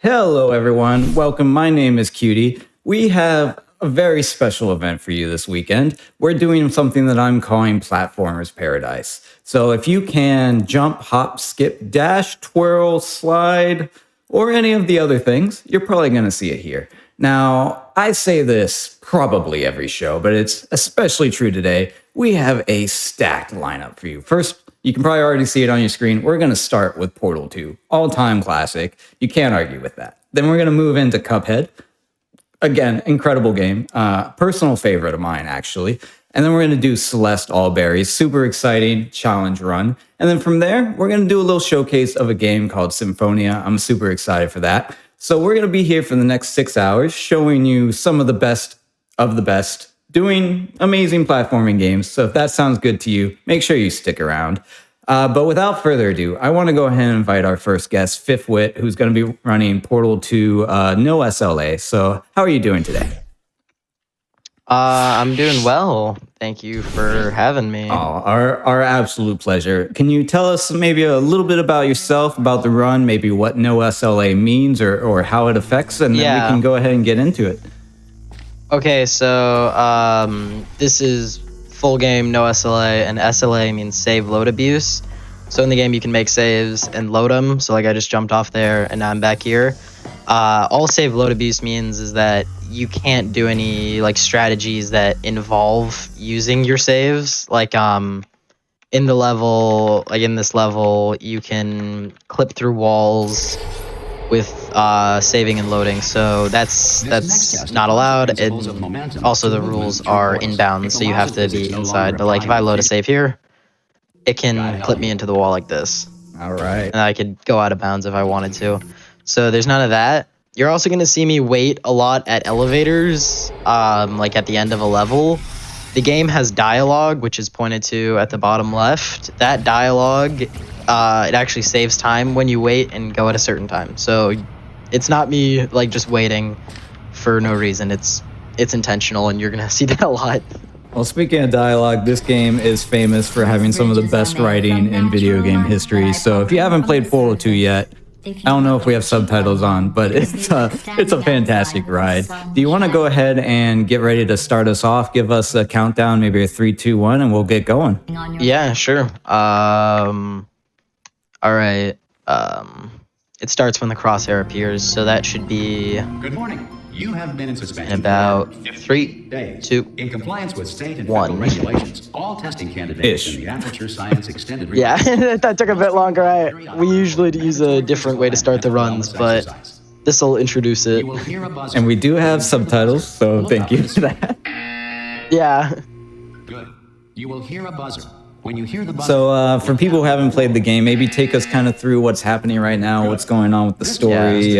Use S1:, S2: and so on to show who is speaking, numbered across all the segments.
S1: Hello, everyone. Welcome. My name is Cutie. We have a very special event for you this weekend. We're doing something that I'm calling Platformers Paradise. So if you can jump, hop, skip, dash, twirl, slide, or any of the other things, you're probably going to see it here. Now, I say this probably every show, but it's especially true today. We have a stacked lineup for you. First, you can probably already see it on your screen. We're going to start with Portal 2, all-time classic. You can't argue with that. Then we're going to move into Cuphead. Again, incredible game. Personal favorite of mine, actually. And then we're going to do Celeste All Berries. Super exciting challenge run. And then from there, we're going to do a little showcase of a game called Symphonia. I'm super excited for that. So we're going to be here for the next 6 hours, showing you some of the best, doing amazing platforming games. So if that sounds good to you, make sure you stick around. But without further ado, I want to go ahead and invite our first guest, Fifth Wit, who's going to be running Portal 2 no SLA. So how are you doing today?
S2: I'm doing well. Thank you for having me.
S1: Oh, our absolute pleasure. Can you tell us maybe a little bit about yourself, about the run, maybe what no SLA means or how it affects, and then we can go ahead and get into it.
S2: Okay, so this is full game no SLA, and SLA means save load abuse. So in the game you can make saves and load them. So like I just jumped off there and now I'm back here. All save load abuse means is that you can't do any like strategies that involve using your saves. Like in the level, like in this level, you can clip through walls with saving and loading, so that's not allowed. And also the rules are inbound, so you have to be inside. But like if I load a save here, it can clip me into the wall like this.
S1: All right.
S2: And I could go out of bounds if I wanted to. So there's none of that. You're also going to see me wait a lot at elevators, like at the end of a level. The game has dialogue, which is pointed to at the bottom left. That dialogue, it actually saves time when you wait and go at a certain time. So it's not me like just waiting for no reason. It's intentional, and you're going to see that a lot.
S1: Well, speaking of dialogue, this game is famous for having some of the best writing in video game history. So if you haven't played Portal 2 yet, I don't know if we have subtitles on, but it's a fantastic ride. Do you want to go ahead and get ready to start us off? Give us a countdown, maybe a 3, 2, 1, and we'll get going.
S2: Yeah, sure. All right. It starts when the crosshair appears, so that should be.
S3: Good morning. You have been in suspension
S2: in about
S3: for
S2: 3,
S3: days.
S2: 2,
S3: in compliance with state and
S2: 1.
S3: federal regulations. All testing candidates in the Aperture Science Extended
S2: Yeah, that took a bit longer. We usually use a different way to start the runs, but this will introduce it.
S3: You will hear a buzzer.
S1: And we do have subtitles, so thank you for that.
S2: Yeah.
S3: Good. You will hear a buzzer. When you hear the buzzer.
S1: So for people who haven't played the game, maybe take us kind of through what's happening right now, what's going on with the story.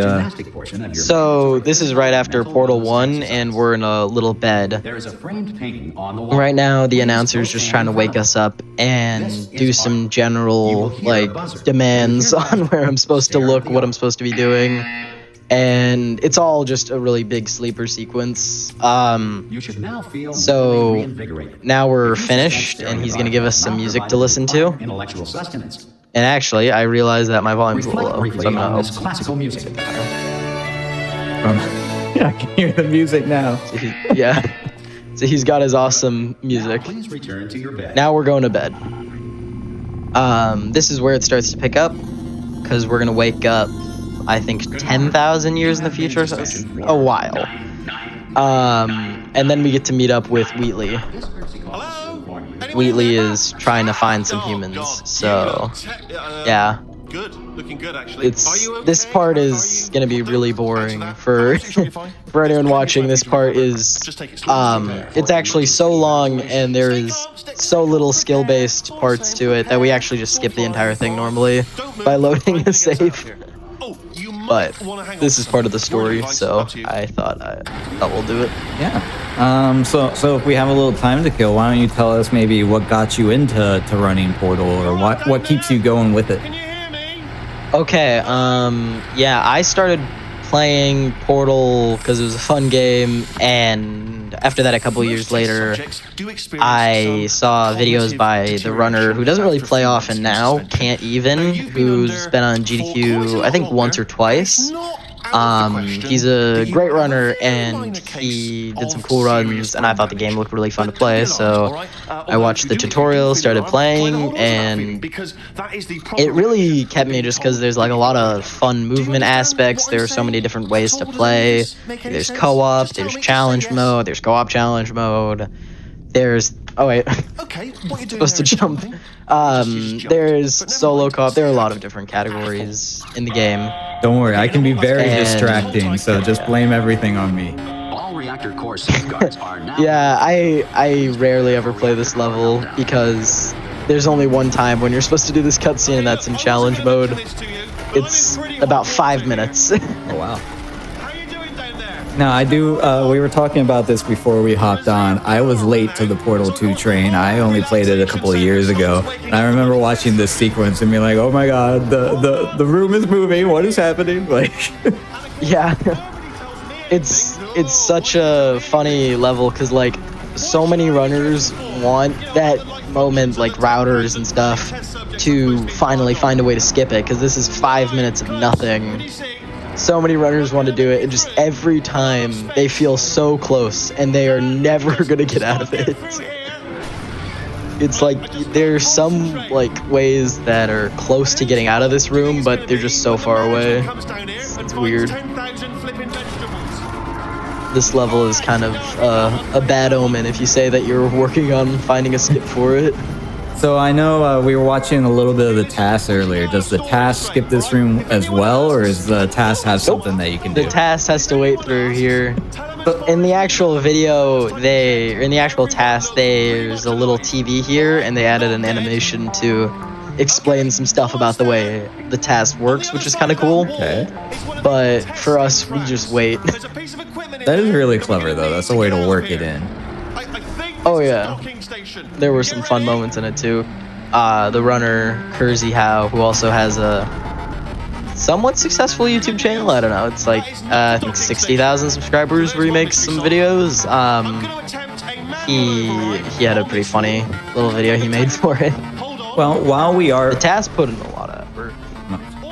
S2: So this is right after Portal 1, and we're in a little bed.
S3: There is a framed painting on the wall.
S2: Right now, the announcer's just trying to wake us up and do some general like demands on where I'm supposed to look, what I'm supposed to be doing. And it's all just a really big sleeper sequence.
S3: You should now feel
S2: so
S3: reinvigorated.
S2: now we're finished, and he's going to give us some music to listen to.
S3: Intellectual sustenance.
S2: And actually, I realized that my volume's a little low.
S3: Briefly
S2: So I'm
S3: on
S2: gonna
S3: this classical music.
S1: Yeah, I can hear the music now.
S2: yeah. So he's got his awesome music.
S3: Please return to your bed.
S2: Now we're going to bed. This is where it starts to pick up, because we're going to wake up, I think, 10,000 years in the future, so it's a while. And then we get to meet up with Wheatley. Wheatley is trying to find some humans, so yeah.
S4: Good, looking good actually.
S2: This part is gonna be really boring for for anyone watching. This part is it's actually so long, and there is so little skill-based parts to it that we actually just skip the entire thing normally by loading the save. But this is part of the story, so I thought we'll do it.
S1: Yeah. So if we have a little time to kill, why don't you tell us maybe what got you into running Portal, or what keeps you going with it?
S2: Okay. Yeah, I started playing Portal because it was a fun game, and after that, a couple years later, I saw videos by the runner who doesn't really play often now, Can't Even, who's been on GDQ, I think, once or twice. He's a great runner, and he did some cool runs, and I thought the game looked really fun to play, so I watched the tutorial, started playing, and it really kept me just because there's like a lot of fun movement aspects. There are so many different ways to play. There's co-op, there's challenge mode, there's co-op challenge mode, there's supposed to jump. There's solo co-op. There are a lot of different categories in the game.
S1: Don't worry, I can be very distracting, so just blame everything on me.
S3: All reactor core safeguards are now.
S2: Yeah, I rarely ever play this level because there's only one time when you're supposed to do this cutscene, and that's in challenge mode. It's about 5 minutes.
S1: Oh, wow. Now, I do, we were talking about this before we hopped on. I was late to the Portal 2 train. I only played it a couple of years ago. And I remember watching this sequence and being like, oh my god, the room is moving. What is happening? Like,
S2: yeah. It's such a funny level because, like, so many runners want that moment, like routers and stuff, to finally find a way to skip it, because this is 5 minutes of nothing. So many runners want to do it, and just every time they feel so close, and they are never gonna get out of it. It's like there's some like ways that are close to getting out of this room, but they're just so far away. It's weird. This level is kind of a bad omen if you say that you're working on finding a skip for it.
S1: so I know we were watching a little bit of the task earlier. Does the task skip this room as well, or is the task have something that you can do?
S2: The task has to wait through here. But in the actual video, in the actual task, there's a little TV here, and they added an animation to explain some stuff about the way the task works, which is kind of cool.
S1: Okay.
S2: But for us, we just wait.
S1: That is really clever, though. That's a way to work it in.
S2: Oh yeah, there were some fun moments in it too. The runner Kersey Howe, who also has a somewhat successful YouTube channel. I don't know. It's like I think 60,000 subscribers where he makes some videos. He had a pretty funny little video he made for it.
S1: Well, while we are...
S2: The task put in a lot of effort.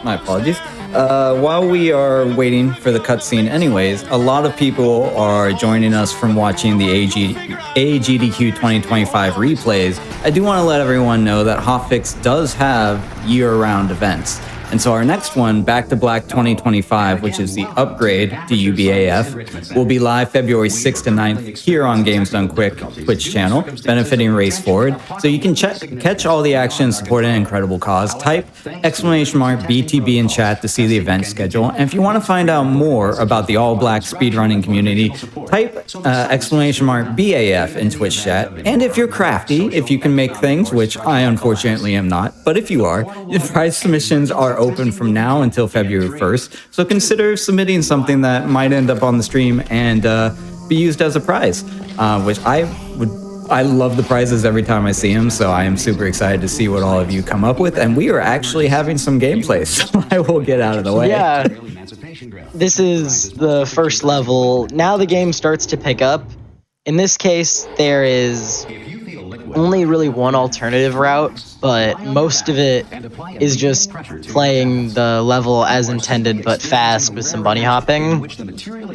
S1: My apologies. While we are waiting for the cutscene anyways, a lot of people are joining us from watching the GDQ 2025 replays. I do want to let everyone know that Hotfix does have year-round events. And so our next one, Back to Black 2025, which is the upgrade to UBAF, will be live February 6th to 9th here on Games Done Quick Twitch channel, benefiting Race Forward. So you can catch all the action and support an incredible cause. Type !BTB in chat to see the event schedule. And if you want to find out more about the all-black speedrunning community, type !BAF in Twitch chat. And if you're crafty, if you can make things, which I unfortunately am not, but if you are, your prize submissions are open from now until February 1st, so consider submitting something that might end up on the stream and be used as a prize, which I love the prizes every time I see them, so I am super excited to see what all of you come up with, and we are actually having some gameplay, so I will get out of the way.
S2: Yeah, this is the first level. Now the game starts to pick up. In this case, there is only really one alternative route, but most of it is just playing the level as intended but fast with some bunny hopping.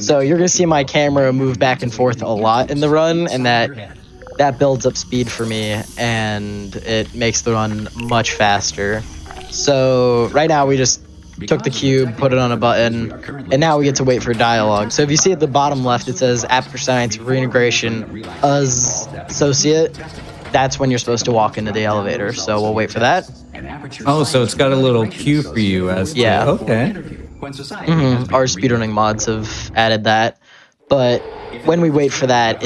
S2: So you're gonna see my camera move back and forth a lot in the run, and that builds up speed for me, and it makes the run much faster. So right now we just took the cube, put it on a button, and now we get to wait for dialogue. So if you see at the bottom left, it says After Science Reintegration as Associate. That's when you're supposed to walk into the elevator, so we'll wait for that.
S1: Oh, so it's got a little cue for you as to,
S2: yeah.
S1: Okay.
S2: Our speedrunning mods have added that. But when we wait for that,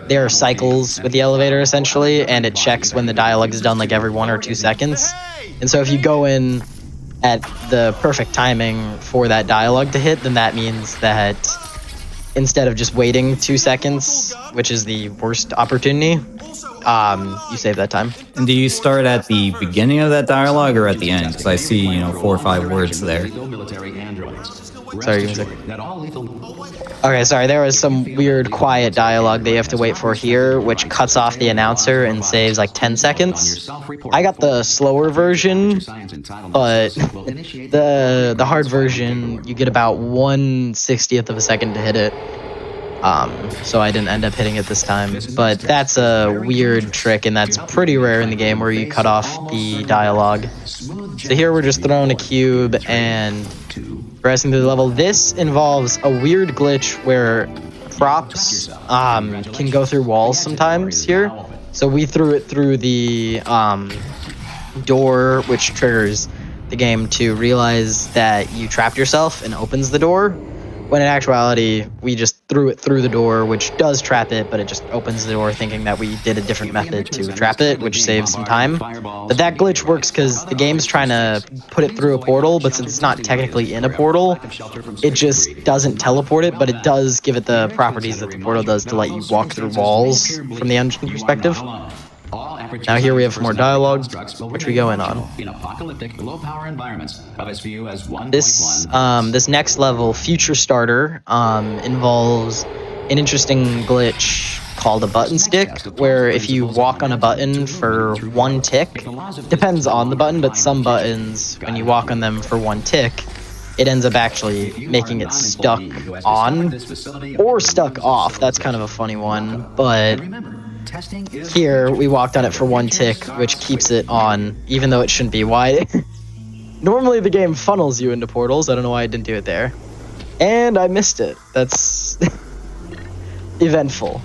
S2: there are cycles with the elevator essentially, and it checks when the dialogue is done like every 1 or 2 seconds. And so if you go in at the perfect timing for that dialogue to hit, then that means that instead of just waiting 2 seconds, which is the worst opportunity, you save that time.
S1: And do you start at the beginning of that dialogue or at the end? Because I see, 4 or 5 words there.
S2: Sorry, give me a second.
S3: That all lethal.
S2: Okay, sorry, there was some weird quiet dialogue that you have to wait for here, which cuts off the announcer and saves like 10 seconds. I got the slower version, but the hard version, you get about 1/60th of a second to hit it. So I didn't end up hitting it this time. But that's a weird trick, and that's pretty rare in the game where you cut off the dialogue. So here we're just throwing a cube and progressing through the level. This involves a weird glitch where props can go through walls sometimes here. So we threw it through the door, which triggers the game to realize that you trapped yourself and opens the door. When in actuality, we just threw it through the door, which does trap it, but it just opens the door thinking that we did a different method to trap it, which saves some time. But that glitch works because the game's trying to put it through a portal, but since it's not technically in a portal, it just doesn't teleport it, but it does give it the properties that the portal does to let you walk through walls from the engine perspective. Now here we have some more dialogue, which we go in on. This next level, Future Starter, involves an interesting glitch called a button stick, where if you walk on a button for 1 tick, depends on the button, but some buttons, when you walk on them for 1 tick, it ends up actually making it stuck on or stuck off. That's kind of a funny one, but here we walked on it for 1 tick, which keeps it on, even though it shouldn't be. Why? Normally the game funnels you into portals. I don't know why I didn't do it there. And I missed it. That's eventful.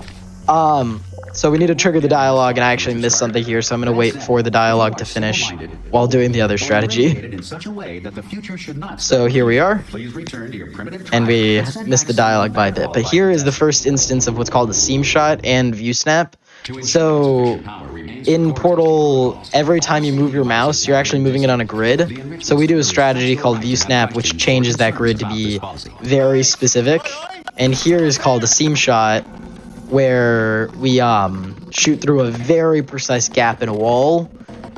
S2: So we need to trigger the dialogue, and I actually missed something here, so I'm going to wait for the dialogue to finish while doing the other strategy. So here we are, and we missed the dialogue by a bit. But here is the first instance of what's called a seam shot and view snap. So in Portal, every time you move your mouse, you're actually moving it on a grid. So we do a strategy called view snap, which changes that grid to be very specific. And here is called a seam shot, where we shoot through a very precise gap in a wall.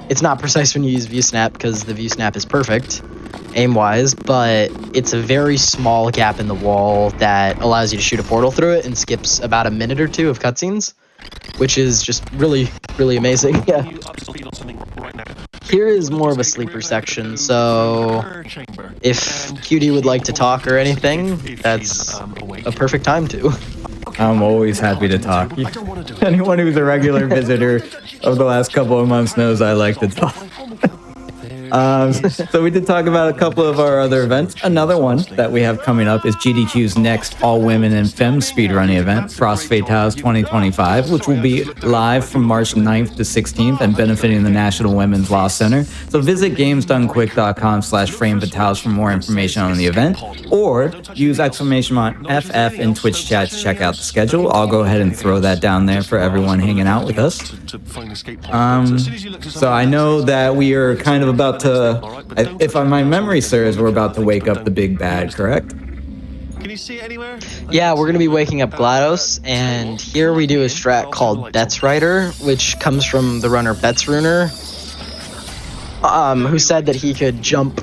S2: It's not precise when you use view snap because the view snap is perfect aim-wise, but it's a very small gap in the wall that allows you to shoot a portal through it and skips about a minute or 2 of cutscenes, which is just really, really amazing. Yeah. Here is more of a sleeper section, so if QD would like to talk or anything, that's a perfect time to.
S1: I'm always happy to talk. Anyone who's a regular visitor of the last couple of months knows I like to talk. So we did talk about a couple of our other events. Another one that we have coming up is GDQ's next all-women and femme speedrunning event, Frost Fatales 2025, which will be live from March 9th to 16th and benefiting the National Women's Law Center. So visit gamesdonequick.com/framefatales for more information on the event, or use !FF in Twitch chat to check out the schedule. I'll go ahead and throw that down there for everyone hanging out with us. So I know that we are kind of about to, if my memory serves, we're about to wake up the big bad, correct?
S4: Can you see it anywhere?
S2: Yeah, we're going to be waking up GLaDOS, and here we do a strat called Bets Rider, which comes from the runner Betsruner, who said that he could jump,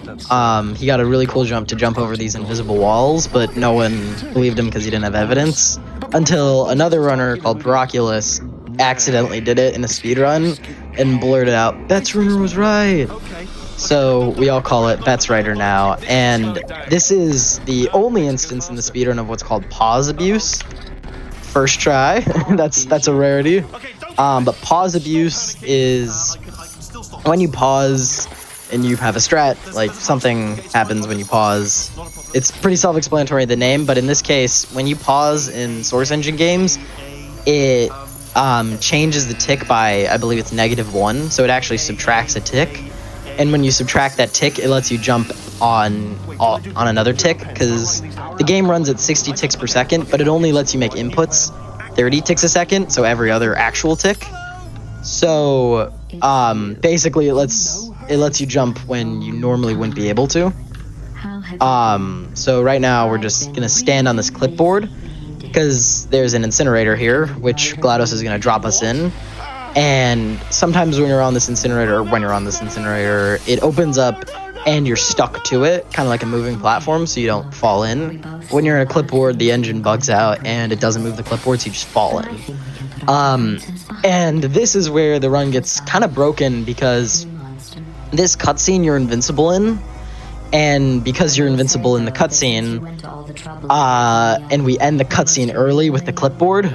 S2: he got a really cool jump to jump over these invisible walls, but no one believed him because he didn't have evidence, until another runner called Paraculus accidentally did it in a speedrun and blurted out, Betsruner was right. So we all call it Bets Rider now, and this is the only instance in the speedrun of what's called pause abuse. First try, that's a rarity. But pause abuse is when you pause and you have a strat, like something happens when you pause. It's pretty self-explanatory, the name, but in this case, when you pause in Source Engine games, it changes the tick by, I believe it's -1, so it actually subtracts a tick. And when you subtract that tick, it lets you jump on another tick, because the game runs at 60 ticks per second, but it only lets you make inputs 30 ticks a second, so every other actual tick. So basically it lets you jump when you normally wouldn't be able to. So right now we're just gonna stand on this clipboard because there's an incinerator here, which GLaDOS is gonna drop us in. And sometimes when you're on this incinerator, it opens up and you're stuck to it, kind of like a moving platform, so you don't fall in. When you're in a clipboard, the engine bugs out and it doesn't move the clipboard, so you just fall in. And this is where the run gets kind of broken, because this cutscene you're invincible in, and because you're invincible in the cutscene, and we end the cutscene early with the clipboard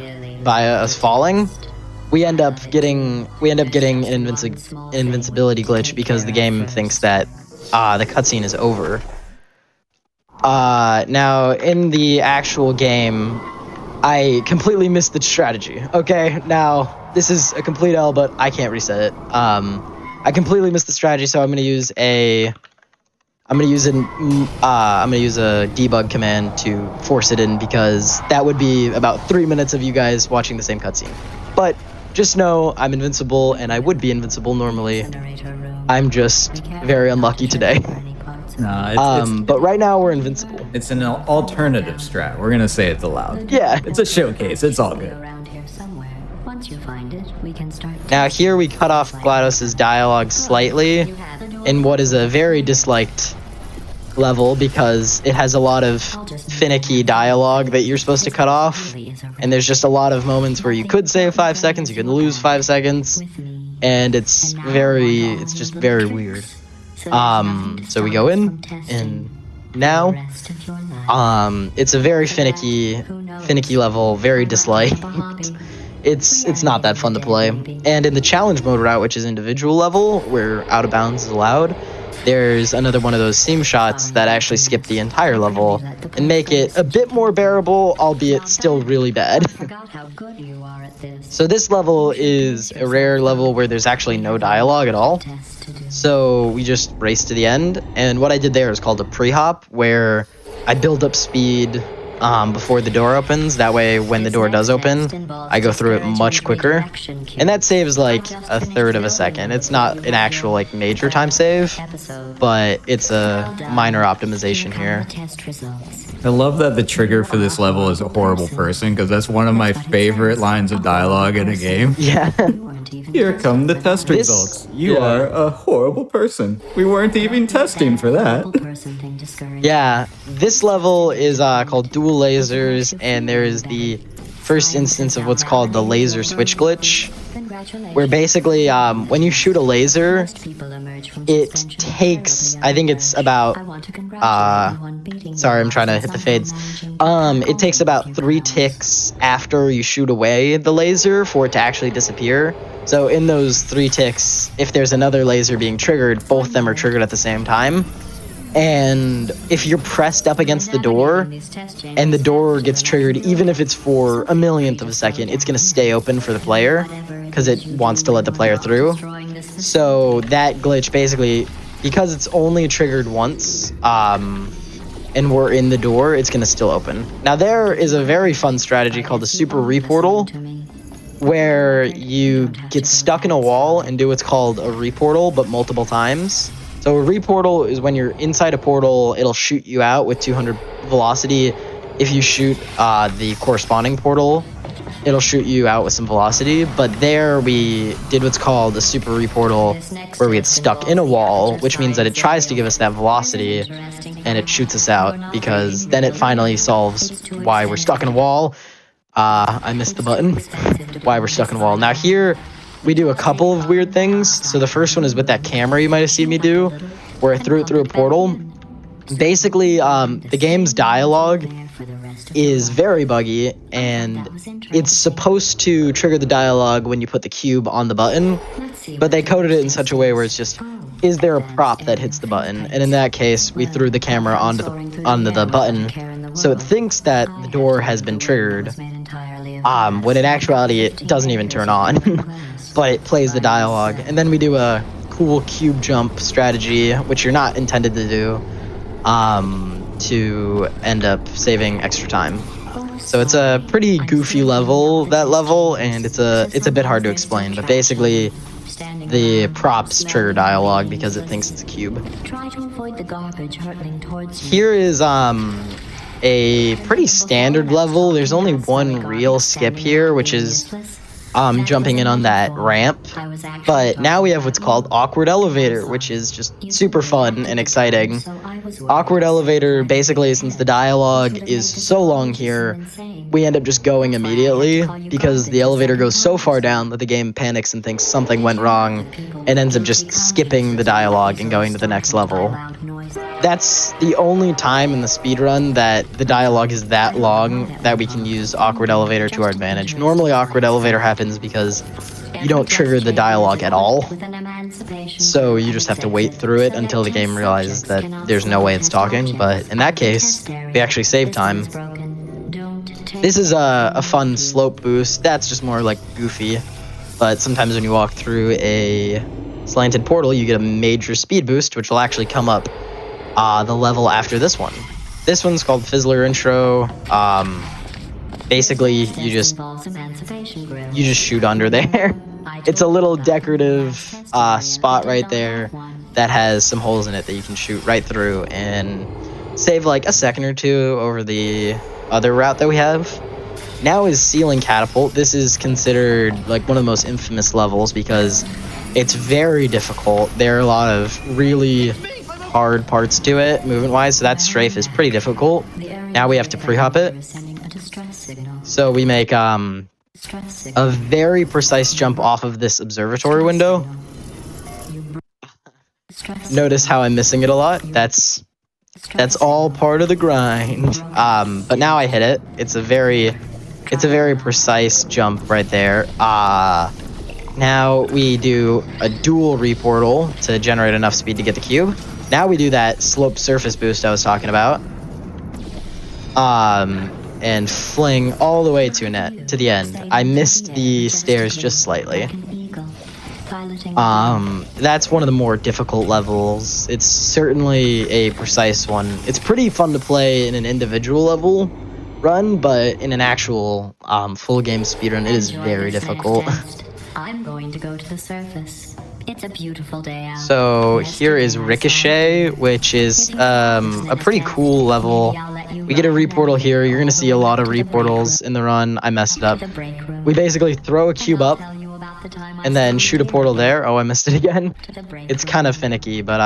S2: via us falling, we end up getting an invincibility glitch, because the game thinks that the cutscene is over. Now in the actual game, I completely missed the strategy. Okay, now this is a complete L, but I can't reset it. I completely missed the strategy, so I'm gonna use a debug command to force it in, because that would be about 3 minutes of you guys watching the same cutscene. But just know I'm invincible, and I would be invincible normally. I'm just very unlucky today. But right now we're invincible.
S1: It's an alternative strat. We're gonna say it aloud.
S2: Yeah.
S1: It's a showcase. It's all good.
S2: Now here we cut off GLaDOS's dialogue slightly in what is a very disliked level, because it has a lot of finicky dialogue that you're supposed to cut off, and there's just a lot of moments where you could save 5 seconds, you could lose 5 seconds, and it's just very weird. So we go in, and now it's a very finicky level, very disliked. It's not that fun to play. And in the challenge mode route, which is individual level, where out of bounds is allowed, there's another one of those seam shots that actually skip the entire level and make it a bit more bearable, albeit still really bad. So this level is a rare level where there's actually no dialogue at all. So we just race to the end, and what I did there is called a pre-hop, where I build up speed before the door opens. That way, when the door does open, I go through it much quicker. And that saves like 1/3 of a second. It's not an actual like major time save, but it's a minor optimization here.
S1: I love that the trigger for this level is a horrible person, because that's one of my favorite lines of dialogue in a game.
S2: Yeah.
S1: Here come the test results. You are a horrible person. We weren't even testing for that.
S2: Yeah, this level is called Dual Lasers, and there is the first instance of what's called the laser switch glitch, where basically when you shoot a laser, it takes, I think it's about, sorry, I'm trying to hit the fades. It takes about 3 ticks after you shoot away the laser for it to actually disappear. So in those 3 ticks, if there's another laser being triggered, both of them are triggered at the same time. And if you're pressed up against the door and the door gets triggered, even if it's for a millionth of a second, it's going to stay open for the player because it wants to let the player through. So that glitch basically, because it's only triggered once, and we're in the door, it's going to still open. Now there is a very fun strategy called the super reportal, where you get stuck in a wall and do what's called a reportal, but multiple times. So a reportal is when you're inside a portal, it'll shoot you out with 200 velocity. If you shoot the corresponding portal, it'll shoot you out with some velocity. But there we did what's called a super reportal, where we get stuck in a wall, which means that it tries to give us that velocity and it shoots us out, because then it finally solves why we're stuck in a wall. I missed the button. Why we're stuck in a wall. Now here, we do a couple of weird things. So the first one is with that camera you might have seen me do, where I threw it through a portal. Basically, the game's dialogue is very buggy, and it's supposed to trigger the dialogue when you put the cube on the button, but they coded it in such a way where it's just, is there a prop that hits the button? And in that case, we threw the camera onto the button, so it thinks that the door has been triggered, when in actuality it doesn't even turn on, but it plays the dialogue. And then we do a cool cube jump strategy, which you're not intended to do, to end up saving extra time. So it's a pretty goofy level, and it's a bit hard to explain, but basically the props trigger dialogue because it thinks it's a cube. Here is a pretty standard level. There's only one real skip here, which is jumping in on that ramp But now we have what's called Awkward Elevator, which is just super fun and exciting. Awkward Elevator, basically, since the dialogue is so long here, we end up just going immediately because the elevator goes so far down that the game panics and thinks something went wrong and ends up just skipping the dialogue and going to the next level. That's the only time in the speedrun that the dialogue is that long that we can use Awkward Elevator to our advantage. Normally, Awkward Elevator happens because you don't trigger the dialogue at all, so you just have to wait through it until the game realizes that there's no way it's talking, but in that case, we actually save time. This is a fun slope boost. That's just more like goofy, but sometimes when you walk through a slanted portal, you get a major speed boost, which will actually come up the level after this one. This one's called Fizzler Intro. Basically, you just shoot under there. It's a little decorative spot right there that has some holes in it that you can shoot right through and save like a second or two over the other route that we have. Now is Ceiling Catapult. This is considered like one of the most infamous levels because it's very difficult. There are a lot of really hard parts to it movement wise, so that strafe is pretty difficult. Now we have to pre-hop it, so we make a very precise jump off of this observatory window. Notice how I'm missing it a lot. That's all part of the grind. But now I hit it. It's a very precise jump right there. Now we do a dual reportal to generate enough speed to get the cube. Now we do that sloped surface boost I was talking about. And fling all the way to the end. I missed the stairs just slightly. That's one of the more difficult levels. It's certainly a precise one. It's pretty fun to play in an individual level run, but in an actual full game speedrun, it is very difficult.
S5: I'm going to go to the surface. It's a beautiful day out.
S2: So here is Ricochet, which is a pretty cool level. We get a reportal here. You're going to see a lot of reportals in the run. I messed it up. We basically throw a cube up and then shoot a portal there. Oh, I missed it again. It's kind of finicky, but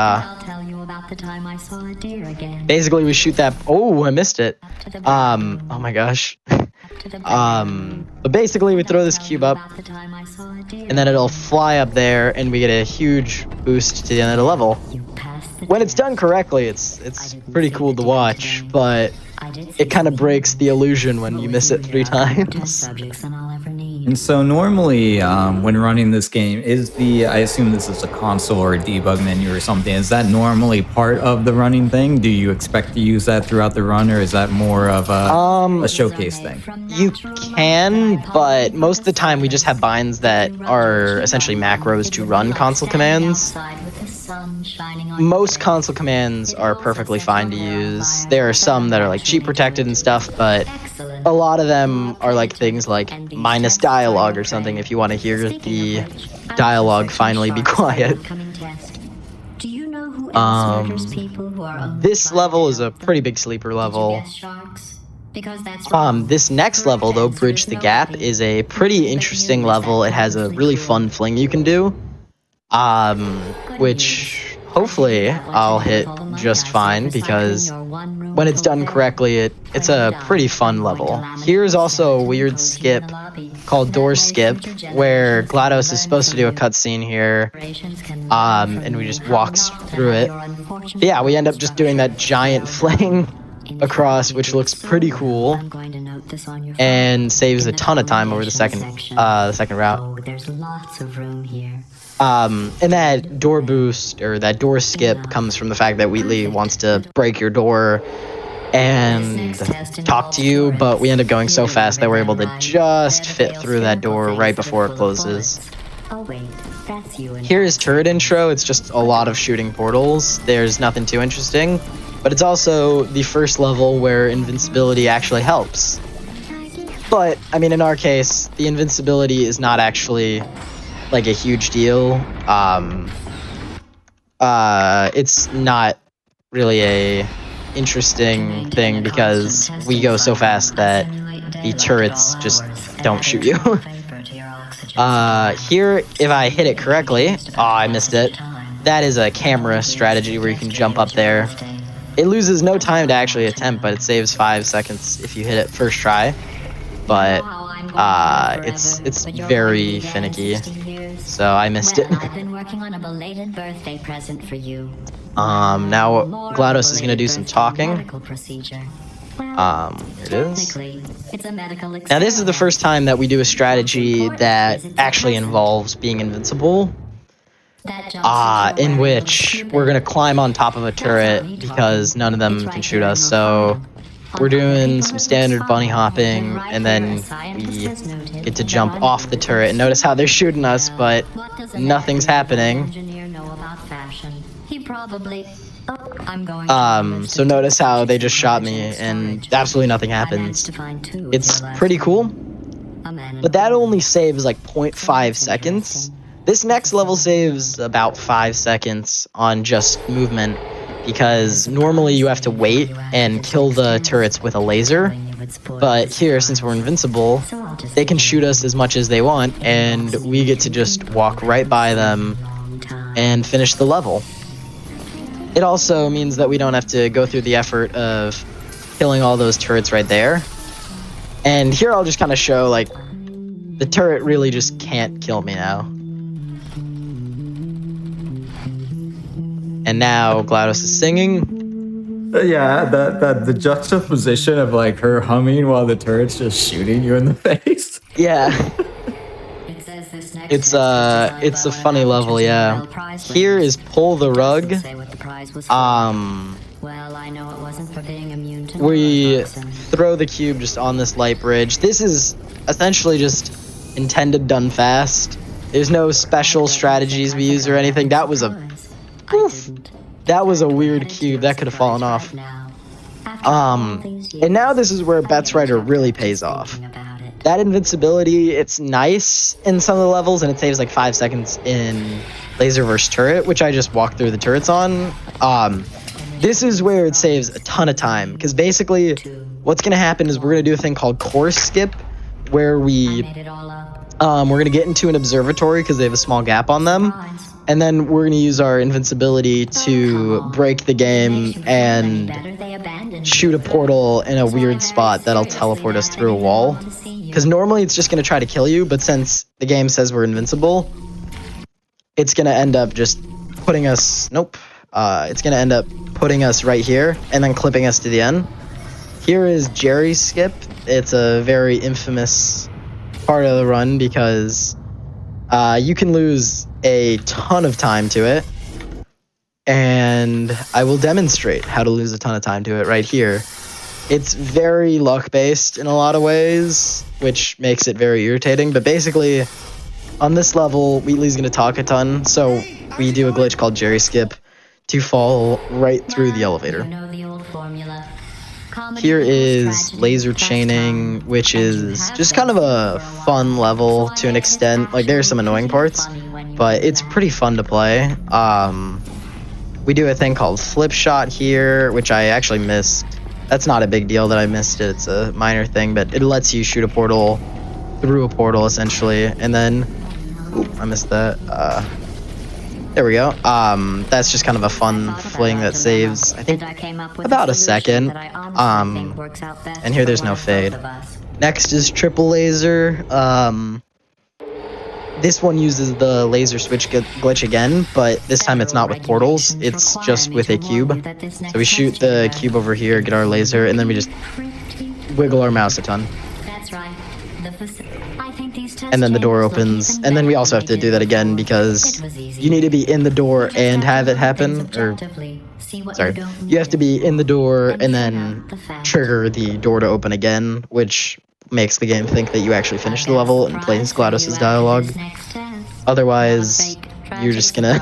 S2: basically we shoot that. Oh, I missed it. Oh my gosh. But basically we throw this cube up and then it'll fly up there and we get a huge boost to the end of the level. When it's done correctly, it's pretty cool to watch, but it kind of breaks the illusion when you miss it 3 times.
S1: And so normally when running this game, I assume this is a console or a debug menu or something, is that normally part of the running thing? Do you expect to use that throughout the run, or is that more of a showcase thing?
S2: You can, but most of the time we just have binds that are essentially macros to run console commands. Most console commands are perfectly fine to use. There are some that are like cheat protected and stuff, but a lot of them are like things like minus dialogue or something if you want to hear the dialogue finally be quiet. This level is a pretty big sleeper level. This next level, though, Bridge the Gap, is a pretty interesting level. It has a really fun fling you can do, which hopefully I'll hit just fine because when it's done correctly, it's a pretty fun level. Here's also a weird skip called Door Skip, where GLaDOS is supposed to do a cutscene here, and we just walk through it. But yeah, we end up just doing that giant fling across, which looks pretty cool and saves a ton of time over the second route.
S5: There's lots of room here.
S2: And that door boost, or that door skip, comes from the fact that Wheatley wants to break your door and talk to you, but we end up going so fast that we're able to just fit through that door right before it closes. Here is Turret Intro. It's just a lot of shooting portals. There's nothing too interesting, but it's also the first level where invincibility actually helps. But, I mean, in our case, the invincibility is not actually like a huge deal. It's not really a interesting thing because we go so fast that the turrets just don't shoot you. Here, if I hit it correctly, oh, I missed it. That is a camera strategy where you can jump up there. It loses no time to actually attempt, but it saves 5 seconds if you hit it first try. But it's very finicky, so I missed it.
S5: I've been working on a belated birthday present for you.
S2: Now GLaDOS is gonna do some talking. Here it is.
S5: It's a medical
S2: Now this is the first time that we do a strategy that actually involves being invincible. In which we're gonna climb on top of a turret because none of them can shoot us. So we're doing some standard bunny hopping, and then we get to jump off the turret. And notice how they're shooting us, but nothing's happening. So notice how they just shot me, and absolutely nothing happens. It's pretty cool, but that only saves like 0.5 seconds. This next level saves about 5 seconds on just movement, because normally you have to wait and kill the turrets with a laser. But here, since we're invincible, they can shoot us as much as they want, and we get to just walk right by them and finish the level. It also means that we don't have to go through the effort of killing all those turrets right there. And here I'll just kind of show, like, the turret really just can't kill me now. And now GLaDOS is singing.
S1: Yeah, the juxtaposition of like her humming while the turret's just shooting you in the face.
S2: Yeah. It's a funny level, yeah. Here is pull the rug. We throw the cube just on this light bridge. This is essentially just intended done fast. There's no special strategies we use or anything. That was a weird cube. That could have fallen off. And now this is where Bet's Rider really pays off. That invincibility, it's nice in some of the levels, and it saves like 5 seconds in laser versus turret, which I just walked through the turrets on. This is where it saves a ton of time, because basically what's going to happen is we're going to do a thing called course skip, where we're going to get into an observatory because they have a small gap on them. And then we're going to use our invincibility to break the game and shoot a portal in a weird spot that'll teleport us through a wall. Because normally it's just going to try to kill you, but since the game says we're invincible, it's going to end up just putting us... it's going to end up putting us right here and then clipping us to the end. Here is Jerry's skip. It's a very infamous part of the run because you can lose a ton of time to it, and I will demonstrate how to lose a ton of time to it right here. It's very luck based in a lot of ways, which makes it very irritating, but basically on this level Wheatley's going to talk a ton, so we do a glitch called Jerry skip to fall right through the elevator. Here is laser chaining, which is just kind of a fun level to an extent. Like, there's some annoying parts, but it's pretty fun to play. We do a thing called flip shot here, which I actually missed. That's not a big deal that I missed it. It's a minor thing, but it lets you shoot a portal through a portal, essentially. And then, I missed that. There we go. That's just kind of a fun fling that saves, I think, about a second. And here there's no fade. Next is triple laser. This one uses the laser switch glitch again, but this time it's not with portals. It's just with a cube. So we shoot the cube over here, get our laser, and then we just wiggle our mouse a ton. And then the door opens, and then we also have to do that again because you need to be in the door and have it happen, or sorry, you have to be in the door and then trigger the door to open again, which makes the game think that you actually finished the level and plays GLaDOS's dialogue. Otherwise, you're just gonna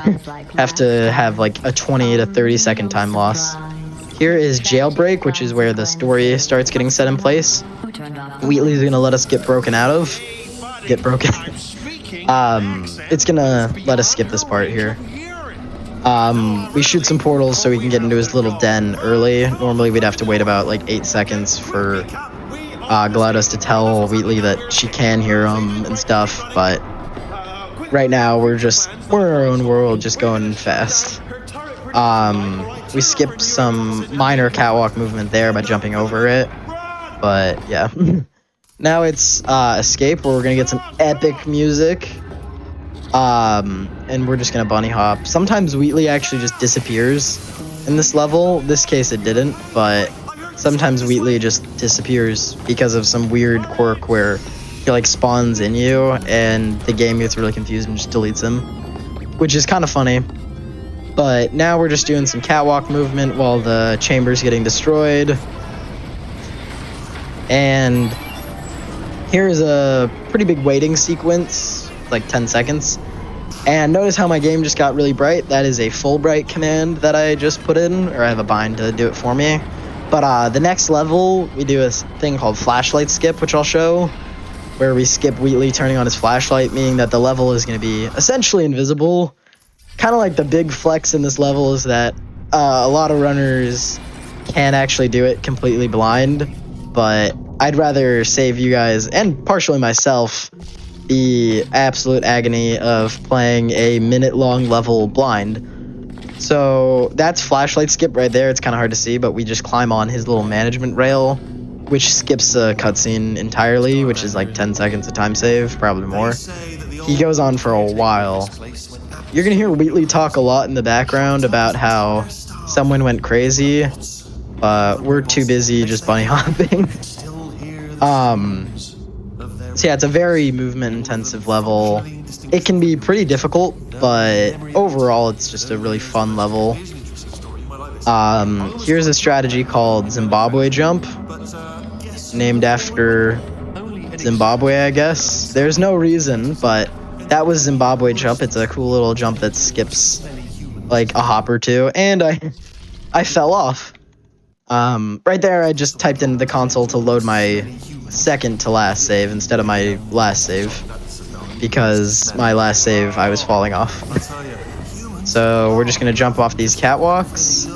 S2: have to have like a 20 to 30 second time loss. Here is Jailbreak, which is where the story starts getting set in place. Wheatley's gonna let us get broken. It's gonna let us skip this part here. We shoot some portals so we can get into his little den early. Normally we'd have to wait about like 8 seconds for GLaDOS to tell Wheatley that she can hear him and stuff, but right now we're in our own world, just going fast. We skipped some minor catwalk movement there by jumping over it, but yeah. Now it's escape, where we're gonna get some epic music. And we're just gonna bunny hop. Sometimes Wheatley actually just disappears in this level. This case it didn't, but sometimes Wheatley just disappears because of some weird quirk where he like spawns in you and the game gets really confused and just deletes him, which is kind of funny. But now we're just doing some catwalk movement while the chamber's getting destroyed. And here's a pretty big waiting sequence, like 10 seconds. And notice how my game just got really bright. That is a full bright command that I just put in, or I have a bind to do it for me. But the next level, we do a thing called flashlight skip, which I'll show, where we skip Wheatley turning on his flashlight, meaning that the level is going to be essentially invisible. Kind of like the big flex in this level is that a lot of runners can actually do it completely blind, but I'd rather save you guys, and partially myself, the absolute agony of playing a minute-long level blind. So that's flashlight skip right there. It's kind of hard to see, but we just climb on his little management rail, which skips a cutscene entirely, which is like 10 seconds of time save, probably more. He goes on for a while. You're gonna hear Wheatley talk a lot in the background about how someone went crazy, but we're too busy just bunny hopping. So yeah, it's a very movement-intensive level. It can be pretty difficult, but overall, it's just a really fun level. Here's a strategy called Zimbabwe Jump, named after Zimbabwe, I guess. There's no reason, but that was Zimbabwe Jump. It's a cool little jump that skips like a hop or two, and I fell off. Right there, I just typed into the console to load my second to last save instead of my last save, because my last save I was falling off. So we're just gonna jump off these catwalks,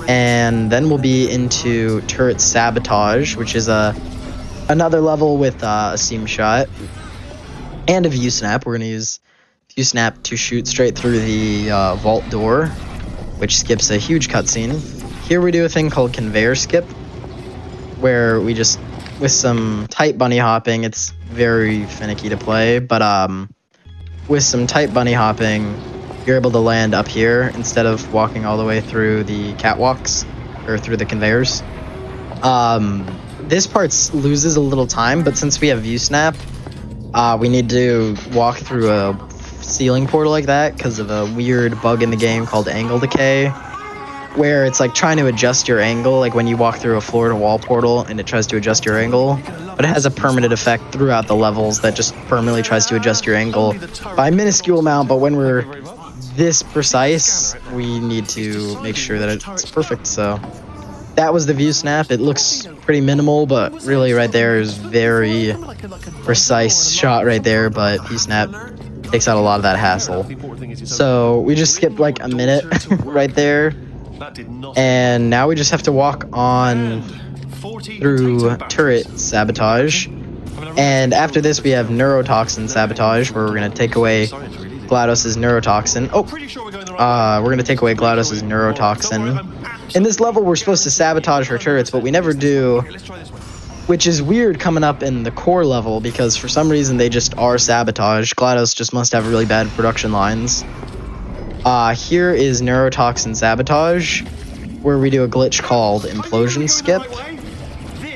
S2: and then we'll be into turret sabotage, which is another level with a seam shot and a view snap. We're gonna use view snap to shoot straight through the vault door, which skips a huge cutscene. Here we do a thing called conveyor skip, where we just, with some tight bunny hopping, it's very finicky to play, but with some tight bunny hopping, you're able to land up here instead of walking all the way through the catwalks, or through the conveyors. This part loses a little time, but since we have view snap, we need to walk through a ceiling portal like that because of a weird bug in the game called angle decay, where it's like trying to adjust your angle, like when you walk through a floor-to-wall portal and it tries to adjust your angle, but it has a permanent effect throughout the levels that just permanently tries to adjust your angle by a minuscule amount, but when we're this precise, we need to make sure that it's perfect. So that was the view snap. It looks pretty minimal, but really right there is very precise shot right there, but view snap takes out a lot of that hassle. So we just skipped like a minute right there. And now we just have to walk on through turret sabotage. And after this, we have neurotoxin sabotage, where we're going to take away GLaDOS's neurotoxin. We're going to take away GLaDOS's neurotoxin. In this level, we're supposed to sabotage her turrets, but we never do, which is weird coming up in the core level, because for some reason they just are sabotage. GLaDOS just must have really bad production lines. Here is neurotoxin sabotage, where we do a glitch called implosion skip.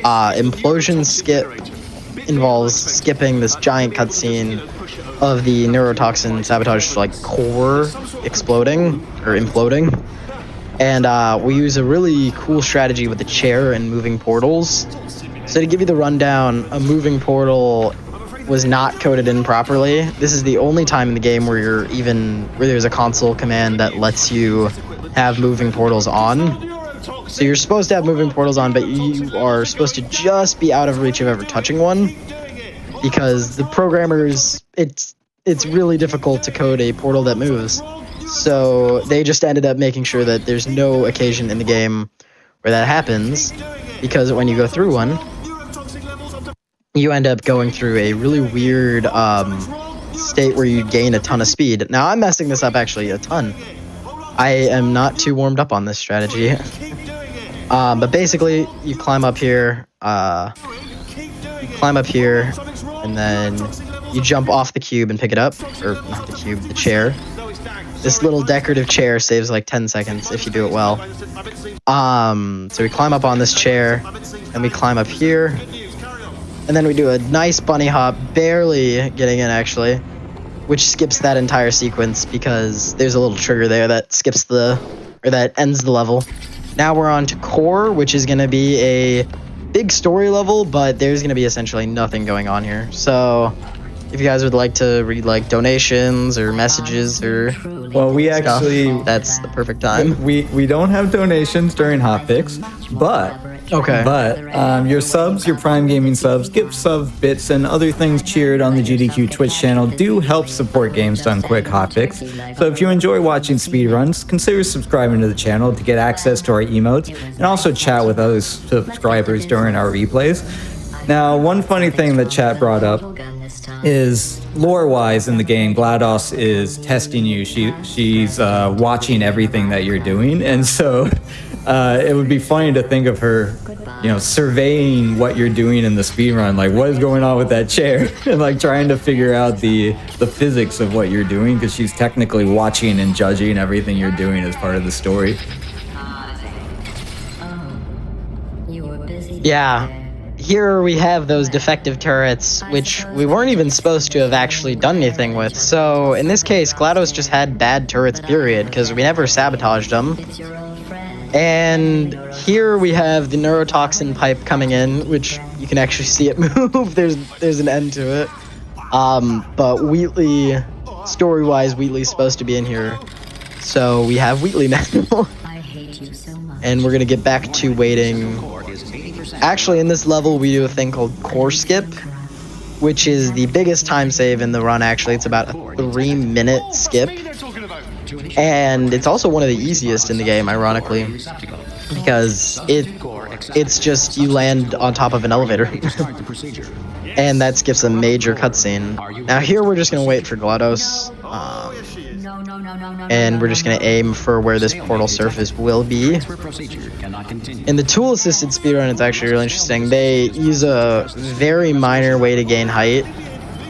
S2: Implosion skip involves skipping this giant cutscene of the neurotoxin sabotage like core exploding or imploding, and we use a really cool strategy with the chair and moving portals. So to give you the rundown, a moving portal was not coded in properly. This is the only time in the game where there's a console command that lets you have moving portals on. So you're supposed to have moving portals on, but you are supposed to just be out of reach of ever touching one, because the programmers, it's really difficult to code a portal that moves. So they just ended up making sure that there's no occasion in the game where that happens, because when you go through one, you end up going through a really weird state where you gain a ton of speed. Now I'm messing this up actually a ton. I am not too warmed up on this strategy. But basically, you climb up here, and then you jump off the cube and pick it up, or not the cube, the chair. This little decorative chair saves like 10 seconds if you do it well. So we climb up on this chair, and we climb up here, and then we do a nice bunny hop, barely getting in actually, which skips that entire sequence because there's a little trigger there that skips that ends the level. Now we're on to core, which is going to be a big story level, but there's going to be essentially nothing going on here. So if you guys would like to read like donations or messages or
S1: Well, we
S2: stuff,
S1: actually
S2: that's the perfect time.
S1: we don't have donations during Hotfix, but your subs, your Prime Gaming subs, gift subs, bits, and other things cheered on the GDQ Twitch channel do help support Games Done Quick Hotfix. So if you enjoy watching speedruns, consider subscribing to the channel to get access to our emotes and also chat with other subscribers during our replays. Now, one funny thing that chat brought up is lore-wise in the game, GLaDOS is testing you. She's watching everything that you're doing, and so it would be funny to think of her, surveying what you're doing in the speedrun, like what is going on with that chair, and like trying to figure out the physics of what you're doing, because she's technically watching and judging everything you're doing as part of the story.
S2: Yeah. Here we have those defective turrets, which we weren't even supposed to have actually done anything with. So in this case, GLaDOS just had bad turrets, period, because we never sabotaged them. And here we have the neurotoxin pipe coming in, which you can actually see it move. There's an end to it. But Wheatley, story-wise, Wheatley's supposed to be in here. So we have Wheatley now. And we're gonna get back to waiting. Actually, in this level, we do a thing called core skip, which is the biggest time save in the run, actually. It's about a 3-minute skip. And it's also one of the easiest in the game, ironically, because it's just you land on top of an elevator. And that skips a major cutscene. Now here we're just going to wait for GLaDOS. And we're just going to aim for where this portal surface will be. In the tool-assisted speedrun, it's actually really interesting. They use a very minor way to gain height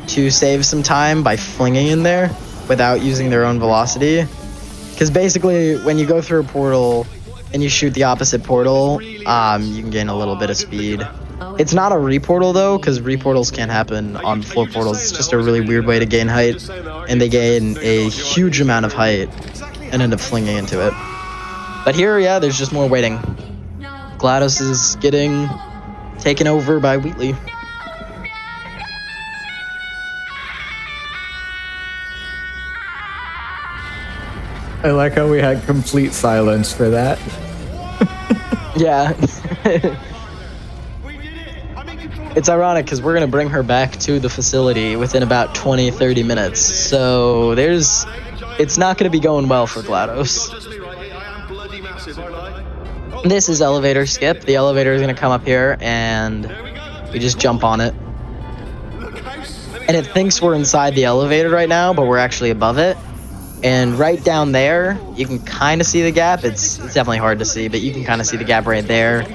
S2: to save some time by flinging in there without using their own velocity. Because basically, when you go through a portal and you shoot the opposite portal, you can gain a little bit of speed. It's not a reportal though, because reportals can't happen on floor portals. It's just a really weird way to gain height, and they gain a huge amount of height and end up flinging into it. But here, yeah, there's just more waiting. GLaDOS is getting taken over by Wheatley.
S1: I like how we had complete silence for that.
S2: Yeah. It's ironic because we're going to bring her back to the facility within about 20-30 minutes. So it's not going to be going well for GLaDOS. This is elevator skip. The elevator is going to come up here and we just jump on it. And it thinks we're inside the elevator right now, but we're actually above it. And right down there, you can kind of see the gap. It's definitely hard to see, but you can kind of see the gap right there.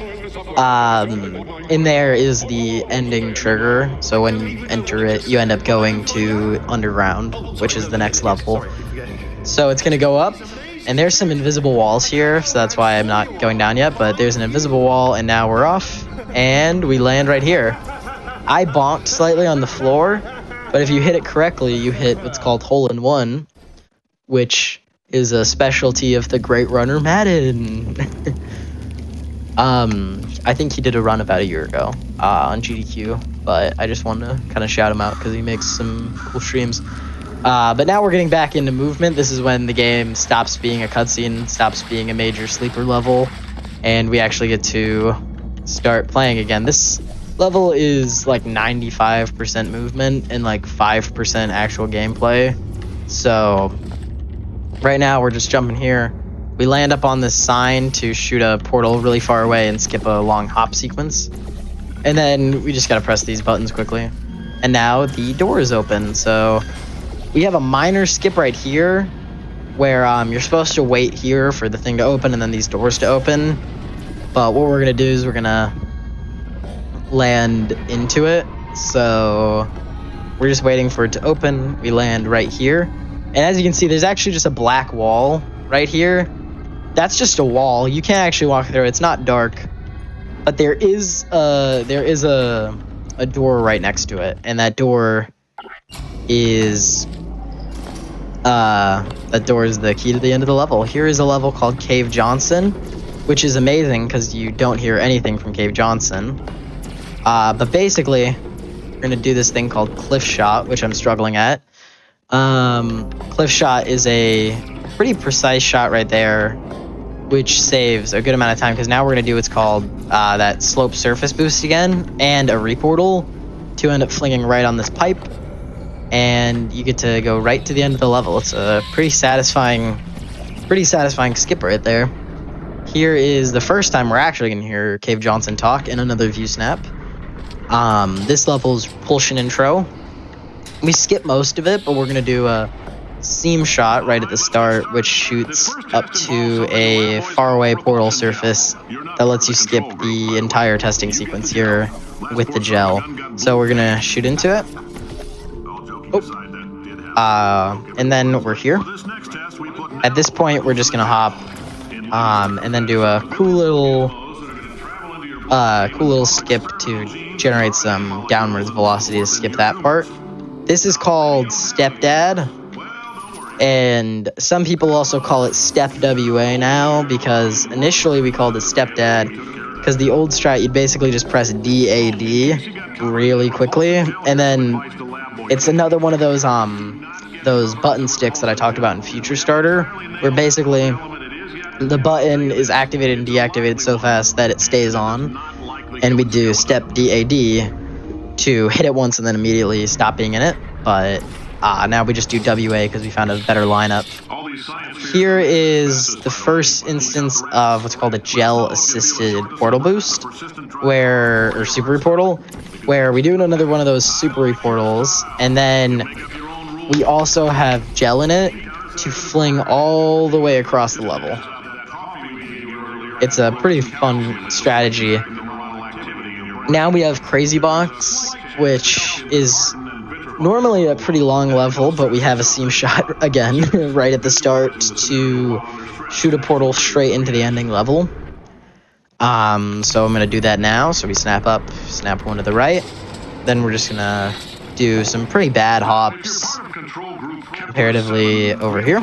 S2: In there is the ending trigger, so when you enter it, you end up going to underground, which is the next level. So it's gonna go up, and there's some invisible walls here, so that's why I'm not going down yet, but there's an invisible wall, and now we're off, and we land right here. I bonked slightly on the floor, but if you hit it correctly, you hit what's called hole-in-one, which is a specialty of the great runner Madden. I think he did a run about a year ago on GDQ, but I just wanted to kind of shout him out because he makes some cool streams. But now we're getting back into movement. This is when the game stops being a cutscene, stops being a major sleeper level, and we actually get to start playing again. This level is like 95% movement and like 5% actual gameplay. So right now we're just jumping here. We land up on this sign to shoot a portal really far away and skip a long hop sequence. And then we just gotta press these buttons quickly. And now the door is open, so We have a minor skip right here where you're supposed to wait here for the thing to open and then these doors to open. But what we're going to do is we're going to land into it. So we're just waiting for it to open. We land right here. And as you can see, there's actually just a black wall right here. That's just a wall. You can't actually walk through it. It's not dark. But there is a door right next to it. And that door is the key to the end of the level. Here is a level called Cave Johnson, which is amazing because you don't hear anything from Cave Johnson. But basically, we're gonna do this thing called Cliff Shot, which I'm struggling at. Cliff Shot is a pretty precise shot right there, which saves a good amount of time because now we're gonna do what's called that slope surface boost again and a reportal to end up flinging right on this pipe. And you get to go right to the end of the level. It's a pretty satisfying skip right there. Here is the first time we're actually going to hear Cave Johnson talk in another view snap. This level's Propulsion Intro. We skip most of it, but we're going to do a seam shot right at the start, which shoots up to a faraway portal surface that lets you skip the entire testing sequence here with the gel. So we're going to shoot into it. And then we're here. At this point, we're just gonna hop, and then do a cool little skip to generate some downwards velocity to skip that part. This is called Stepdad, and some people also call it Step WA now because initially we called it Stepdad because the old strat you'd basically just press DAD really quickly, and then it's another one of those button sticks that I talked about in Future Starter, where basically the button is activated and deactivated so fast that it stays on, and we do step DAD to hit it once and then immediately stop being in it. But now we just do WA because we found a better lineup. Here is the first instance of what's called a gel-assisted portal boost, or super portal, where we do another one of those super portals, and then we also have gel in it to fling all the way across the level. It's a pretty fun strategy. Now we have Crazy Box, which is normally a pretty long level, but we have a seam shot again right at the start to shoot a portal straight into the ending level. So I'm gonna do that now. So we snap up, snap one to the right. Then we're just gonna do some pretty bad hops comparatively over here.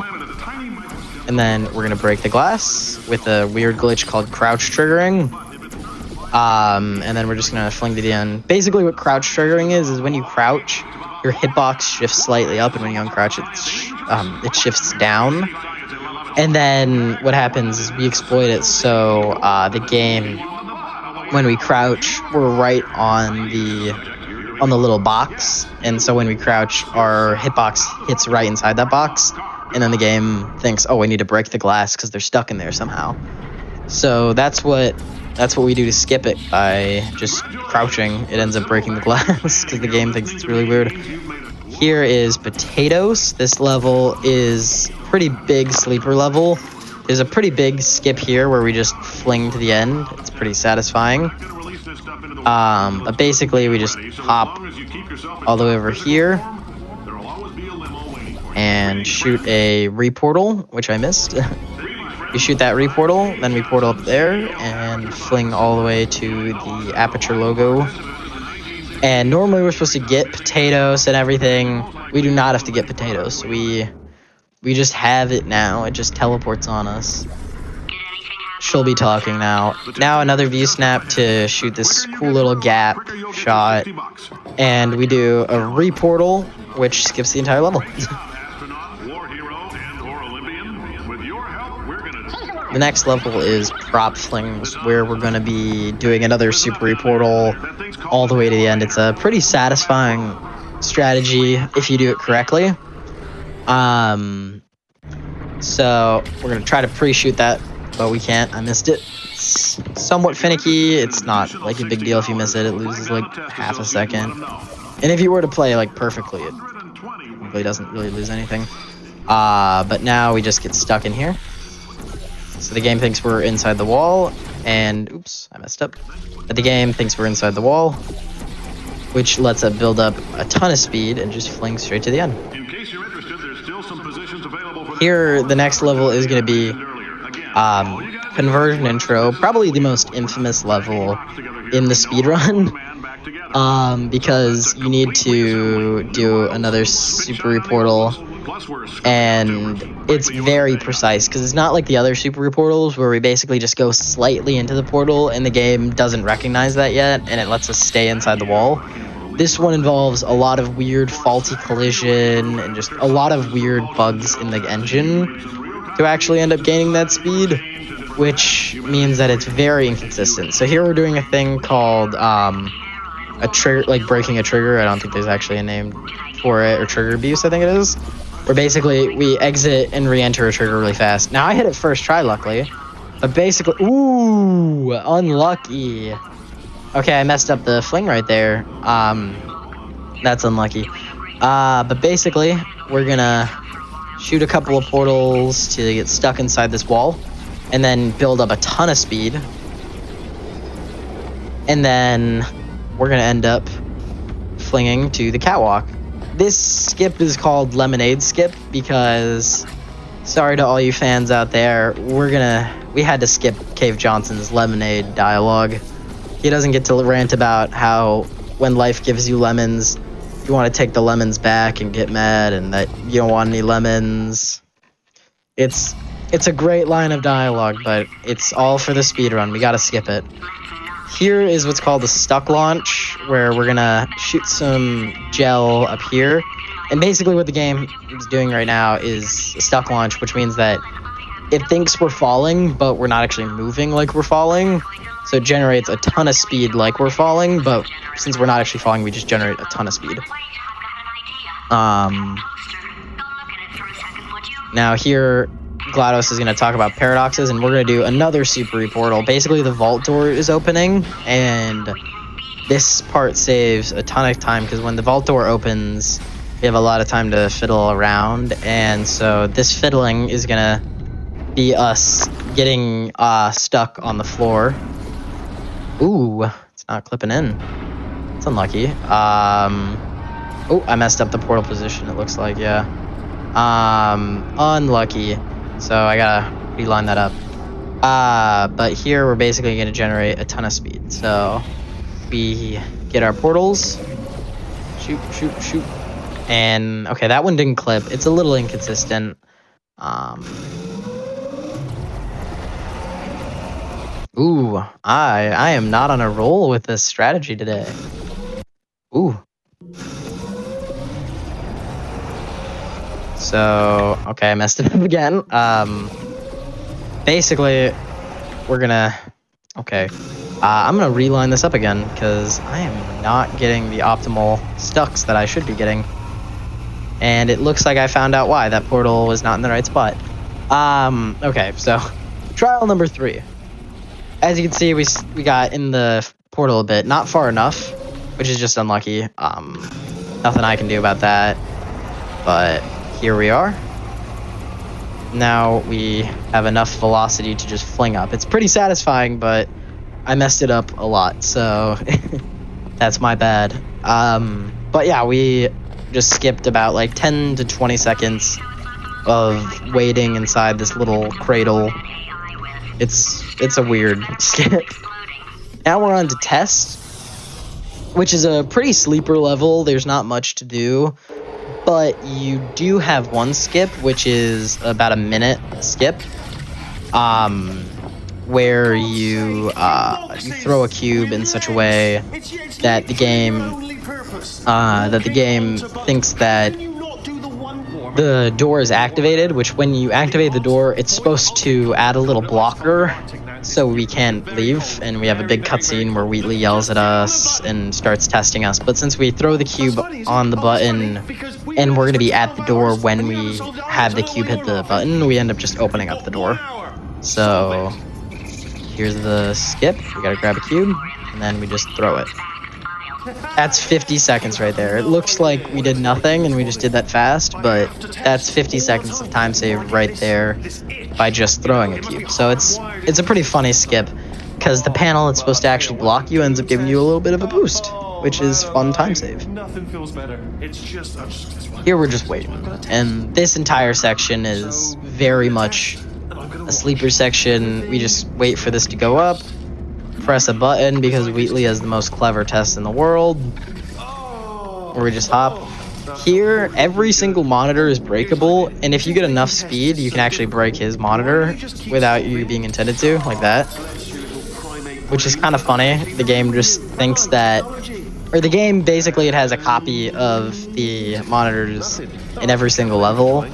S2: And then we're gonna break the glass with a weird glitch called crouch triggering. And then we're just gonna fling to the end. Basically what crouch triggering is when you crouch, your hitbox shifts slightly up, and when you uncrouch it shifts down. And then what happens is we exploit it so the game, when we crouch, we're right on the little box, and so when we crouch, our hitbox hits right inside that box, and then the game thinks, oh, we need to break the glass because they're stuck in there somehow. So that's what we do to skip it by just crouching. It ends up breaking the glass because the game thinks it's really weird. Here is Potatoes. This level is pretty big sleeper level. There's a pretty big skip here where we just fling to the end. It's pretty satisfying. But basically we just hop all the way over here and shoot a reportal, which I missed. You shoot that reportal, then we portal up there and fling all the way to the aperture logo. And normally we're supposed to get potatoes and everything. We do not have to get potatoes. We just have it now. It just teleports on us. She'll be talking now. Now another view snap to shoot this cool little gap shot. And we do a reportal, which skips the entire level. The next level is Prop Flings, where we're going to be doing another super reportal all the way to the end. It's a pretty satisfying strategy if you do it correctly. So we're going to try to pre-shoot that, but we can't. I missed it. It's somewhat finicky. It's not like a big deal if you miss it. It loses like half a second. And if you were to play like perfectly, it basically doesn't really lose anything. But now we just get stuck in here. So the game thinks we're inside the wall, and oops, I messed up. But the game thinks we're inside the wall, which lets it build up a ton of speed and just fling straight to the end.
S6: In case you're interested, there's still some positions available for
S2: Here, the next level is going to be Conversion Intro, probably the most infamous level in the speedrun, because you need to do another super portal, and it's very precise, because it's not like the other super portals where we basically just go slightly into the portal and the game doesn't recognize that yet, and it lets us stay inside the wall. This one involves a lot of weird faulty collision and just a lot of weird bugs in the engine to actually end up gaining that speed, which means that it's very inconsistent. So here we're doing a thing called a trigger, like breaking a trigger. I don't think there's actually a name for it, or trigger abuse, I think it is. Where basically we exit and re-enter a trigger really fast. Now I hit it first try, luckily, but basically, ooh, unlucky. Okay, I messed up the fling right there. That's unlucky. But basically, we're gonna shoot a couple of portals to get stuck inside this wall, and then build up a ton of speed. And then we're gonna end up flinging to the catwalk. This skip is called Lemonade Skip because, sorry to all you fans out there, we had to skip Cave Johnson's Lemonade dialogue. He doesn't get to rant about how when life gives you lemons, you want to take the lemons back and get mad, and that you don't want any lemons. It's a great line of dialogue, but it's all for the speedrun. We gotta skip it. Here is what's called the stuck launch, where we're gonna shoot some gel up here. And basically what the game is doing right now is a stuck launch, which means that it thinks we're falling, but we're not actually moving like we're falling. So it generates a ton of speed like we're falling, but since we're not actually falling, we just generate a ton of speed. Now here, GLaDOS is going to talk about paradoxes, and we're going to do another super portal. Basically, the vault door is opening, and this part saves a ton of time, because when the vault door opens, we have a lot of time to fiddle around, and so this fiddling is going to be us getting stuck on the floor. Ooh, it's not clipping in. It's unlucky. Oh, I messed up the portal position, it looks like, yeah. Unlucky. So I gotta reline that up. But here we're basically gonna generate a ton of speed. So we get our portals. Shoot, shoot, shoot. And okay, that one didn't clip. It's a little inconsistent. Ooh, I am not on a roll with this strategy today. Ooh. So, okay, I messed it up again. Basically, we're gonna... Okay. I'm gonna reline this up again, because I am not getting the optimal stucks that I should be getting. And it looks like I found out why. That portal was not in the right spot. Okay, so, trial number 3. As you can see, we got in the portal a bit. Not far enough, which is just unlucky. Nothing I can do about that. But here we are. Now we have enough velocity to just fling up. It's pretty satisfying, but I messed it up a lot, so that's my bad. But yeah, we just skipped about like 10 to 20 seconds of waiting inside this little cradle. It's a weird skip. Now we're on to test, which is a pretty sleeper level. There's not much to do, but you do have one skip, which is about a minute skip, where you throw a cube in such a way that the game thinks that the door is activated, which when you activate the door, it's supposed to add a little blocker so we can't leave, and we have a big cutscene where Wheatley yells at us and starts testing us. But since we throw the cube on the button and we're going to be at the door when we have the cube hit the button, we end up just opening up the door. So here's the skip. We got to grab a cube, and then we just throw it. That's 50 seconds right there. It looks like we did nothing and we just did that fast, but that's 50 seconds of time save right there by just throwing a cube. So it's a pretty funny skip because the panel that's supposed to actually block you ends up giving you a little bit of a boost, which is fun time save.
S4: Nothing feels better. It's just
S2: Here we're just waiting. And this entire section is very much a sleeper section. We just wait for this to go up, press a button because Wheatley has the most clever test in the world, where we just hop. Here, every single monitor is breakable, and if you get enough speed, you can actually break his monitor without you being intended to, like that. Which is kind of funny. The game just thinks that, or the game basically it has a copy of the monitors in every single level,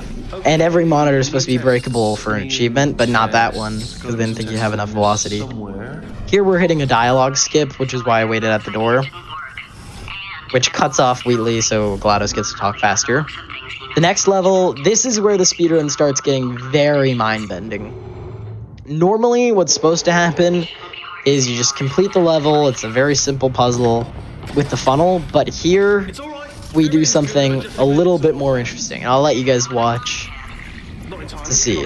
S2: and every monitor is supposed to be breakable for an achievement, but not that one, because they didn't think you have enough velocity. Here we're hitting a dialogue skip, which is why I waited at the door, which cuts off Wheatley so GLaDOS gets to talk faster. The next level, this is where the speedrun starts getting very mind-bending. Normally, what's supposed to happen is you just complete the level, it's a very simple puzzle with the funnel, but here we do something a little bit more interesting, and I'll let you guys watch to see.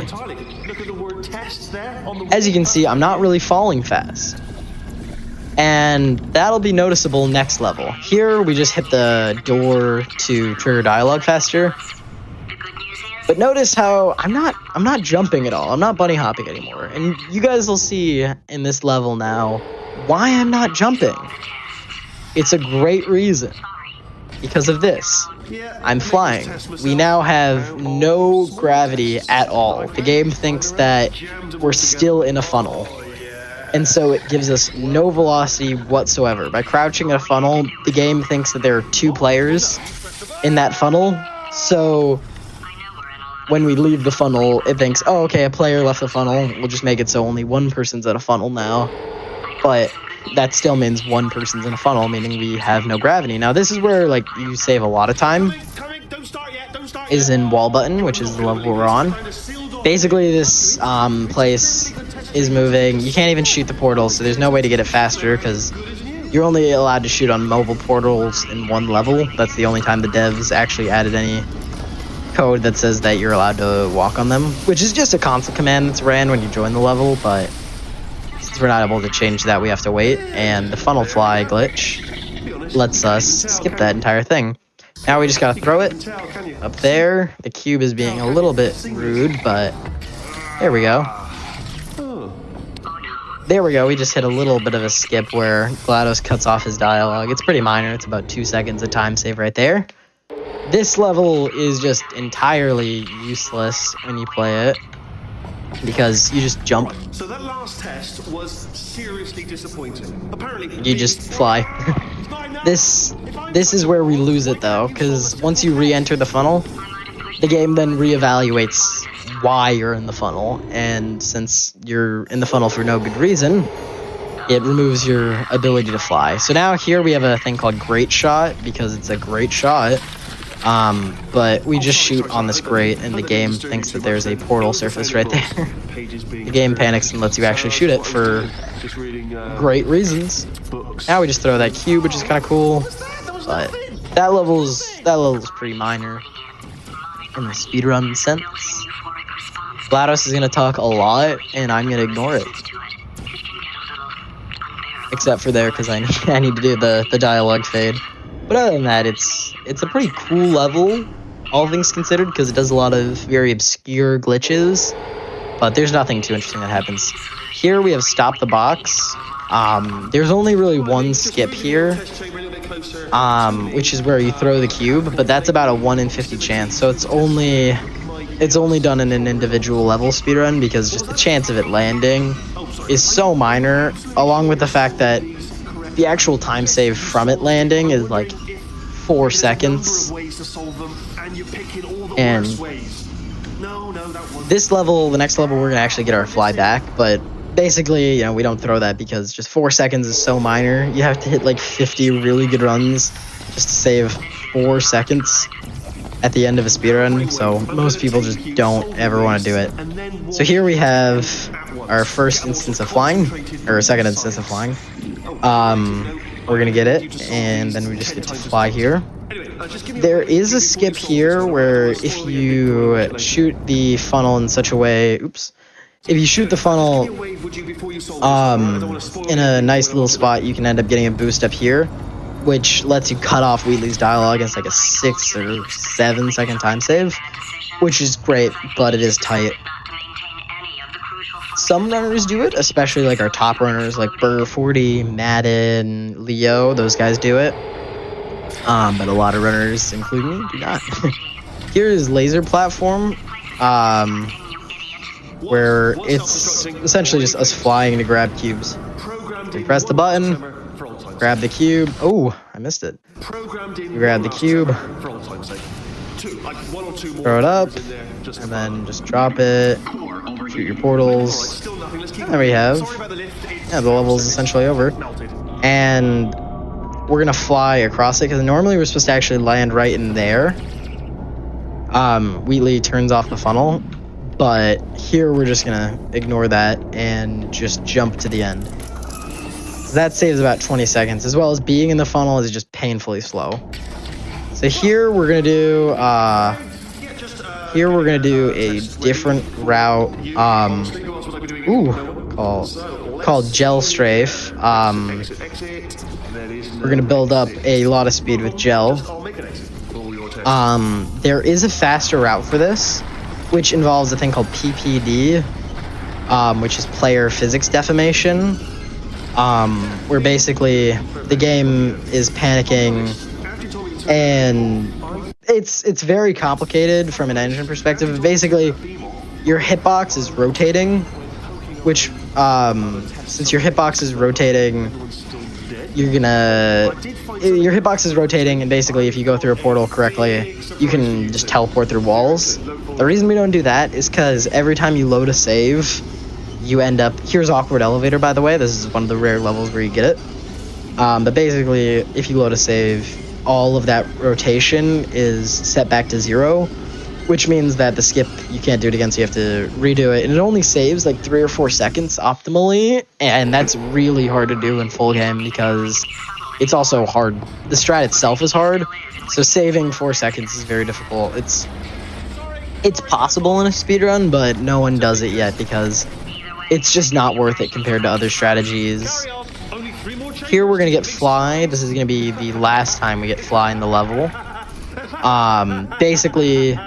S2: As you can see, I'm not really falling fast, and that'll be noticeable next level. Here we just hit the door to trigger dialogue faster, but notice how I'm not jumping at all. I'm not bunny hopping anymore, and you guys will see in this level now why I'm not jumping. It's a great reason. Because of this, I'm flying. We now have no gravity at all. The game thinks that we're still in a funnel, and so it gives us no velocity whatsoever. By crouching in a funnel, the game thinks that there are 2 players in that funnel, so when we leave the funnel, it thinks, oh, okay, a player left the funnel, we'll just make it so only one person's in a funnel now. But that still means one person's in a funnel, meaning we have no gravity. Now, this is where, like, you save a lot of time, is in wall button, which is the level we're on. Basically, this place is moving. You can't even shoot the portals, so there's no way to get it faster, because you're only allowed to shoot on mobile portals in one level. That's the only time the devs actually added any code that says that you're allowed to walk on them, which is just a console command that's ran when you join the level, but since we're not able to change that, we have to wait, and the funnel fly glitch lets us skip that entire thing. Now we just gotta throw it up there. The cube is being a little bit rude, but there we go. There we go, we just hit a little bit of a skip where GLaDOS cuts off his dialogue. It's pretty minor, it's about 2 seconds of time save right there. This level is just entirely useless when you play it, because you just jump.
S4: So that last test was seriously disappointing. Apparently,
S2: You just fly. This is where we lose it though, because once you re-enter the funnel, the game then reevaluates why you're in the funnel, and since you're in the funnel for no good reason, it removes your ability to fly. So now here we have a thing called Great Shot, because it's a great shot. But we just shoot on this grate, and the game thinks that there's a portal surface right there. The game panics and lets you actually shoot it for great reasons. Now we just throw that cube, which is kind of cool, but that level's pretty minor in the speedrun sense. GLaDOS is gonna talk a lot, and I'm gonna ignore it, except for there because I need to do the dialogue fade. But other than that, it's a pretty cool level, all things considered, because it does a lot of very obscure glitches, but there's nothing too interesting that happens. Here we have Stop the Box. There's only really one skip here, which is where you throw the cube, but that's about a 1 in 50 chance, so it's only done in an individual level speedrun, because just the chance of it landing is so minor, along with the fact that the actual time save from it landing is like 4 seconds. And this level, the next level, we're gonna actually get our fly back, but basically, you know, we don't throw that because just 4 seconds is so minor. You have to hit like 50 really good runs just to save 4 seconds at the end of a speedrun, so most people just don't ever want to do it. So here we have our first instance of flying, or second instance of flying. we're gonna get it, and then we just get to fly here. There is a skip here where if you shoot the funnel in such a way, if you shoot the funnel in a nice little spot, you can end up getting a boost up here, which lets you cut off Wheatley's dialogue as like a 6 or 7 second time save, which is great, but it is tight. Some runners do it, especially like our top runners like Burger40, Madden, Leo, those guys do it. But a lot of runners, including me, do not. Here is laser platform, where it's essentially just us flying to grab cubes. You press the button, grab the cube. Oh, I missed it. You grab the cube, throw it up, and then just drop it, shoot your portals. There we have. Yeah, the level is essentially over. And we're gonna fly across it, because normally we're supposed to actually land right in there. Wheatley turns off the funnel, but here we're just gonna ignore that and just jump to the end. So that saves about 20 seconds, as well as being in the funnel is just painfully slow. So here we're gonna do a different route, called Gel Strafe. We're gonna build up a lot of speed with Gel. There is a faster route for this, which involves a thing called PPD, which is player physics defamation, where basically the game is panicking, and it's very complicated from an engine perspective. But basically, your hitbox is rotating, which since your hitbox is rotating, your hitbox is rotating, and basically if you go through a portal correctly, you can just teleport through walls. The reason we don't do that is because every time you load a save, you end up... Here's Awkward Elevator, by the way. This is one of the rare levels where you get it. But basically, if you load a save, all of that rotation is set back to 0, which means that the skip, you can't do it again, so you have to redo it. And it only saves like 3 or 4 seconds optimally, and that's really hard to do in full game because it's also hard. The strat itself is hard, so saving 4 seconds is very difficult. It's possible in a speedrun, but no one does it yet because it's just not worth it compared to other strategies. Here we're gonna get Fly. This is gonna be the last time we get Fly in the level. Basically,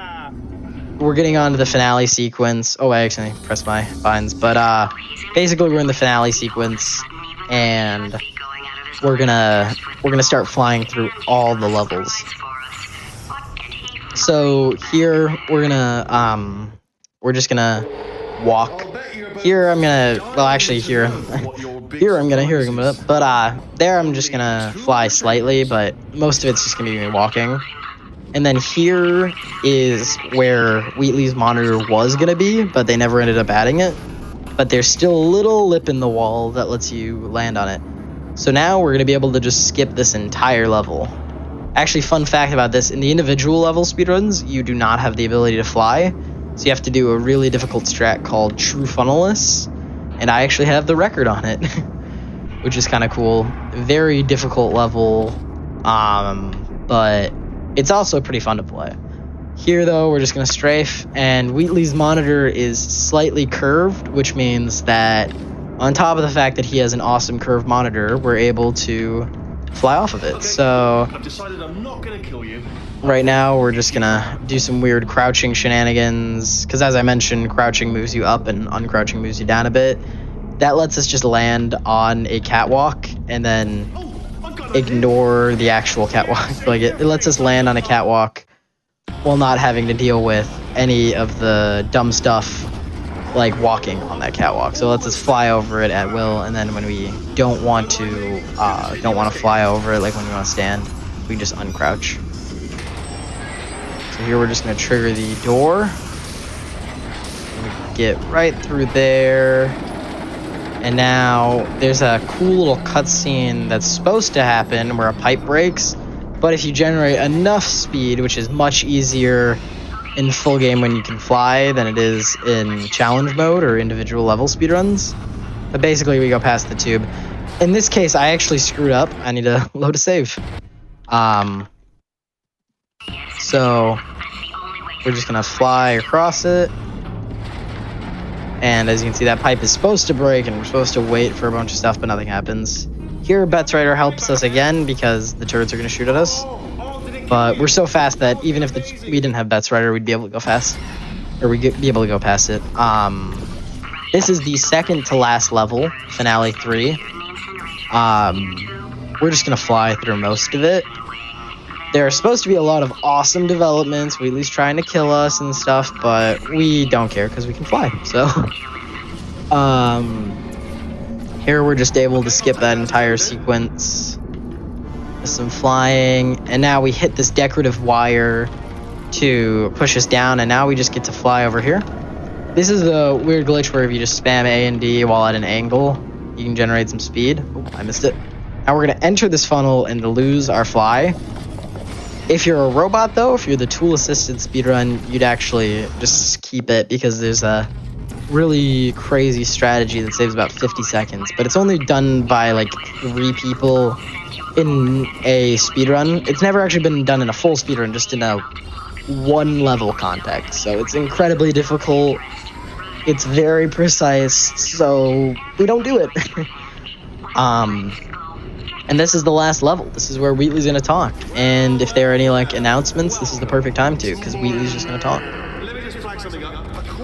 S2: we're getting on to the finale sequence. Oh, I actually pressed my buttons, but basically we're in the finale sequence, and we're gonna start flying through all the levels. So here we're just gonna walk. Here I'm gonna, well actually here I'm gonna, but there I'm just gonna fly slightly, but most of it's just gonna be me walking. And then here is where Wheatley's monitor was gonna be, but they never ended up adding it. But there's still a little lip in the wall that lets you land on it. So now we're gonna be able to just skip this entire level. Actually, fun fact about this, in the individual level speedruns, you do not have the ability to fly. So you have to do a really difficult strat called True Funnelless, and I actually have the record on it, which is kind of cool. Very difficult level, but it's also pretty fun to play. Here, though, we're just going to strafe, and Wheatley's monitor is slightly curved, which means that on top of the fact that he has an awesome curved monitor, we're able to fly off of it. So
S4: I've decided I'm not gonna kill you.
S2: right now we're just gonna do some weird crouching shenanigans, because as I mentioned, crouching moves you up and uncrouching moves you down a bit. That lets us just land on a catwalk and then ignore the actual catwalk. Like it lets us land on a catwalk while not having to deal with any of the dumb stuff like walking on that catwalk. So it lets us fly over it at will, and then when we don't want to fly over it, like when we want to stand, we just uncrouch. So here we're just gonna trigger the door. We get right through there, and now there's a cool little cutscene that's supposed to happen where a pipe breaks. But if you generate enough speed, which is much easier in full game when you can fly than it is in challenge mode or individual level speedruns. But basically we go past the tube. In this case, I actually screwed up. I need to load a save. So we're just gonna fly across it. And as you can see, that pipe is supposed to break, and we're supposed to wait for a bunch of stuff, but nothing happens. Here, Bet's Rider helps us again because the turrets are gonna shoot at us. But we're so fast that even if we didn't have Bet's Rider, we'd be able to go fast. Or we'd be able to go past it. This is the second to last level, Finale 3. We're just gonna fly through most of it. There are supposed to be a lot of awesome developments, Wheatley's trying to kill us and stuff, but we don't care because we can fly. So, here we're just able to skip that entire sequence with some flying, and now we hit this decorative wire to push us down, and now we just get to fly over here. This is a weird glitch where if you just spam A and D while at an angle, you can generate some speed. Oh, I missed it. Now we're gonna enter this funnel and lose our fly. If you're a robot though, if you're the tool-assisted speedrun, you'd actually just keep it because there's a really crazy strategy that saves about 50 seconds. But it's only done by like 3 people in a speedrun. It's never actually been done in a full speedrun, just in a 1 level context. So it's incredibly difficult. It's very precise, so we don't do it. And this is the last level. This is where Wheatley's gonna talk. And if there are any like announcements, this is the perfect time to, because Wheatley's just gonna talk.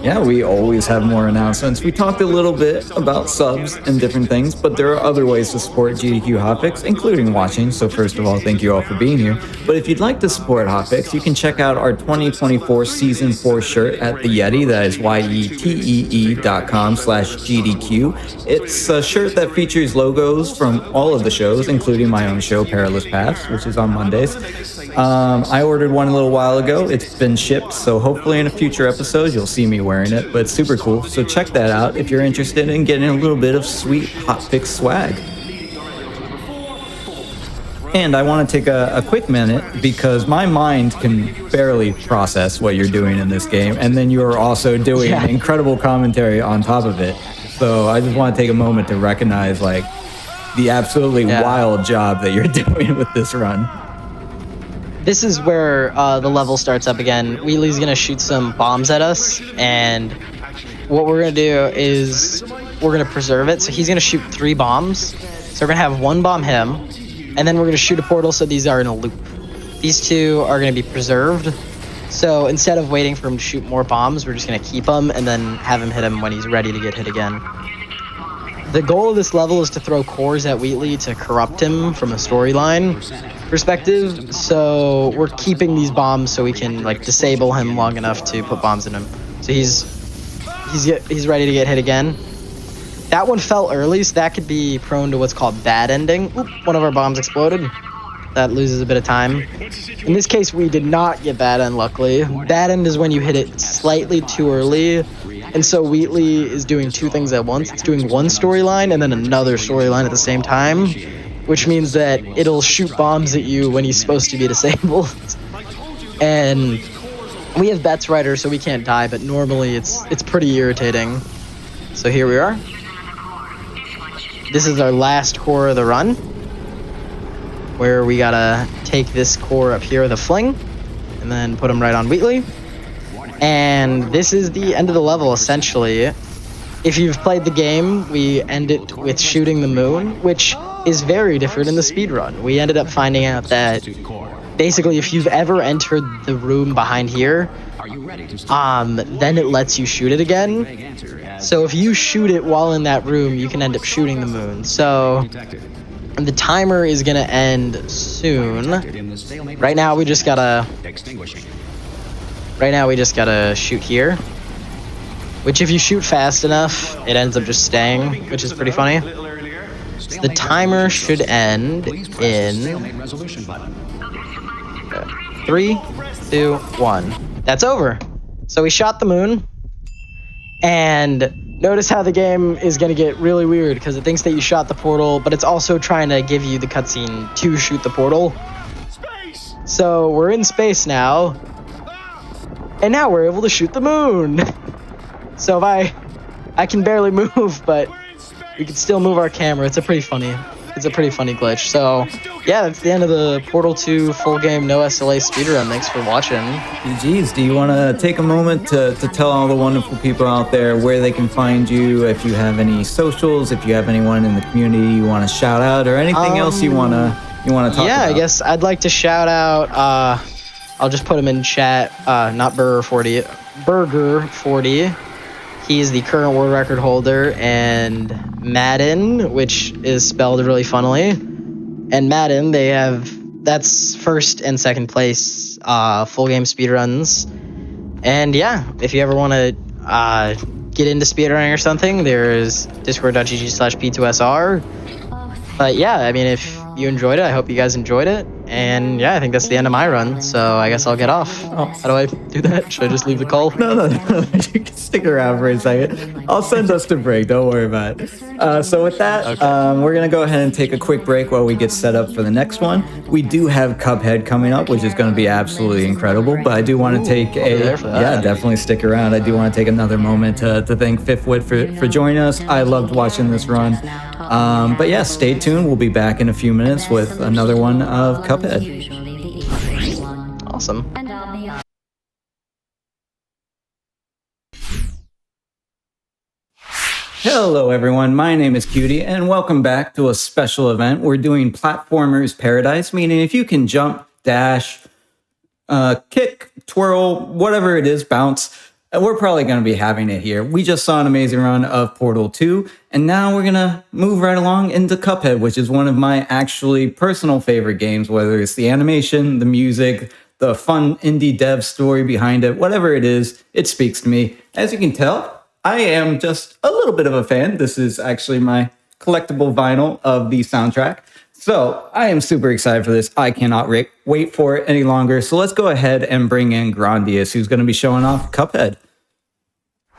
S1: Yeah, we always have more announcements. We talked a little bit about subs and different things, but there are other ways to support GDQ Hotfix, including watching. So first of all, thank you all for being here. But if you'd like to support Hotfix, you can check out our 2024 Season 4 shirt at the Yeti. That is yetee.com/GDQ. It's a shirt that features logos from all of the shows, including my own show, Perilous Paths, which is on Mondays. I ordered one a little while ago. It's been shipped, so hopefully in a future episode you'll see me wearing it, but it's super cool. So check that out if you're interested in getting a little bit of sweet Hotfix swag. And I want to take a quick minute because my mind can barely process what you're doing in this game, and then you're also doing incredible commentary on top of it. So I just want to take a moment to recognize like the absolutely wild job that you're doing with this run.
S2: This is where the level starts up again. Wheatley's gonna shoot some bombs at us, and what we're gonna do is we're gonna preserve it. So he's gonna shoot 3 bombs. So we're gonna have 1 bomb him, and then we're gonna shoot a portal, so these are in a loop. These 2 are gonna be preserved. So instead of waiting for him to shoot more bombs, we're just gonna keep them and then have him hit him when he's ready to get hit again. The goal of this level is to throw cores at Wheatley to corrupt him from a storyline perspective. So we're keeping these bombs so we can like disable him long enough to put bombs in him. So he's ready to get hit again. That one fell early, so that could be prone to what's called bad ending. Oop, one of our bombs exploded. That loses a bit of time. In this case, we did not get bad end, luckily. Bad end is when you hit it slightly too early. And so Wheatley is doing 2 things at once. It's doing one storyline and then another storyline at the same time, which means that it'll shoot bombs at you when he's supposed to be disabled. And we have Bet's Rider, so we can't die, but normally it's pretty irritating. So here we are. This is our last core of the run, where we gotta take this core up here with a fling, and then put him right on Wheatley. And this is the end of the level, essentially. If you've played the game, we end it with shooting the moon, which is very different in the speedrun. We ended up finding out that basically if you've ever entered the room behind here, then it lets you shoot it again. So if you shoot it while in that room, you can end up shooting the moon. So the timer is gonna end soon. Right now we just gotta shoot here, which if you shoot fast enough, it ends up just staying, which is pretty funny. So the timer should end in 3, 2, 1. That's over. So we shot the moon, and notice how the game is going to get really weird because it thinks that you shot the portal, but it's also trying to give you the cutscene to shoot the portal. So we're in space now, and now we're able to shoot the moon. So if I can barely move, but we could still move our camera. It's a pretty funny glitch. So yeah, that's the end of the Portal 2 full game no SLA speedrun. Thanks for watching.
S1: Geez, do you want to take a moment to tell all the wonderful people out there where they can find you, if you have any socials, if you have anyone in the community you want to shout out, or anything else you want to talk about?
S2: Yeah, I guess I'd like to shout out, I'll just put him in chat, not Burger40. Burger40. He's the current world record holder, and Madden, which is spelled really funnily. And Madden, that's first and second place full game speedruns. And yeah, if you ever want to get into speedrunning or something, there's discord.gg/p2sr. But yeah, I mean, if you enjoyed it, I hope you guys enjoyed it. And yeah, I think that's the end of my run, so I guess I'll get off. Oh, how do I do that? Should I just leave the call?
S1: No. You can stick around for a second. I'll send us to break. Don't worry about it. So with that, okay. We're going to go ahead and take a quick break while we get set up for the next one. We do have Cuphead coming up, which is going to be absolutely incredible. But I do want to take definitely stick around. I do want to take another moment to thank Fifth Wit for joining us. I loved watching this run. But yeah, stay tuned. We'll be back in a few minutes with another one of Cuphead.
S2: Awesome.
S1: Hello everyone, my name is Cutie and welcome back to a special event. We're doing Platformers Paradise, meaning if you can jump, dash, kick, twirl, whatever it is, bounce, we're probably going to be having it here. We just saw an amazing run of Portal 2, and now we're going to move right along into Cuphead, which is one of my actually personal favorite games, whether it's the animation, the music, the fun indie dev story behind it, whatever it is, it speaks to me. As you can tell, I am just a little bit of a fan. This is actually my collectible vinyl of the soundtrack. So I am super excited for this. I cannot wait for it any longer. So let's go ahead and bring in Grandius, who's going to be showing off Cuphead.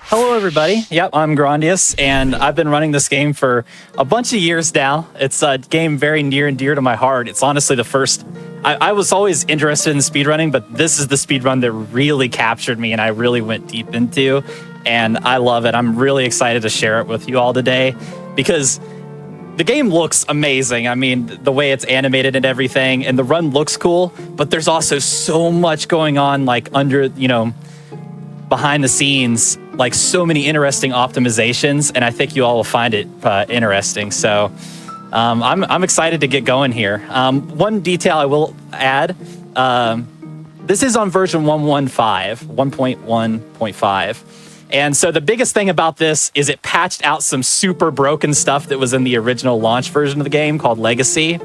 S7: Hello, everybody. Yep, I'm Grandius, and I've been running this game for a bunch of years now. It's a game very near and dear to my heart. It's honestly the first. I was always interested in speedrunning, but this is the speedrun that really captured me and I really went deep into, and I love it. I'm really excited to share it with you all today because the game looks amazing. I mean, the way it's animated and everything, and the run looks cool, but there's also so much going on, like under, behind the scenes, like so many interesting optimizations, and I think you all will find it interesting. So I'm excited to get going here. One detail I will add, this is on version 1.1.5. And so the biggest thing about this is it patched out some super broken stuff that was in the original launch version of the game called Legacy,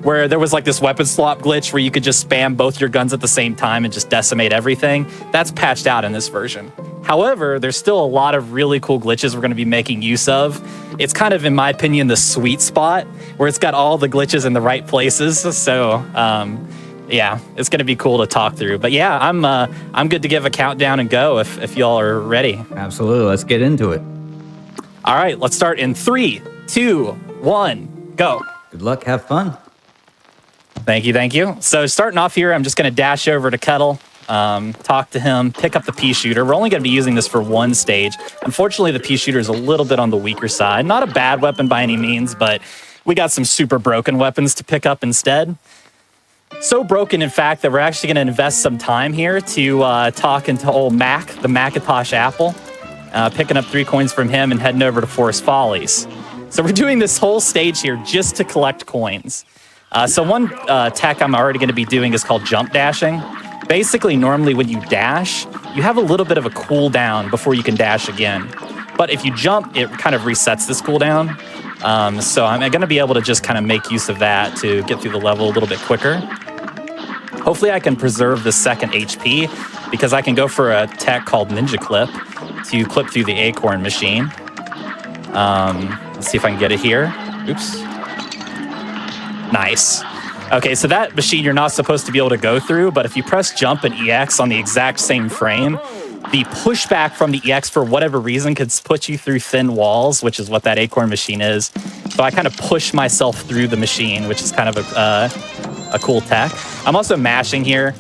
S7: where there was like this weapon swap glitch where you could just spam both your guns at the same time and just decimate everything. That's patched out in this version. However, there's still a lot of really cool glitches we're going to be making use of. It's kind of, in my opinion, the sweet spot where it's got all the glitches in the right places. So, yeah, it's going to be cool to talk through. But yeah, I'm good to give a countdown and go if y'all are ready.
S1: Absolutely. Let's get into it.
S7: All right, let's start in 3, 2, 1, go.
S1: Good luck. Have fun.
S7: Thank you. So starting off here, I'm just going to dash over to Kettle, talk to him, pick up the pea shooter. We're only going to be using this for one stage. Unfortunately, the pea shooter is a little bit on the weaker side. Not a bad weapon by any means, but we got some super broken weapons to pick up instead. So broken, in fact, that we're actually going to invest some time here to talk into old Mac, the Macintosh Apple, picking up 3 coins from him and heading over to Forest Follies. So we're doing this whole stage here just to collect coins. So one tech I'm already going to be doing is called jump dashing. Basically, normally when you dash, you have a little bit of a cooldown before you can dash again. But if you jump, it kind of resets this cooldown. So I'm going to be able to just kind of make use of that to get through the level a little bit quicker. Hopefully I can preserve the second HP because I can go for a tech called Ninja Clip to clip through the acorn machine. Let's see if I can get it here. Oops. Nice. Okay, so that machine you're not supposed to be able to go through, but if you press jump and EX on the exact same frame, the pushback from the EX for whatever reason could put you through thin walls, which is what that acorn machine is. So I kind of push myself through the machine, which is kind of a cool tech. I'm also mashing here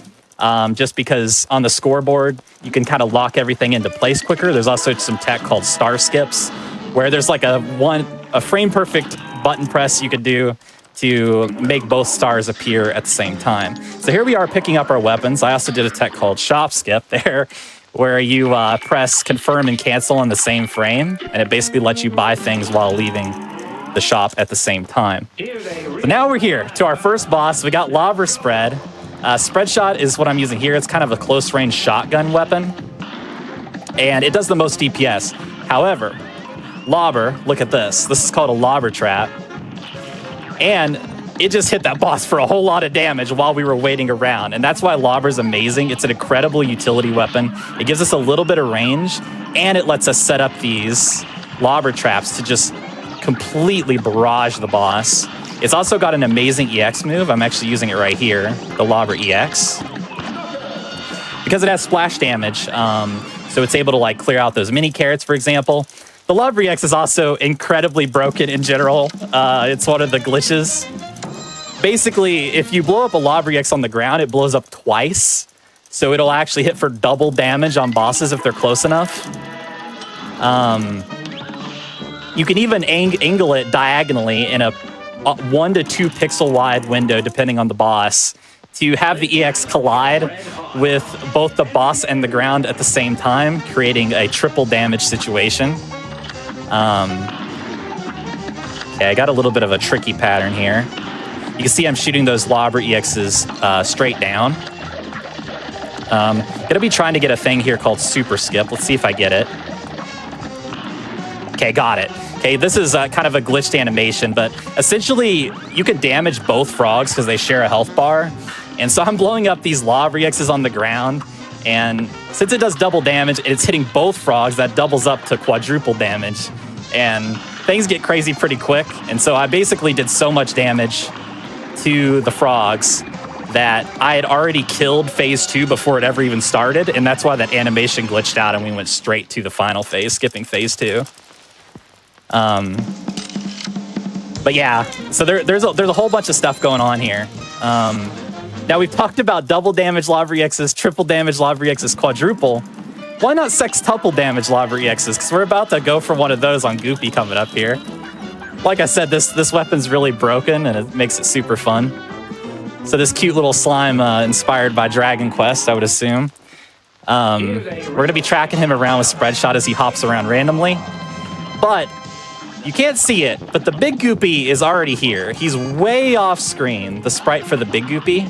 S7: just because on the scoreboard, you can kind of lock everything into place quicker. There's also some tech called star skips, where there's like a a frame perfect button press you could do to make both stars appear at the same time. So here we are picking up our weapons. I also did a tech called shop skip there, where you press confirm and cancel in the same frame, and it basically lets you buy things while leaving the shop at the same time. So now we're here to our first boss. We got Lobber Spread. Spread Shot is what I'm using here. It's kind of a close range shotgun weapon, and it does the most DPS. However, Lobber, look at this. This is called a Lobber Trap. And it just hit that boss for a whole lot of damage while we were waiting around. And that's why Lobber's amazing. It's an incredible utility weapon. It gives us a little bit of range, and it lets us set up these Lobber Traps to just completely barrage the boss. It's also got an amazing EX move. I'm actually using it right here, the Lobber EX. Because it has splash damage, so it's able to like clear out those mini carrots, for example. The Lobber EX is also incredibly broken in general. It's one of the glitches. Basically, if you blow up a Lobber EX on the ground, it blows up twice. So it'll actually hit for double damage on bosses if they're close enough. You can even angle it diagonally in a 1 to 2 pixel wide window, depending on the boss, to have the EX collide with both the boss and the ground at the same time, creating a triple damage situation. Okay, I got a little bit of a tricky pattern here. You can see I'm shooting those Lobber EXs straight down. Gonna be trying to get a thing here called Super Skip. Let's see if I get it. Okay, got it. Okay, this is kind of a glitched animation, but essentially you can damage both frogs because they share a health bar. And so I'm blowing up these Lobber EXs on the ground, and since it does double damage and it's hitting both frogs, that doubles up to quadruple damage. And things get crazy pretty quick. And so I basically did so much damage to the frogs that I had already killed phase 2 before it ever even started. And that's why that animation glitched out and we went straight to the final phase, skipping phase 2. But yeah, so there's a whole bunch of stuff going on here. Now we've talked about double damage Lobber EXs, triple damage Lobber EXs, quadruple. Why not sextuple damage Lobber EXs? Because we're about to go for one of those on Goopy coming up here. Like I said, this weapon's really broken and it makes it super fun. So this cute little slime inspired by Dragon Quest, I would assume. We're gonna be tracking him around with Spread Shot as he hops around randomly. But you can't see it, but the big Goopy is already here. He's way off screen, the sprite for the big Goopy.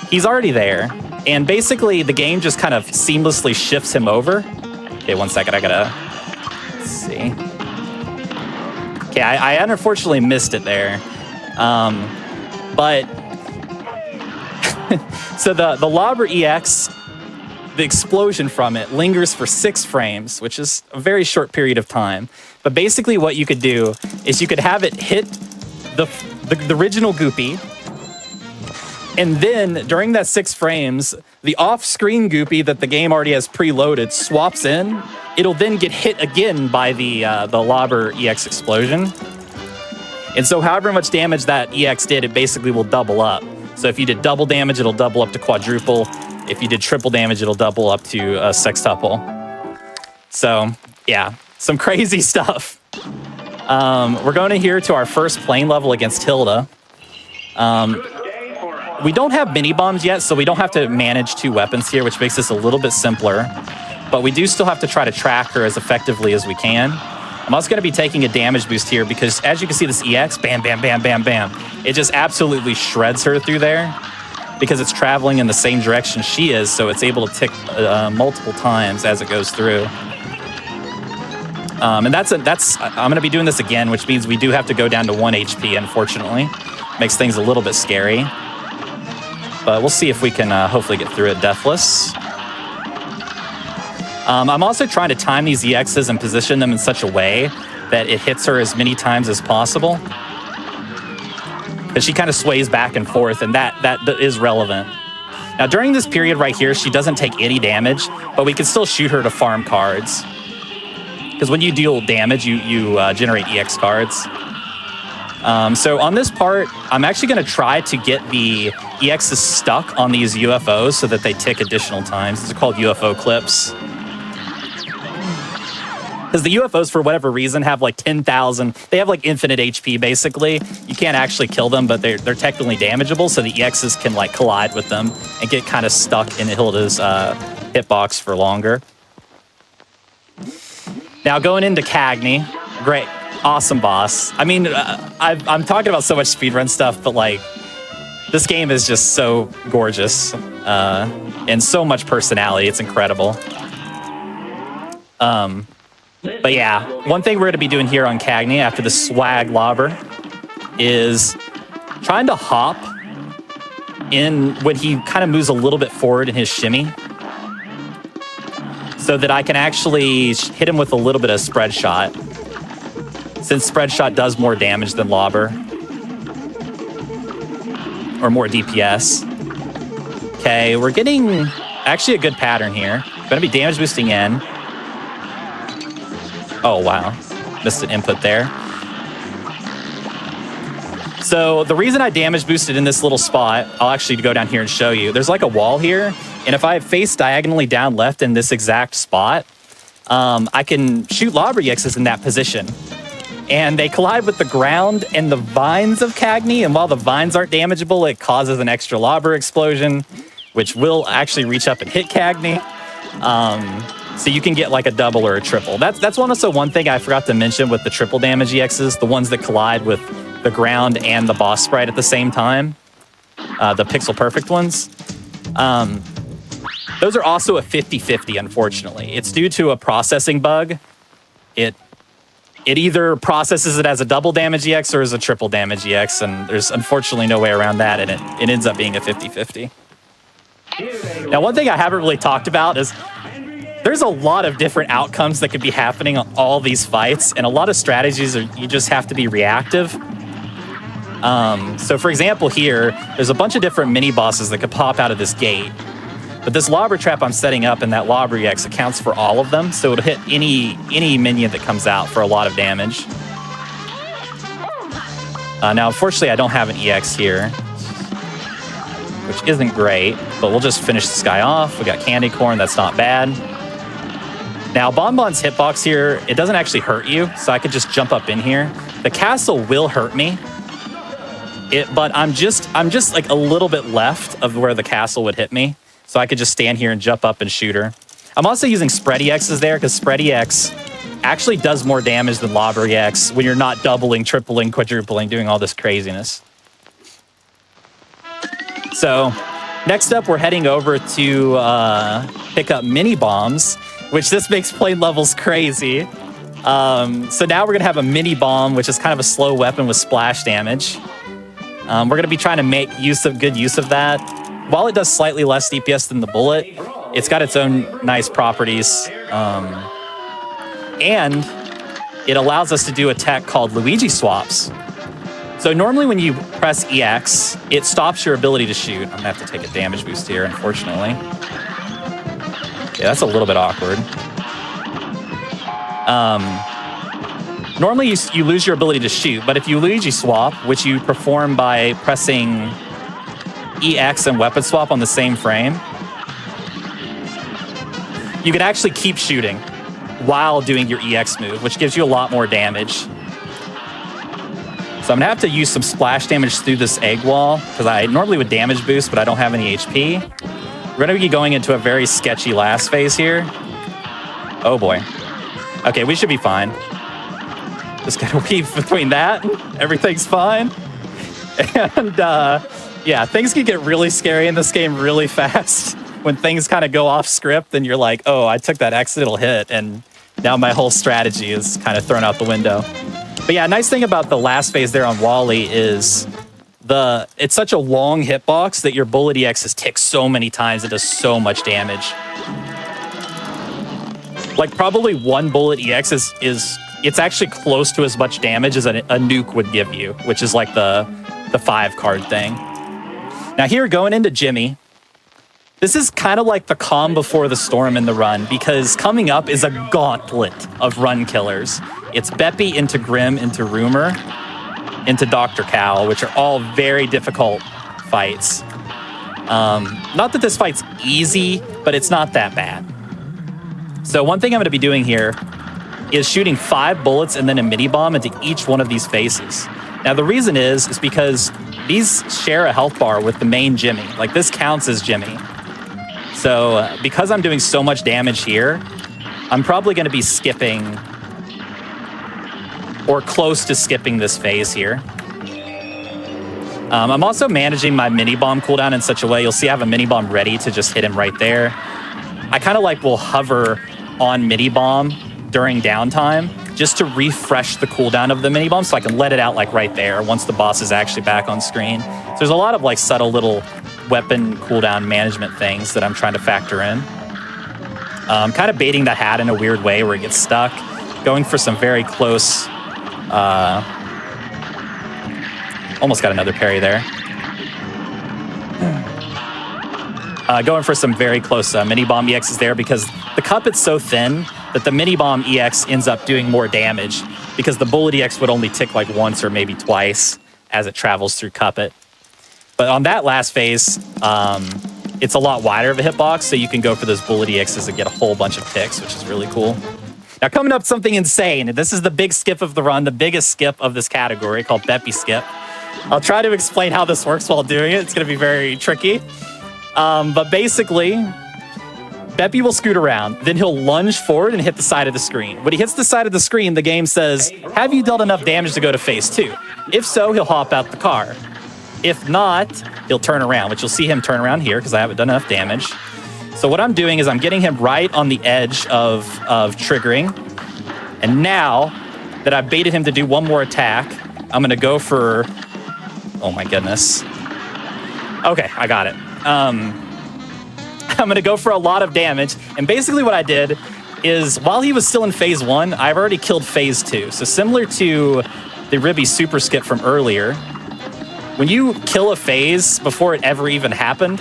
S7: He's already there. And basically the game just kind of seamlessly shifts him over. Okay, 1 second, I gotta see. Okay, I unfortunately missed it there. But so the Lobber EX, the explosion from it lingers for 6 frames, which is a very short period of time. But basically what you could do is you could have it hit the original Goopy, and then during that 6 frames, the off-screen Goopy that the game already has preloaded swaps in. It'll then get hit again by the Lobber EX explosion. And so however much damage that EX did, it basically will double up. So if you did double damage, it'll double up to quadruple. If you did triple damage, it'll double up to a sextuple. So yeah, some crazy stuff. We're going to here to our first plane level against Hilda. We don't have mini bombs yet, so we don't have to manage 2 weapons here, which makes this a little bit simpler. But we do still have to try to track her as effectively as we can. I'm also going to be taking a damage boost here because, as you can see, this EX, bam, bam, bam, bam, bam, it just absolutely shreds her through there because it's traveling in the same direction she is, so it's able to tick multiple times as it goes through. And I'm going to be doing this again, which means we do have to go down to 1 HP, unfortunately. Makes things a little bit scary. But we'll see if we can hopefully get through it deathless. I'm also trying to time these EXs and position them in such a way that it hits her as many times as possible. Because she kind of sways back and forth, and that is relevant. Now, during this period right here, she doesn't take any damage, but we can still shoot her to farm cards. Because when you deal damage, you generate EX cards. So on this part, I'm actually going to try to get the EXs stuck on these UFOs so that they tick additional times. These are called UFO clips. Because the UFOs, for whatever reason, have like 10,000. They have like infinite HP, basically. You can't actually kill them, but they're technically damageable, so the EXs can like collide with them and get kind of stuck in Hilda's hitbox for longer. Now going into Cagney, great, awesome boss. I mean, I'm talking about so much speedrun stuff, but like, this game is just so gorgeous and so much personality. It's incredible. But yeah, one thing we're going to be doing here on Cagney after the swag lobber is trying to hop in when he kind of moves a little bit forward in his shimmy so that I can actually hit him with a little bit of spread shot, since spread shot does more damage than lobber. Or more DPS. Okay, we're getting actually a good pattern here. Gonna be damage boosting in. Oh, wow. Missed an input there. So the reason I damage boosted in this little spot, I'll actually go down here and show you. There's like a wall here, and if I face diagonally down left in this exact spot, I can shoot lobber EXs in that position. And they collide with the ground and the vines of Cagney, and while the vines aren't damageable, it causes an extra lobber explosion, which will actually reach up and hit Cagney. So you can get like a double or a triple. That's also one thing I forgot to mention with the triple damage EXs, the ones that collide with the ground and the boss sprite at the same time, the pixel perfect ones. Those are also a 50-50, unfortunately. It's due to a processing bug. It either processes it as a double damage EX or as a triple damage EX, and there's unfortunately no way around that, and it ends up being a 50-50. Now, one thing I haven't really talked about is there's a lot of different outcomes that could be happening on all these fights, and a lot of strategies are you just have to be reactive. So for example here, there's a bunch of different mini bosses that could pop out of this gate. But this lobber trap I'm setting up and that lobber EX accounts for all of them, so it'll hit any minion that comes out for a lot of damage. Now, unfortunately, I don't have an EX here, which isn't great, but we'll just finish this guy off. We got Candy Corn, that's not bad. Now, Bonbon's hitbox here, it doesn't actually hurt you, so I could just jump up in here. The castle will hurt me, but I'm just like a little bit left of where the castle would hit me. So I could just stand here and jump up and shoot her. I'm also using spread EXs there because spread EX actually does more damage than lobber EX when you're not doubling, tripling, quadrupling, doing all this craziness. So next up, we're heading over to pick up mini bombs, which this makes playing levels crazy. So now we're gonna have a mini bomb, which is kind of a slow weapon with splash damage. We're gonna be trying to make good use of that. While it does slightly less DPS than the bullet, it's got its own nice properties. And it allows us to do a tech called Luigi swaps. So normally when you press EX, it stops your ability to shoot. I'm gonna have to take a damage boost here, unfortunately. Yeah, that's a little bit awkward. Normally you lose your ability to shoot, but if you Luigi swap, which you perform by pressing EX and weapon swap on the same frame, you can actually keep shooting while doing your EX move, which gives you a lot more damage. So I'm gonna have to use some splash damage through this egg wall because I normally would damage boost, but I don't have any HP. We're gonna be going into a very sketchy last phase here. Oh boy. Okay, we should be fine. Just gotta weave between that. Everything's fine. And yeah, things can get really scary in this game really fast. When things kind of go off script and you're like, oh, I took that accidental hit and now my whole strategy is kind of thrown out the window. But yeah, nice thing about the last phase there on Wally is it's such a long hitbox that your bullet EX is ticked so many times, it does so much damage. Like probably one bullet EX it's actually close to as much damage as a nuke would give you, which is like the 5 card thing. Now here, going into Jimmy, this is kind of like the calm before the storm in the run, because coming up is a gauntlet of run killers. It's Beppy into Grim into Rumor into Dr. Cow, which are all very difficult fights. Not that this fight's easy, but it's not that bad. So one thing I'm going to be doing here is shooting 5 bullets and then a mini bomb into each one of these faces. Now, the reason is because these share a health bar with the main Jimmy. Like, this counts as Jimmy. So because I'm doing so much damage here, I'm probably going to be skipping or close to skipping this phase here. I'm also managing my mini bomb cooldown in such a way, you'll see I have a mini bomb ready to just hit him right there. I kind of like will hover on mini bomb during downtime just to refresh the cooldown of the mini bomb so I can let it out like right there once the boss is actually back on screen. So there's a lot of like subtle little weapon cooldown management things that I'm trying to factor in. Kind of baiting the hat in a weird way where it gets stuck, going for some very close, almost got another parry there. Going for some very close mini bomb EXs there because the Cuphead's so thin that the mini bomb EX ends up doing more damage because the bullet EX would only tick like once or maybe twice as it travels through Cuphead. But on that last phase, it's a lot wider of a hitbox, so you can go for those bullet EXs and get a whole bunch of ticks, which is really cool. Now, coming up, something insane. This is the big skip of the run, the biggest skip of this category called Beppy Skip. I'll try to explain how this works while doing it. It's going to be very tricky. But basically, Beppy will scoot around, then he'll lunge forward and hit the side of the screen. When he hits the side of the screen, the game says, have you dealt enough damage to go to phase 2? If so, he'll hop out the car. If not, he'll turn around, which you'll see him turn around here because I haven't done enough damage. So what I'm doing is I'm getting him right on the edge of triggering. And now that I've baited him to do one more attack, I'm going to go for... Oh my goodness. Okay, I got it. I'm going to go for a lot of damage. And basically what I did is while he was still in phase 1, I've already killed phase 2. So similar to the Ribby super skip from earlier, when you kill a phase before it ever even happened,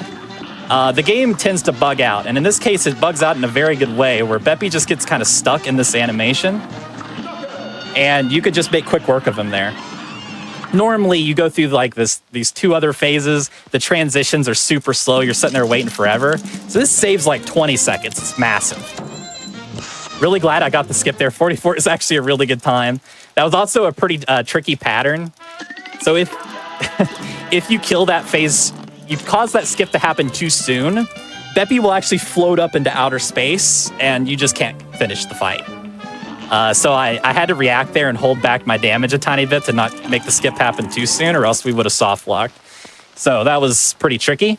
S7: the game tends to bug out. And in this case, it bugs out in a very good way where Beppy just gets kind of stuck in this animation. And you could just make quick work of him there. Normally, you go through like these 2 other phases. The transitions are super slow. You're sitting there waiting forever. So this saves like 20 seconds. It's massive. Really glad I got the skip there. 44 is actually a really good time. That was also a pretty tricky pattern. So if you kill that phase, you've caused that skip to happen too soon, Beppy will actually float up into outer space and you just can't finish the fight. So I had to react there and hold back my damage a tiny bit to not make the skip happen too soon or else we would have soft locked. So that was pretty tricky.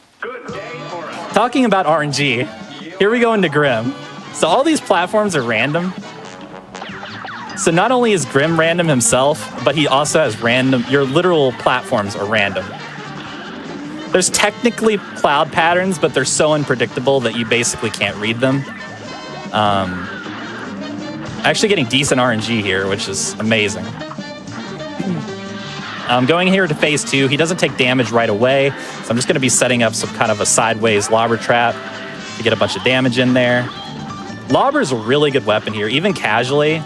S7: Talking about RNG, here we go into Grim. So all these platforms are random. So not only is Grim random himself, but he also has random, your literal platforms are random. There's technically cloud patterns, but they're so unpredictable that you basically can't read them. Actually getting decent RNG here, which is amazing. I'm going here to phase 2. He doesn't take damage right away, so I'm just going to be setting up some kind of a sideways lobber trap to get a bunch of damage in there. Lobber is a really good weapon here, even casually.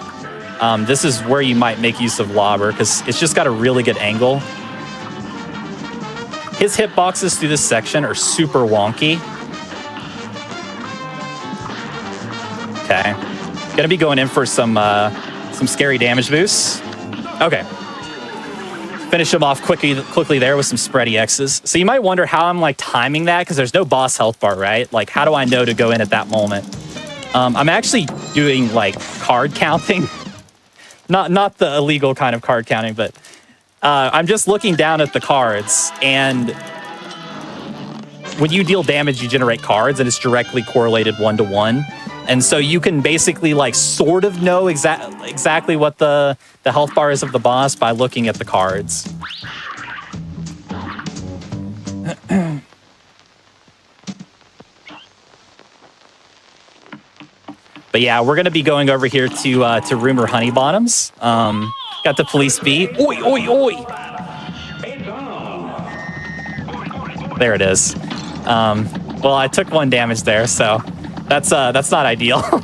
S7: This is where you might make use of lobber because it's just got a really good angle. His hitboxes through this section are super wonky. Okay. Gonna be going in for some scary damage boosts. Okay. Finish him off quickly there with some spread EXs. So you might wonder how I'm like timing that because there's no boss health bar, right? Like how do I know to go in at that moment? I'm actually doing like card counting. Not the illegal kind of card counting, but I'm just looking down at the cards, and when you deal damage, you generate cards, and it's directly correlated 1-to-1. And so you can basically like sort of know exactly what the health bar is of the boss by looking at the cards. But yeah, we're gonna be going over here to Rumor Honey Bottoms. Got the police beat. Oi, oi, oi! There it is. Well, I took 1 damage there, so that's not ideal. So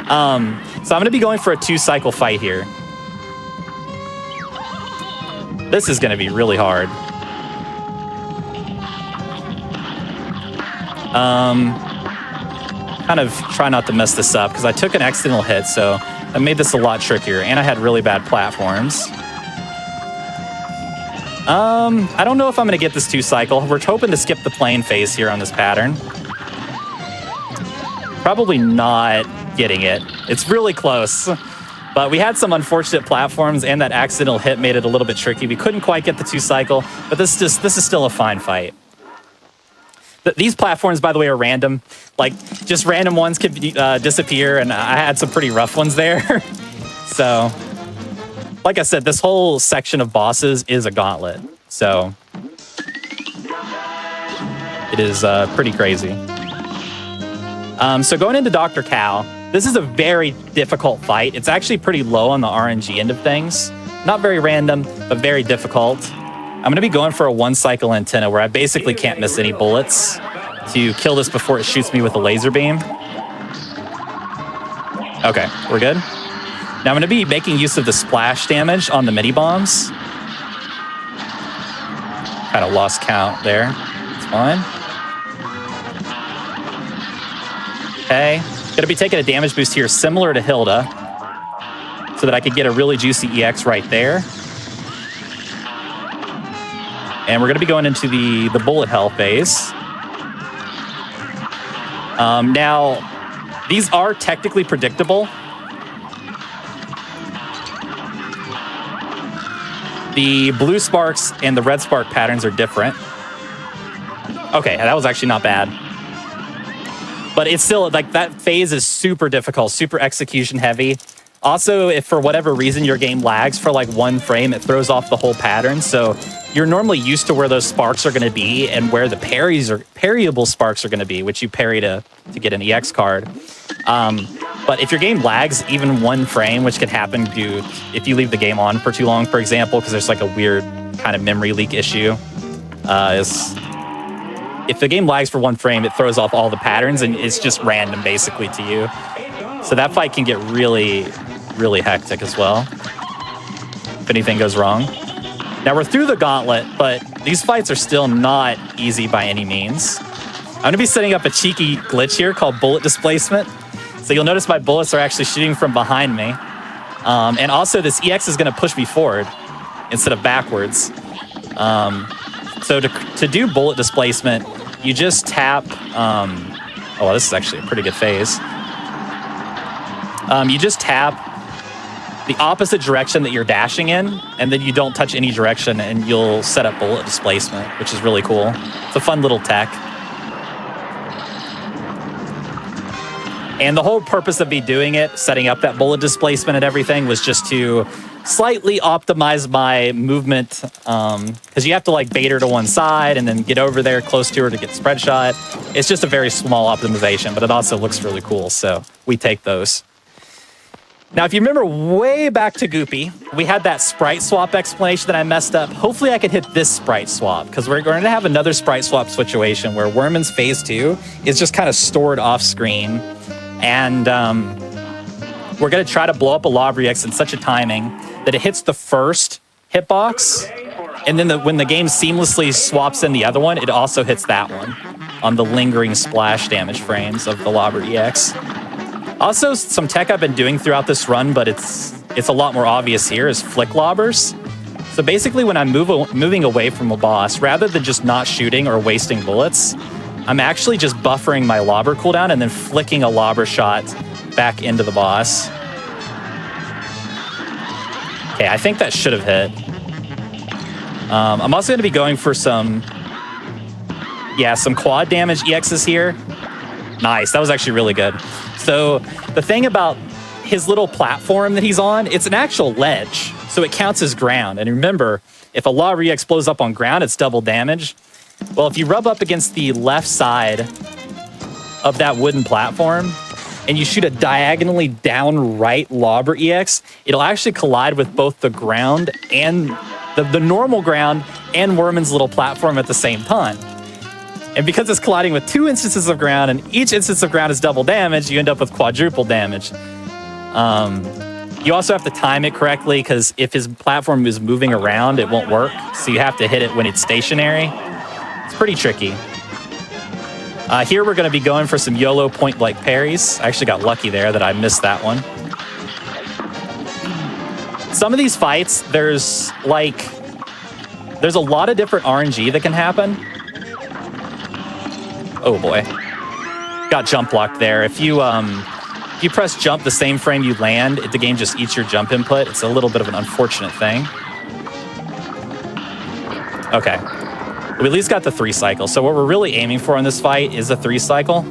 S7: I'm gonna be going for a 2-cycle fight here. This is gonna be really hard. Kind of try not to mess this up because I took an accidental hit, so That made this a lot trickier, and I had really bad platforms. I don't know if I'm going to get this 2-cycle. We're hoping to skip the plane phase here on this pattern. Probably not getting it. It's really close. But we had some unfortunate platforms, and that accidental hit made it a little bit tricky. We couldn't quite get the 2-cycle, but this is still a fine fight. These platforms, by the way, are random. Like, just random ones could disappear, and I had some pretty rough ones there. So, like I said, this whole section of bosses is a gauntlet. So, it is pretty crazy. So going into Dr. Cow, this is a very difficult fight. It's actually pretty low on the RNG end of things. Not very random, but very difficult. I'm going to be going for a 1-cycle antenna where I basically can't miss any bullets to kill this before it shoots me with a laser beam. Okay, we're good. Now I'm going to be making use of the splash damage on the mini bombs. Kind of lost count there. It's fine. Okay, going to be taking a damage boost here similar to Hilda so that I could get a really juicy EX right there. And we're going to be going into the bullet hell phase. Now, these are technically predictable. The blue sparks and the red spark patterns are different. Okay, that was actually not bad. But it's still, like, that phase is super difficult, super execution heavy. Also, if for whatever reason your game lags for like 1 frame, it throws off the whole pattern. So you're normally used to where those sparks are going to be and where the parryable sparks are going to be, which you parry to get an EX card. But if your game lags even 1 frame, which could happen if you leave the game on for too long, for example, because there's like a weird kind of memory leak issue, if the game lags for 1 frame, it throws off all the patterns and it's just random basically to you. So that fight can get really, really hectic as well if anything goes wrong. Now we're through the gauntlet, but these fights are still not easy by any means. I'm going to be setting up a cheeky glitch here called bullet displacement. So you'll notice my bullets are actually shooting from behind me. And also this EX is going to push me forward instead of backwards. So to do bullet displacement, you just tap... oh, well, this is actually a pretty good phase. You just tap the opposite direction that you're dashing in, and then you don't touch any direction, and you'll set up bullet displacement, which is really cool. It's a fun little tech. And the whole purpose of me doing it, setting up that bullet displacement and everything, was just to slightly optimize my movement, because you have to like bait her to one side and then get over there close to her to get spread shot. It's just a very small optimization, but it also looks really cool, so we take those. Now, if you remember way back to Goopy, we had that sprite swap explanation that I messed up. Hopefully I could hit this sprite swap, because we're going to have another sprite swap situation where Worman's Phase 2 is just kind of stored off screen. And we're going to try to blow up a Lobrix in such a timing that it hits the first hitbox, and then when the game seamlessly swaps in the other one, it also hits that one on the lingering splash damage frames of the Lobber EX. Also, some tech I've been doing throughout this run, but it's a lot more obvious here, is flick lobbers. So basically when I'm moving away from a boss, rather than just not shooting or wasting bullets, I'm actually just buffering my lobber cooldown and then flicking a lobber shot back into the boss. Okay, I think that should have hit. I'm also going to be going for some quad damage EXs here. Nice, that was actually really good. So the thing about his little platform that he's on, it's an actual ledge, so it counts as ground. And remember, if a Lobber EX blows up on ground, it's double damage. Well, if you rub up against the left side of that wooden platform and you shoot a diagonally down right Lobber EX, it'll actually collide with both the ground and the normal ground and Worman's little platform at the same time. And because it's colliding with 2 instances of ground and each instance of ground is double damage, you end up with quadruple damage. You also have to time it correctly, because if his platform is moving around, it won't work. So you have to hit it when it's stationary. It's pretty tricky. Here we're going to be going for some YOLO point-blank parries. I actually got lucky there that I missed that one. some of these fights, there's a lot of different RNG that can happen. Oh boy. Got jump blocked there. If you press jump the same frame you land, the game just eats your jump input. It's a little bit of an unfortunate thing. Okay. We at least got the 3 cycle. So what we're really aiming for in this fight is a 3 cycle.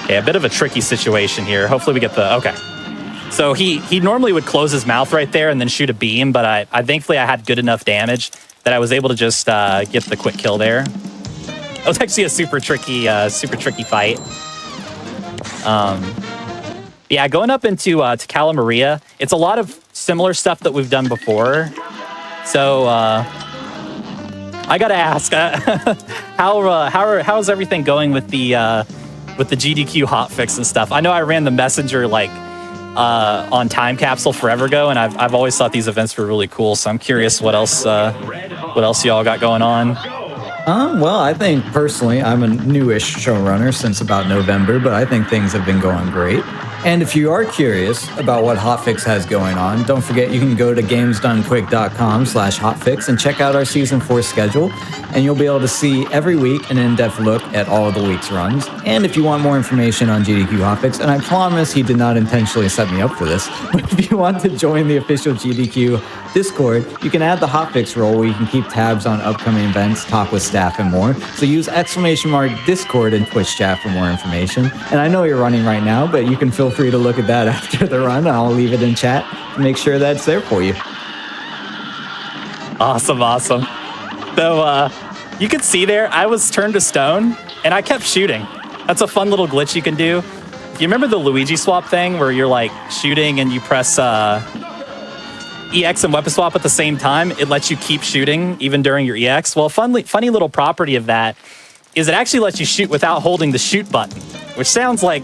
S7: Okay, a bit of a tricky situation here. Hopefully we get the... Okay. So he normally would close his mouth right there and then shoot a beam, but I thankfully I had good enough damage that I was able to just get the quick kill there. It was actually a super tricky fight. Yeah, going up into to Cala Maria, it's a lot of similar stuff that we've done before. So I gotta ask, how's everything going with the GDQ hotfix and stuff? I know I ran the messenger like on Time Capsule forever ago, and I've always thought these events were really cool. So I'm curious what else y'all got going on.
S1: Well, I think personally, I'm a newish showrunner since about November, but I think things have been going great. And if you are curious about what Hotfix has going on, don't forget you can go to gamesdonequick.com/hotfix and check out our Season 4 schedule, and you'll be able to see every week an in-depth look at all of the week's runs. And if you want more information on GDQ Hotfix, and I promise he did not intentionally set me up for this, but if you want to join the official GDQ Discord, you can add the Hotfix role where you can keep tabs on upcoming events, talk with staff, and more. So use !Discord in Twitch chat for more information. And I know you're running right now, but you can feel free to look at that after the run. I'll leave it in chat to make sure that's there for you.
S7: Awesome. So you can see there, I was turned to stone and I kept shooting. That's a fun little glitch you can do. You remember the Luigi swap thing where you're like shooting and you press EX and weapon swap at the same time? It lets you keep shooting even during your EX. Well, funny little property of that is it actually lets you shoot without holding the shoot button, which sounds like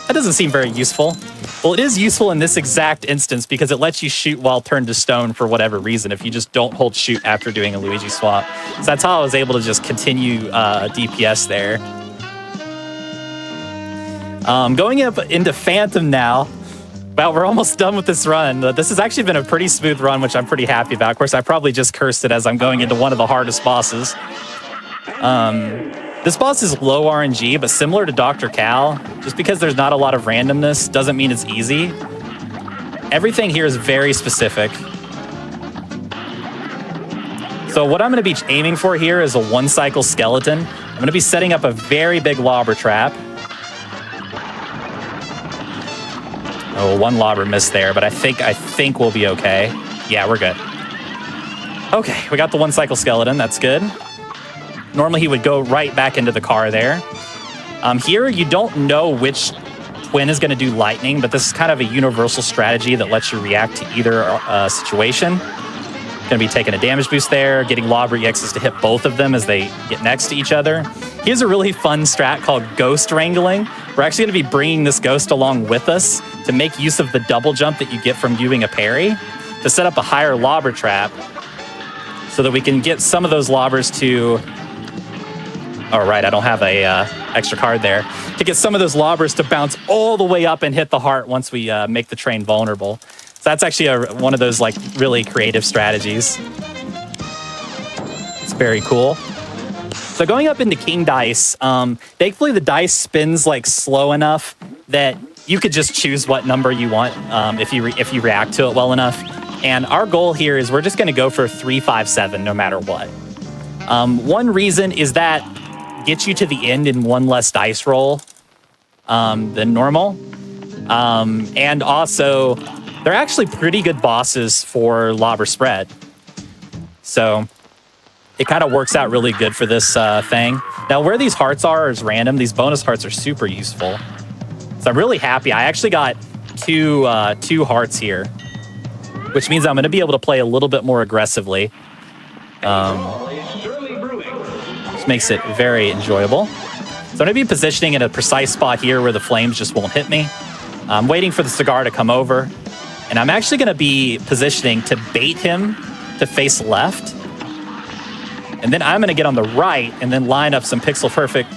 S7: that doesn't seem very useful. Well, it is useful in this exact instance because it lets you shoot while turned to stone for whatever reason if you just don't hold shoot after doing a Luigi swap. So that's how I was able to just continue DPS there. Going up into Phantom now. Well, we're almost done with this run. This has actually been a pretty smooth run, which I'm pretty happy about. Of course, I probably just cursed it as I'm going into one of the hardest bosses. This boss is low RNG, but similar to Dr. Cal, just because there's not a lot of randomness doesn't mean it's easy. Everything here is very specific. So what I'm going to be aiming for here is a 1-cycle skeleton. I'm going to be setting up a very big lobber trap. Oh, 1 lobber missed there, but I think we'll be okay. Yeah, we're good. Okay, we got the 1-cycle skeleton. That's good. Normally, he would go right back into the car there. Here, you don't know which twin is going to do lightning, but this is kind of a universal strategy that lets you react to either situation. Going to be taking a damage boost there, getting lobber EXs to hit both of them as they get next to each other. Here's a really fun strat called Ghost Wrangling. We're actually going to be bringing this ghost along with us to make use of the double jump that you get from doing a parry to set up a higher lobber trap so that we can get some of those lobbers to... Oh, right, I don't have a extra card there. To get some of those lobbers to bounce all the way up and hit the heart once we make the train vulnerable. So that's actually one of those like really creative strategies. It's very cool. So going up into King Dice, thankfully the dice spins like slow enough that you could just choose what number you want if you react to it well enough. And our goal here is we're just going to go for 3, 5, 7 no matter what. One reason is that gets you to the end in 1 less dice roll than normal. And also, they're actually pretty good bosses for lobber spread. So it kind of works out really good for this thing. Now, where these hearts are is random. These bonus hearts are super useful. So I'm really happy. I actually got two hearts here, which means I'm going to be able to play a little bit more aggressively. Which makes it very enjoyable. So I'm going to be positioning in a precise spot here where the flames just won't hit me. I'm waiting for the cigar to come over. And I'm actually going to be positioning to bait him to face left. And then I'm going to get on the right and then line up some pixel perfect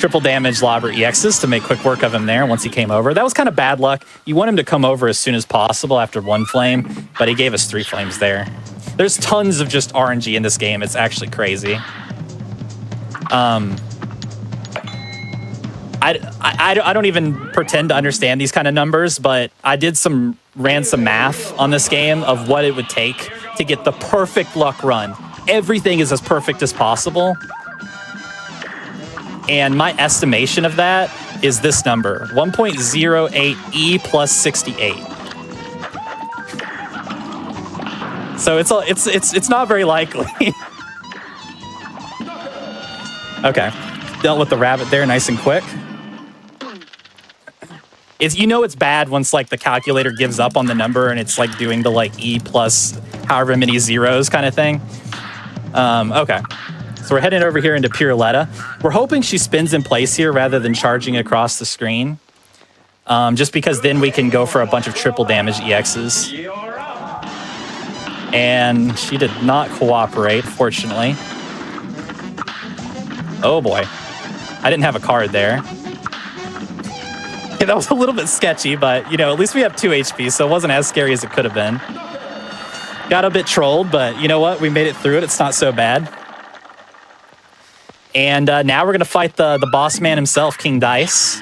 S7: triple damage lobber EXs to make quick work of him there once he came over. That was kind of bad luck. You want him to come over as soon as possible after 1 flame, but he gave us 3 flames there. There's tons of just RNG in this game. It's actually crazy. I don't even pretend to understand these kind of numbers, but I ran some math on this game of what it would take to get the perfect luck run. Everything is as perfect as possible. And my estimation of that is this number, 1.08 E plus 68. So it's not very likely. Okay, dealt with the rabbit there nice and quick. It's bad once like the calculator gives up on the number and it's like doing the like E plus however many zeros kind of thing. Okay, so we're heading over here into Piruletta. We're hoping she spins in place here rather than charging across the screen. Just because then we can go for a bunch of triple damage EXs. And she did not cooperate, fortunately. Oh boy, I didn't have a card there. Yeah, that was a little bit sketchy, but you know, at least we have 2 HP, so it wasn't as scary as it could have been. Got a bit trolled, but you know what? We made it through it. It's not so bad. And now we're gonna fight the boss man himself, King Dice.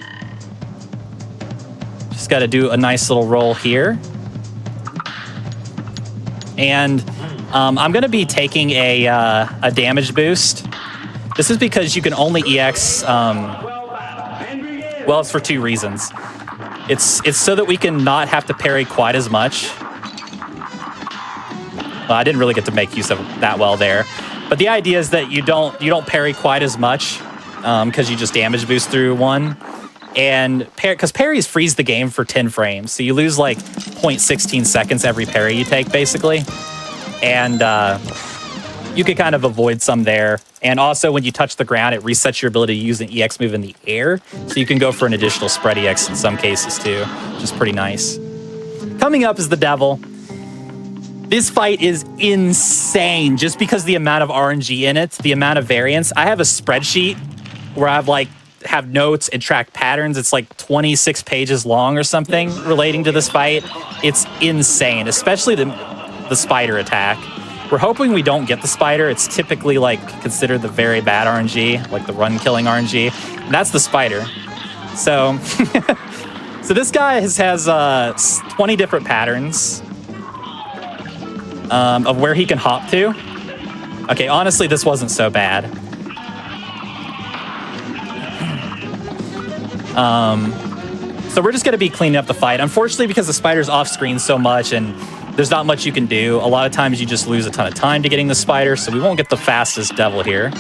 S7: Just got to do a nice little roll here. And I'm gonna be taking a damage boost. This is because you can only EX. Well, it's for 2 reasons. It's so that we can not have to parry quite as much. Well, I didn't really get to make use of that well there, but the idea is that you don't parry quite as much because you just damage boost through 1, and because parries freeze the game for 10 frames, so you lose like 0.16 seconds every parry you take, basically, and you could kind of avoid some there. And also, when you touch the ground, it resets your ability to use an EX move in the air, so you can go for an additional spread EX in some cases too, which is pretty nice. Coming up is the Devil. This fight is insane just because the amount of RNG in it, the amount of variance. I have a spreadsheet where I've have notes and track patterns. It's like 26 pages long or something relating to this fight. It's insane, especially the spider attack. We're hoping we don't get the spider. It's typically like considered the very bad RNG, like the run killing RNG. And that's the spider. So, so this guy has 20 different patterns of where he can hop to. Okay, honestly, this wasn't so bad. So we're just gonna be cleaning up the fight. Unfortunately, because the spider's off screen so much and there's not much you can do, a lot of times you just lose a ton of time to getting the spider, so we won't get the fastest Devil here.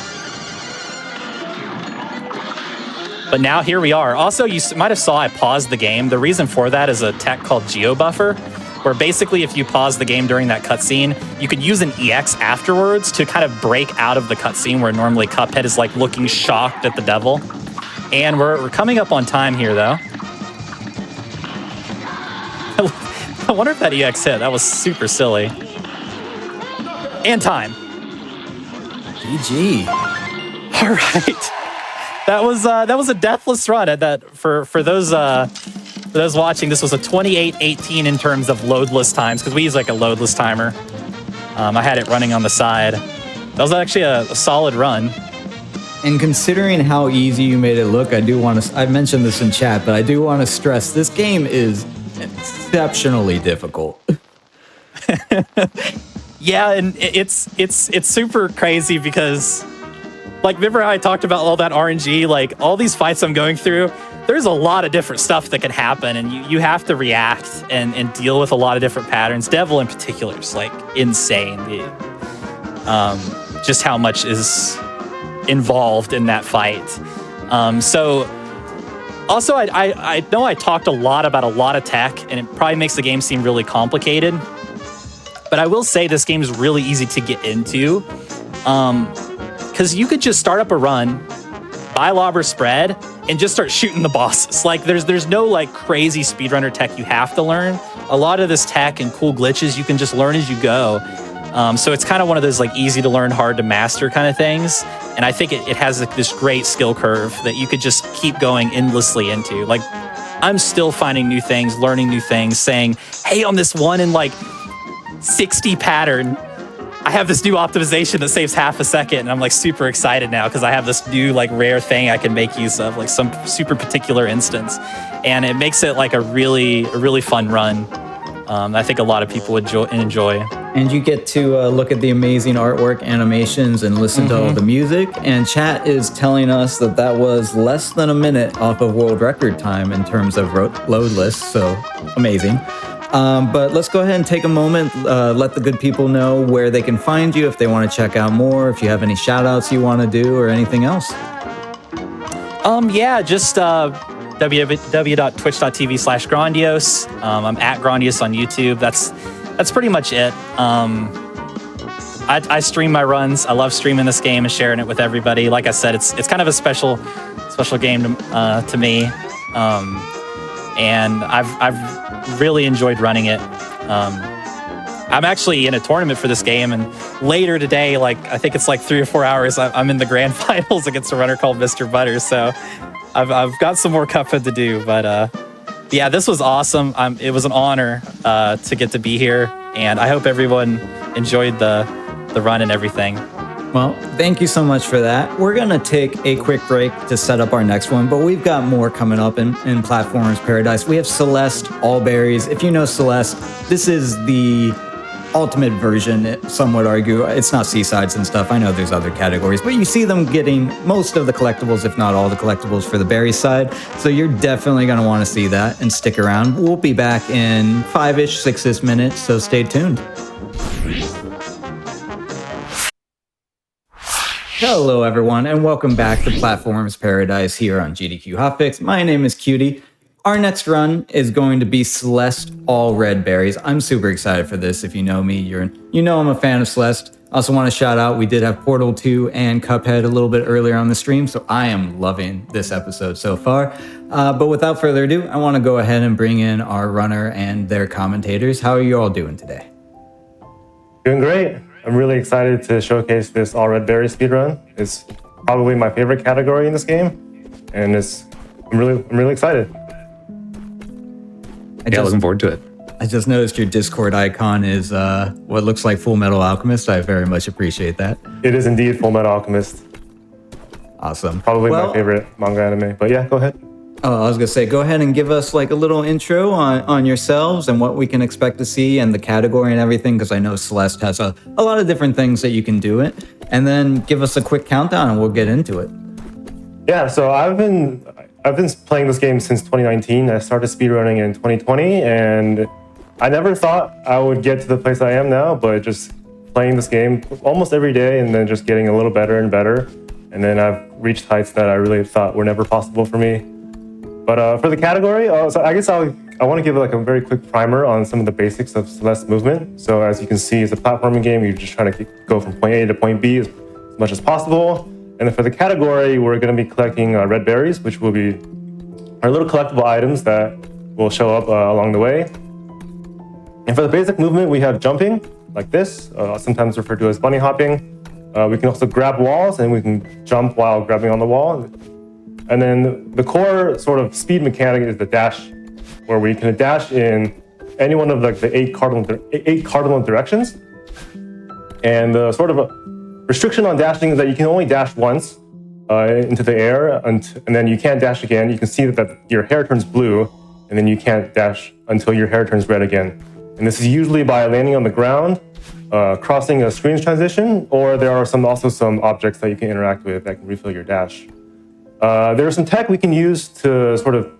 S7: But now here we are. Also, you might have saw I paused the game. The reason for that is a tech called GeoBuffer, where basically if you pause the game during that cutscene, you could use an EX afterwards to kind of break out of the cutscene where normally Cuphead is like looking shocked at the Devil. And we're coming up on time here, though. I wonder if that EX hit. That was super silly. And time.
S1: GG.
S7: All right. That was a deathless run at that for those watching. This was a 28:18 in terms of loadless times, because we use like a loadless timer. I had it running on the side. That was actually a solid run.
S1: And considering how easy you made it look, I mentioned this in chat, but I do want to stress this game is exceptionally difficult.
S7: Yeah, and it's super crazy because, like, remember how I talked about all that RNG? Like, all these fights I'm going through, there's a lot of different stuff that can happen, and you have to react and deal with a lot of different patterns. Devil in particular is like insane. Just how much is involved in that fight. So also, I know I talked a lot about a lot of tech, and it probably makes the game seem really complicated. But I will say this game is really easy to get into, because you could just start up a run, buy lobber spread, and just start shooting the bosses. Like there's no like crazy speedrunner tech you have to learn. A lot of this tech and cool glitches you can just learn as you go. So it's kind of one of those like easy to learn, hard to master kind of things. And I think it has like, this great skill curve that you could just keep going endlessly into. Like, I'm still finding new things, learning new things, saying, hey, on this 1 in like 60 pattern, I have this new optimization that saves half a second. And I'm like super excited now because I have this new like rare thing I can make use of, like some super particular instance. And it makes it like a really fun run. I think a lot of people would enjoy.
S1: And you get to look at the amazing artwork, animations, and listen to all the music. And chat is telling us that that was less than a minute off of world record time in terms of load lists. So amazing. But let's go ahead and take a moment, let the good people know where they can find you if they want to check out more, if you have any shout outs you want to do or anything else.
S7: Yeah, just www.twitch.tv/Grandiose. I'm at Grandiose on YouTube. That's pretty much it. I stream my runs. I love streaming this game and sharing it with everybody. Like I said, it's kind of a special game to me, and I've really enjoyed running it. I'm actually in a tournament for this game, and later today, like I think it's like 3 or 4 hours, I'm in the grand finals against a runner called Mr. Butters. So I've got some more Cuphead to do, but yeah, this was awesome. It was an honor to get to be here, and I hope everyone enjoyed the run and everything.
S1: Well, thank you so much for that. We're going to take a quick break to set up our next one, but we've got more coming up in Platformers Paradise. We have Celeste, All Berries. If you know Celeste, this is the ultimate version, some would argue. It's not Seasides and stuff. I know there's other categories, but you see them getting most of the collectibles, if not all the collectibles for the berry side. So you're definitely going to want to see that and stick around. We'll be back in 5-ish, 6-ish minutes, so stay tuned. Hello, everyone, and welcome back to Platformers Paradise here on GDQ Hotfix. My name is Cutie. Our next run is going to be Celeste All Red Berries. I'm super excited for this. If you know me, you know I'm a fan of Celeste. I also want to shout out, we did have Portal 2 and Cuphead a little bit earlier on the stream, so I am loving this episode so far. But without further ado, I want to go ahead and bring in our runner and their commentators. How are you all doing today?
S8: Doing great. I'm really excited to showcase this All Red Berry speedrun. It's probably my favorite category in this game, and I'm really excited.
S1: Looking forward to it. I just noticed your Discord icon is what looks like Full Metal Alchemist. I very much appreciate that.
S8: It is indeed Full Metal Alchemist.
S1: Awesome.
S8: Probably my favorite manga anime. But yeah, go ahead.
S1: Oh, I was gonna say, go ahead and give us like a little intro on yourselves and what we can expect to see and the category and everything, because I know Celeste has a lot of different things that you can do it. And then give us a quick countdown and we'll get into it.
S8: Yeah, so I've been playing this game since 2019. I started speedrunning in 2020, and I never thought I would get to the place I am now, but just playing this game almost every day and then just getting a little better and better. And then I've reached heights that I really thought were never possible for me. But for the category, so I guess I want to give like a very quick primer on some of the basics of Celeste movement. So as you can see, it's a platforming game. You're just trying to go from point A to point B as much as possible. And then for the category, we're going to be collecting red berries, which will be our little collectible items that will show up along the way. And for the basic movement, we have jumping, like this, sometimes referred to as bunny hopping. We can also grab walls, and we can jump while grabbing on the wall. And then the core sort of speed mechanic is the dash, where we can dash in any one of the eight cardinal directions. And the sort of a restriction on dashing is that you can only dash once into the air, and then you can't dash again. You can see that your hair turns blue, and then you can't dash until your hair turns red again. And this is usually by landing on the ground, crossing a screen transition, or there are also some objects that you can interact with that can refill your dash. There's some tech we can use to sort of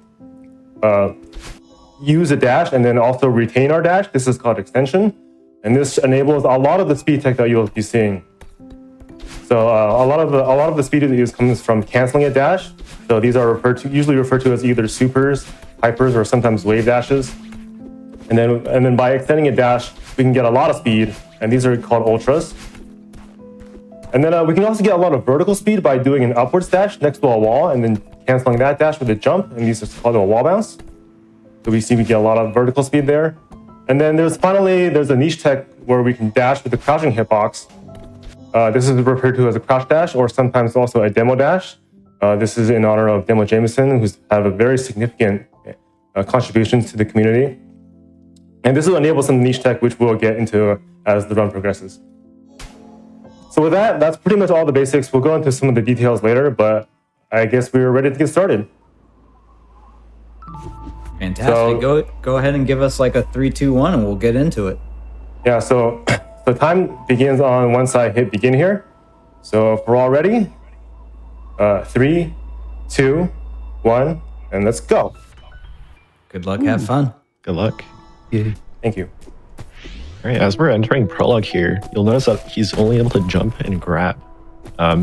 S8: use a dash and then also retain our dash. This is called extension, and this enables a lot of the speed tech that you'll be seeing. So a lot of the speed use comes from canceling a dash. So these are usually referred to as either supers, hypers, or sometimes wave dashes. And then by extending a dash, we can get a lot of speed, and these are called ultras. And then we can also get a lot of vertical speed by doing an upwards dash next to a wall and then canceling that dash with a jump, and these are called a wall bounce. So we get a lot of vertical speed there. And then there's a niche tech where we can dash with the crouching hitbox. This is referred to as a crouch dash, or sometimes also a demo dash. This is in honor of Demo Jameson, who's had a very significant contributions to the community. And this will enable some niche tech, which we'll get into as the run progresses. So with that, that's pretty much all the basics. We'll go into some of the details later, but I guess we're ready to get started.
S1: Fantastic.
S8: So,
S1: go ahead and give us like a 3, 2, 1, and we'll get into it.
S8: Yeah, so the time begins on once I hit begin here. So if we're all ready, 3, 2, 1, and let's go.
S1: Good luck. Have fun.
S9: Good luck.
S8: Thank you.
S9: All right, as we're entering prologue here, you'll notice that he's only able to jump and grab.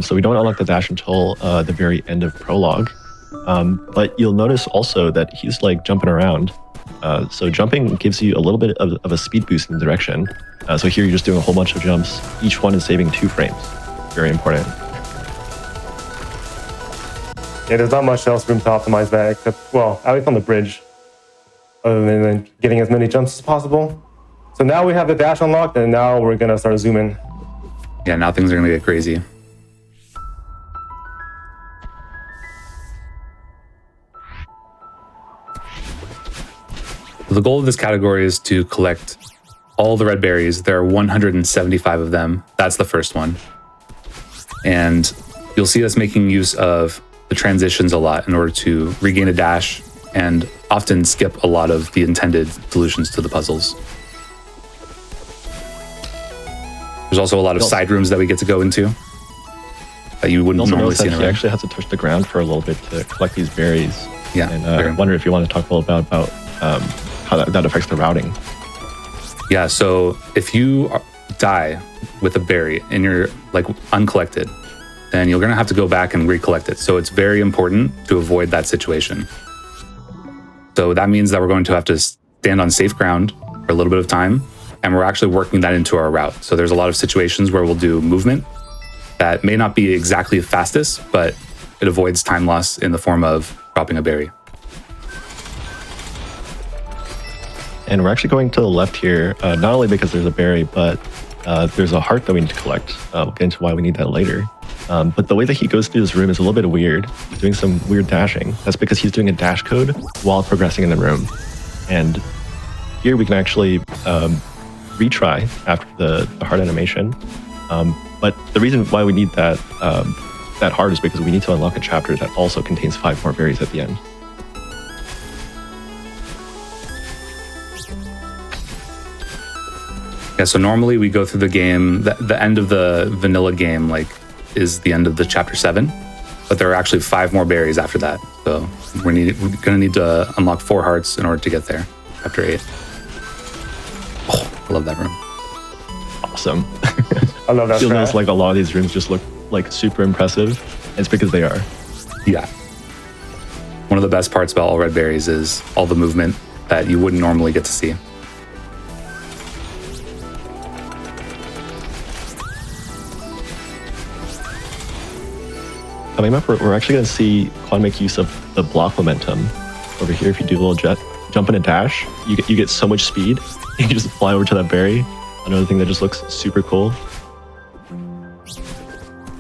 S9: So we don't unlock the dash until the very end of prologue. But you'll notice also that he's like jumping around. So jumping gives you a little bit of a speed boost in the direction. So here you're just doing a whole bunch of jumps. Each one is saving 2 frames. Very important.
S8: Yeah, there's not much else room to optimize that, except, well, at least on the bridge, other than getting as many jumps as possible. So now we have the dash unlocked, and now we're gonna start zooming.
S10: Yeah, now things are gonna get crazy. The goal of this category is to collect all the red berries. There are 175 of them. That's the first one. And you'll see us making use of the transitions a lot in order to regain a dash and often skip a lot of the intended solutions to the puzzles. There's also a lot of side rooms that we get to go into that you wouldn't normally see in a room.
S9: He actually has to touch the ground for a little bit to collect these berries.
S10: Yeah.
S9: And I wonder if you want to talk a little about how that affects the routing.
S10: Yeah, so if you die with a berry and you're like uncollected, then you're gonna have to go back and recollect it. So it's very important to avoid that situation. So that means that we're going to have to stand on safe ground for a little bit of time, and we're actually working that into our route. So there's a lot of situations where we'll do movement that may not be exactly the fastest, but it avoids time loss in the form of dropping a berry.
S9: And we're actually going to the left here, not only because there's a berry, but there's a heart that we need to collect. We'll get into why we need that later. But the way that he goes through this room is a little bit weird. He's doing some weird dashing. That's because he's doing a dash code while progressing in the room. And here we can actually retry after the heart animation. But the reason why we need that heart is because we need to unlock a chapter that also contains 5 more berries at the end.
S10: Yeah, so normally we go through the game, the end of the vanilla game is the end of the chapter 7, but there are actually 5 more berries after that. So we're gonna need to unlock 4 hearts in order to get there, chapter 8. Oh, I love that room.
S9: Awesome.
S8: I love that.
S9: You'll notice like a lot of these rooms just look like super impressive. It's because they are.
S10: Yeah. One of the best parts about all red berries is all the movement that you wouldn't normally get to see.
S9: Coming up, we're actually going to see Quan make use of the block momentum. Over here, if you do a little jump and a dash, you get so much speed. You just fly over to that berry. Another thing that just looks super cool.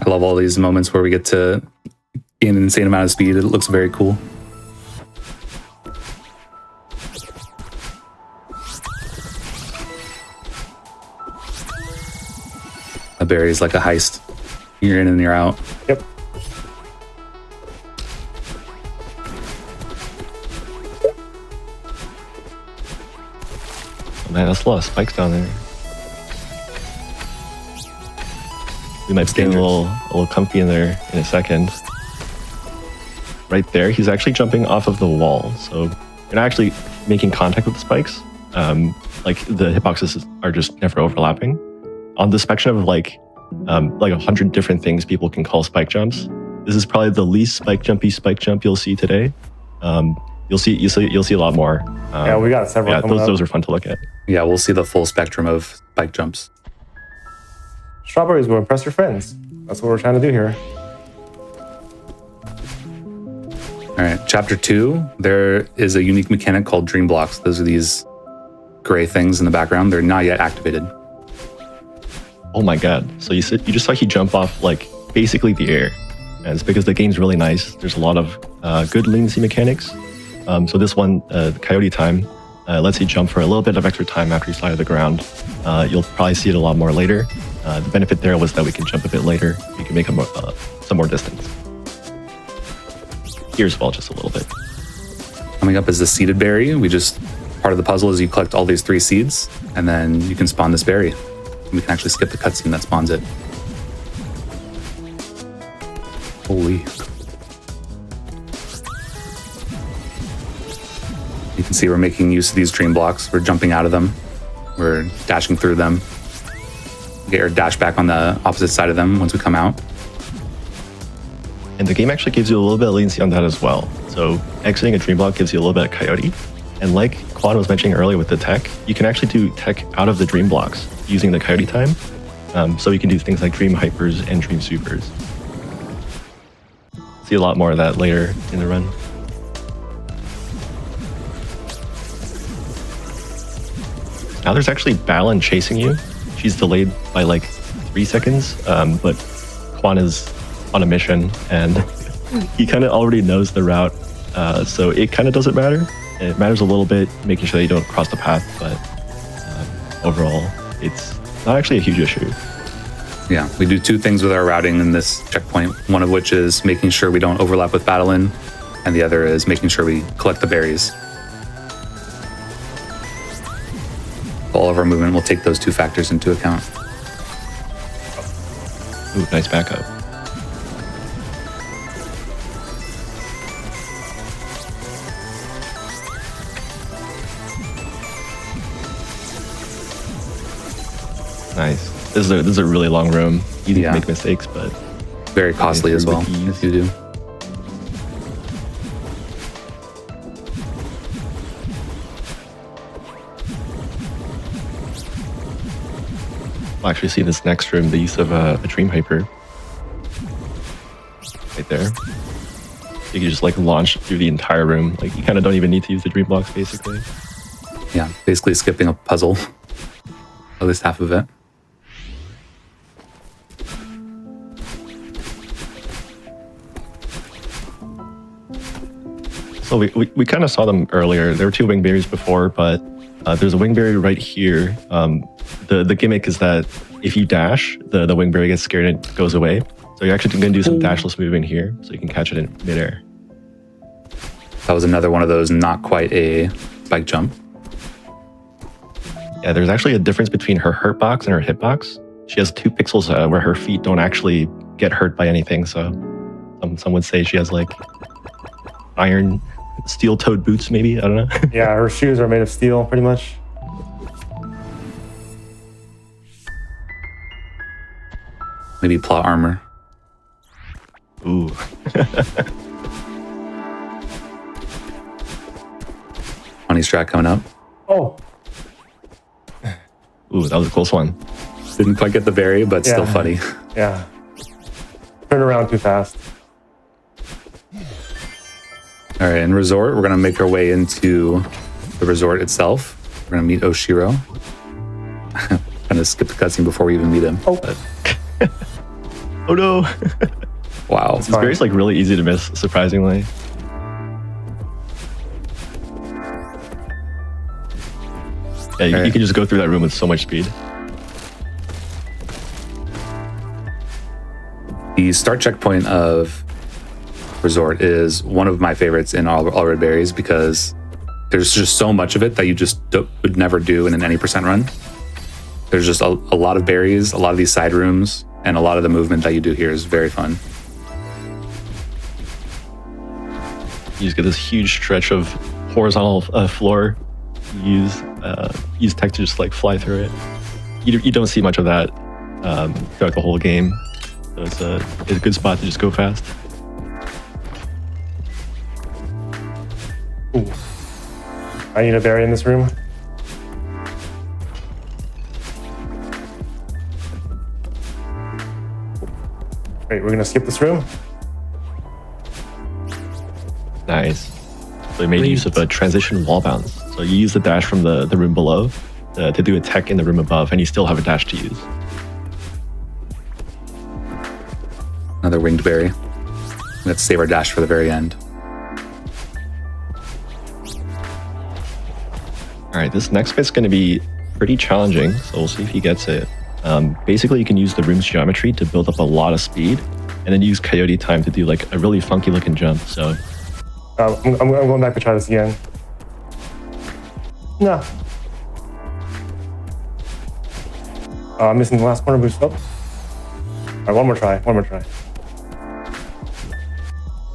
S10: I love all these moments where we get to gain an insane amount of speed. It looks very cool. A berry is like a heist. You're in and you're out.
S8: Yep.
S9: Oh man, that's a lot of spikes down there. We might get a little comfy in there in a second. Right there, he's actually jumping off of the wall, so you're not actually making contact with the spikes. Like the hitboxes are just never overlapping. On the spectrum of like 100 different things people can call spike jumps, this is probably the least spike jump you'll see today. You'll see a lot more.
S8: Yeah, we got several.
S9: Yeah, those are fun to look at.
S10: Yeah, we'll see the full spectrum of spike jumps.
S8: Strawberries will impress your friends. That's what we're trying to do here. All
S10: right, chapter 2, there is a unique mechanic called dream blocks. Those are these gray things in the background. They're not yet activated.
S9: Oh my god. So you just saw he jump off like basically the air. And it's because the game's really nice. There's a lot of good latency mechanics. So this one, the Coyote time, lets you jump for a little bit of extra time after you slide to the ground. You'll probably see it a lot more later. The benefit there was that we can jump a bit later. You can make some more distance. Here as well, just a little bit.
S10: Coming up is the seeded berry. Part of the puzzle is you collect all these 3 seeds, and then you can spawn this berry. We can actually skip the cutscene that spawns it. Holy. You can see we're making use of these dream blocks. We're jumping out of them. We're dashing through them. Get our dash back on the opposite side of them once we come out.
S9: And the game actually gives you a little bit of latency on that as well. So exiting a dream block gives you a little bit of Coyote. And like Quan was mentioning earlier with the tech, you can actually do tech out of the dream blocks using the Coyote time. So you can do things like dream hypers and dream supers. See a lot more of that later in the run. Now there's actually Balin chasing you. She's delayed by like 3 seconds, but Quan is on a mission and he kind of already knows the route, so it kind of doesn't matter. It matters a little bit making sure that you don't cross the path, but overall it's not actually a huge issue.
S10: Yeah, we do 2 things with our routing in this checkpoint, one of which is making sure we don't overlap with Badalin, and the other is making sure we collect the berries. All of our movement will take those 2 factors into account.
S9: Ooh, nice backup. Nice. This is a really long room. Easy to make mistakes, but
S10: very costly as well if you do.
S9: We'll actually see in this next room the use of a dream hyper. Right there. You can just like launch through the entire room. Like you kind of don't even need to use the dream blocks basically.
S10: Yeah, basically skipping a puzzle. At least half of it.
S9: So we kind of saw them earlier. There were 2 wing berries before, but there's a wing berry right here. The gimmick is that if you dash, the wingberry gets scared and it goes away. So you're actually going to do some dashless movement here, so you can catch it in midair.
S10: That was another one of those not quite a spike jump.
S9: Yeah, there's actually a difference between her hurt box and her hit box. She has 2 pixels where her feet don't actually get hurt by anything. So some would say she has like iron steel-toed boots, maybe. I don't know.
S8: Yeah, her shoes are made of steel, pretty much.
S10: Maybe plot armor.
S9: Ooh.
S10: Funny strat coming up.
S8: Oh.
S9: Ooh, that was a close one.
S10: Didn't quite get the berry, but still funny.
S8: Yeah. Turn around too fast.
S10: All right, in resort, we're gonna make our way into the resort itself. We're gonna meet Oshiro. Gonna skip the cutscene before we even meet him.
S8: Oh.
S10: But...
S9: Oh no.
S10: Wow.
S9: This berry's like really easy to miss, surprisingly. Yeah, you can just go through that room with so much speed.
S10: The start checkpoint of Resort is one of my favorites in all Red Berries because there's just so much of it that you just would never do in an any % run. There's just a lot of berries, a lot of these side rooms, and a lot of the movement that you do here is very fun.
S9: You just get this huge stretch of horizontal floor. Use tech to just like fly through it. You don't see much of that throughout the whole game, so it's a good spot to just go fast.
S8: Ooh. I need a berry in this room. Wait, we're gonna skip this room?
S9: Nice. So they made use of a transition wall bounce. So So you use the dash from the room below to do a tech in the room above, and you still have a dash to use.
S10: Another winged berry. Let's save our dash for the very end.
S9: All right, this next bit's going to be pretty challenging, so we'll see if he gets it. Basically, you can use the room's geometry to build up a lot of speed, and then use coyote time to do like a really funky looking jump. So
S8: I'm going back to try this again. No. I'm missing the last corner boost up. All right, one more try.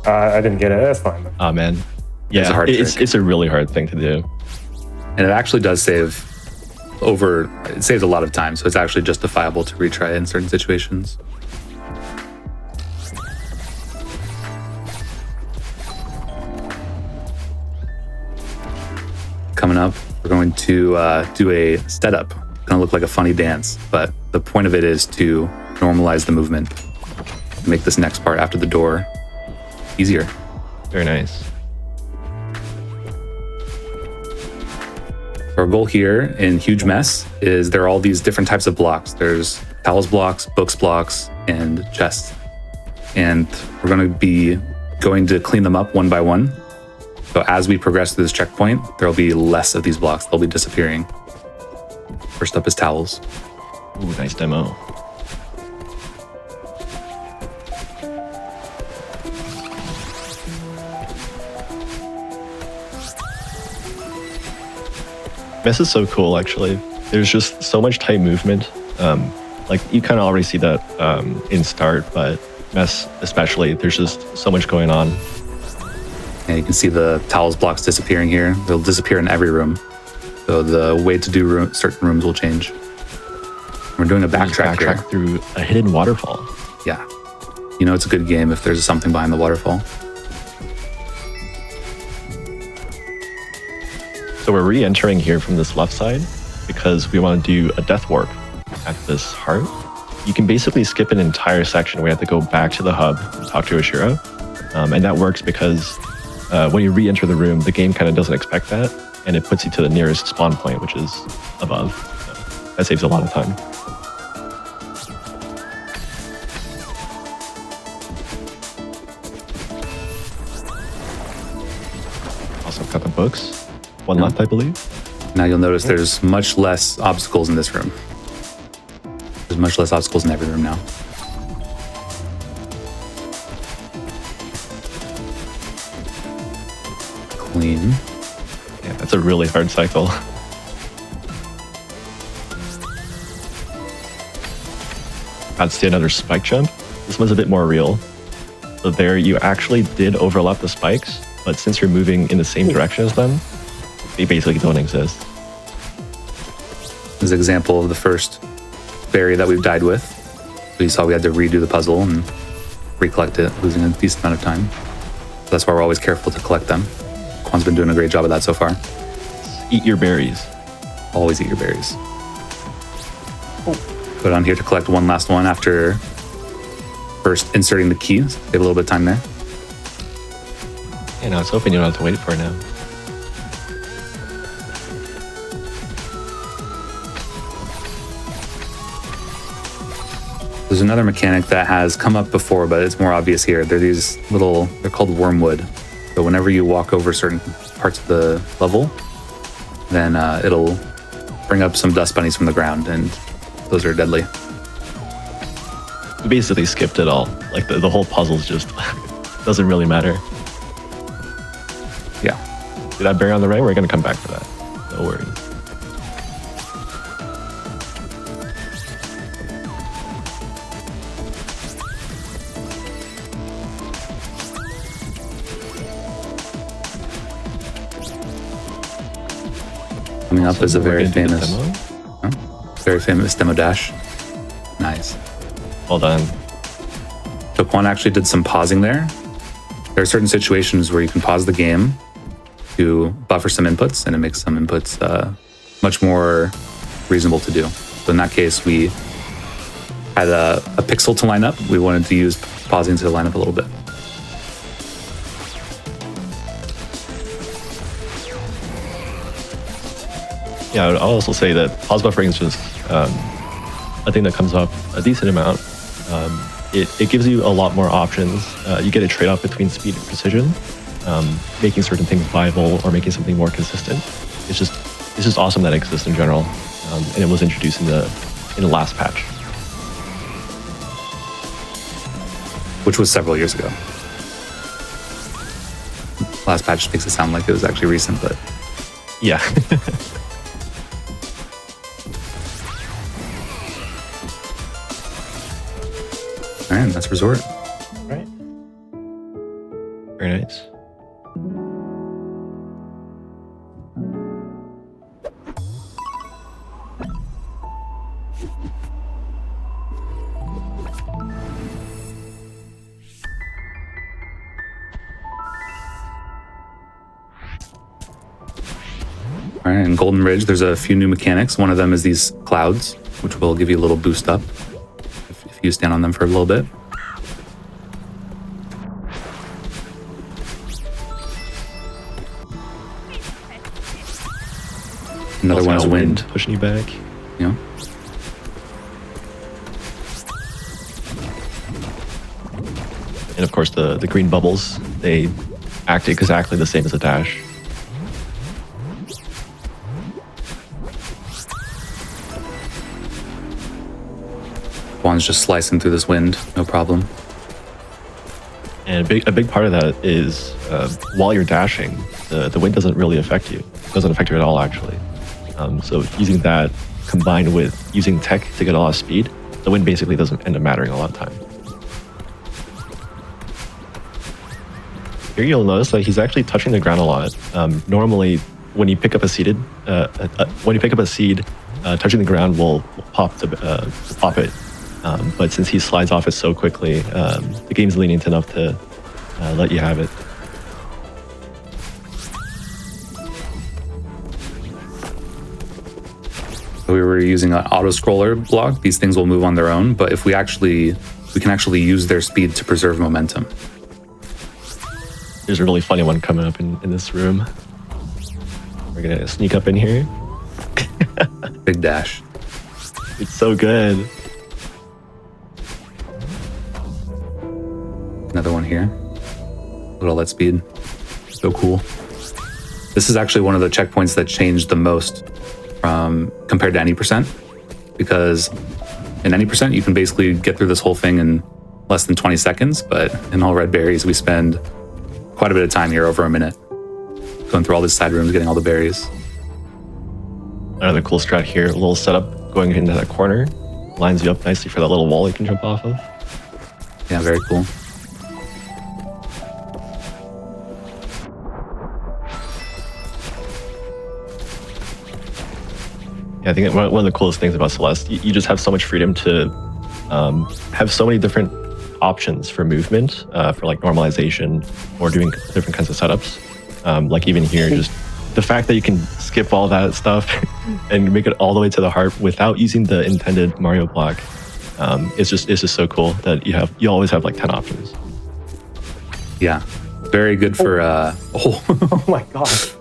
S8: I didn't get it. That's fine.
S9: Oh man, yeah,
S10: It's a hard trick.
S9: it's a really hard thing to do.
S10: And it actually does save it saves a lot of time, so it's actually justifiable to retry in certain situations. Coming up, we're going to do a setup. It's gonna look like a funny dance, but the point of it is to normalize the movement. Make this next part after the door easier.
S9: Very nice.
S10: Our goal here in Huge Mess is there are all these different types of blocks. There's towels blocks, books blocks, and chests. And we're going to be going to clean them up one by one. So as we progress through this checkpoint, there will be less of these blocks. They'll be disappearing. First up is towels.
S9: Ooh, nice demo. Mess is so cool, actually. There's just so much tight movement. Like you kind of already see that in start, but Mess especially, there's just so much going on.
S10: And you can see the towels blocks disappearing here. They'll disappear in every room. So the way to do certain rooms will change. We're doing a backtrack here.
S9: Through a hidden waterfall.
S10: Yeah. You know it's a good game if there's something behind the waterfall.
S9: So we're re-entering here from this left side because we want to do a death warp at this heart. You can basically skip an entire section. We have to go back to the hub and talk to Ashura. And that works because when you re-enter the room, the game kind of doesn't expect that, and it puts you to the nearest spawn point, which is above. So that saves a lot of time. Also got the books. One left, I believe.
S10: Now you'll notice there's much less obstacles in this room. There's much less obstacles in every room now. Clean.
S9: Yeah, that's a really hard cycle. Got to see another spike jump. This one's a bit more real. So there you actually did overlap the spikes, but since you're moving in the same direction as them, they basically don't exist.
S10: This is an example of the first berry that we've died with. We saw we had to redo the puzzle and recollect it, losing a decent amount of time. So that's why we're always careful to collect them. Quan's been doing a great job of that so far.
S9: Eat your berries.
S10: Always eat your berries. Go down here to collect one last one after first inserting the key. Save a little bit of time there.
S9: Yeah, no, I was hoping you don't have to wait for it now.
S10: There's another mechanic that has come up before, but it's more obvious here. They're they're called wormwood. So whenever you walk over certain parts of the level, then it'll bring up some dust bunnies from the ground, and those are deadly.
S9: We basically skipped it all. Like the whole puzzle's just doesn't really matter.
S10: Yeah.
S9: Did I bury on the right? We're gonna come back for that. No worries.
S10: Coming up is a very
S9: We're gonna do the
S10: famous
S9: demo?
S10: demo dash. Nice.
S9: Well done.
S10: So Quan actually did some pausing there. There are certain situations where you can pause the game to buffer some inputs, and it makes some inputs much more reasonable to do. So in that case, we had a pixel to line up. We wanted to use pausing to line up a little bit.
S9: Yeah, I'll also say that pause buffering is just a thing that comes up a decent amount. It gives you a lot more options. You get a trade-off between speed and precision, making certain things viable or making something more consistent. It's just awesome that it exists in general, and it was introduced in the last patch,
S10: which was several years ago. Last patch makes it sound like it was actually recent, but
S9: yeah.
S10: All right, that's Resort.
S8: Right.
S9: Very nice.
S10: All right, in Golden Ridge, there's a few new mechanics. One of them is these clouds, which will give you a little boost up if you stand on them for a little bit. Another one is wind.
S9: Pushing you back.
S10: Yeah.
S9: And of course, the green bubbles, they act exactly the same as a dash.
S10: One's just slicing through this wind, no problem.
S9: And a big part of that is while you're dashing, the wind doesn't really affect you. It doesn't affect you at all, actually. So using that combined with using tech to get a lot of speed, the wind basically doesn't end up mattering a lot of time. Here you'll notice that he's actually touching the ground a lot. Normally, when you pick up a seed, touching the ground will pop it. But since he slides off it so quickly, the game's lenient enough to let you have it.
S10: We were using an auto scroller block. These things will move on their own, but if we can actually use their speed to preserve momentum.
S9: There's a really funny one coming up in this room. We're gonna sneak up in here.
S10: Big dash.
S9: It's so good.
S10: Another one here. Look at all that speed. So cool. This is actually one of the checkpoints that changed the most compared to any percent, because in any percent you can basically get through this whole thing in less than 20 seconds, but in all red berries we spend quite a bit of time here, over a minute, going through all these side rooms, getting all the berries.
S9: Another cool strat here, a little setup going into that corner, lines you up nicely for that little wall you can jump off of.
S10: Yeah, very cool.
S9: Yeah, I think one of the coolest things about Celeste, you just have so much freedom to have so many different options for movement, for like normalization or doing different kinds of setups. Like even here, just the fact that you can skip all that stuff and make it all the way to the heart without using the intended Mario block, it's just so cool that you always have like 10 options.
S10: Yeah, very good for
S8: Oh my gosh.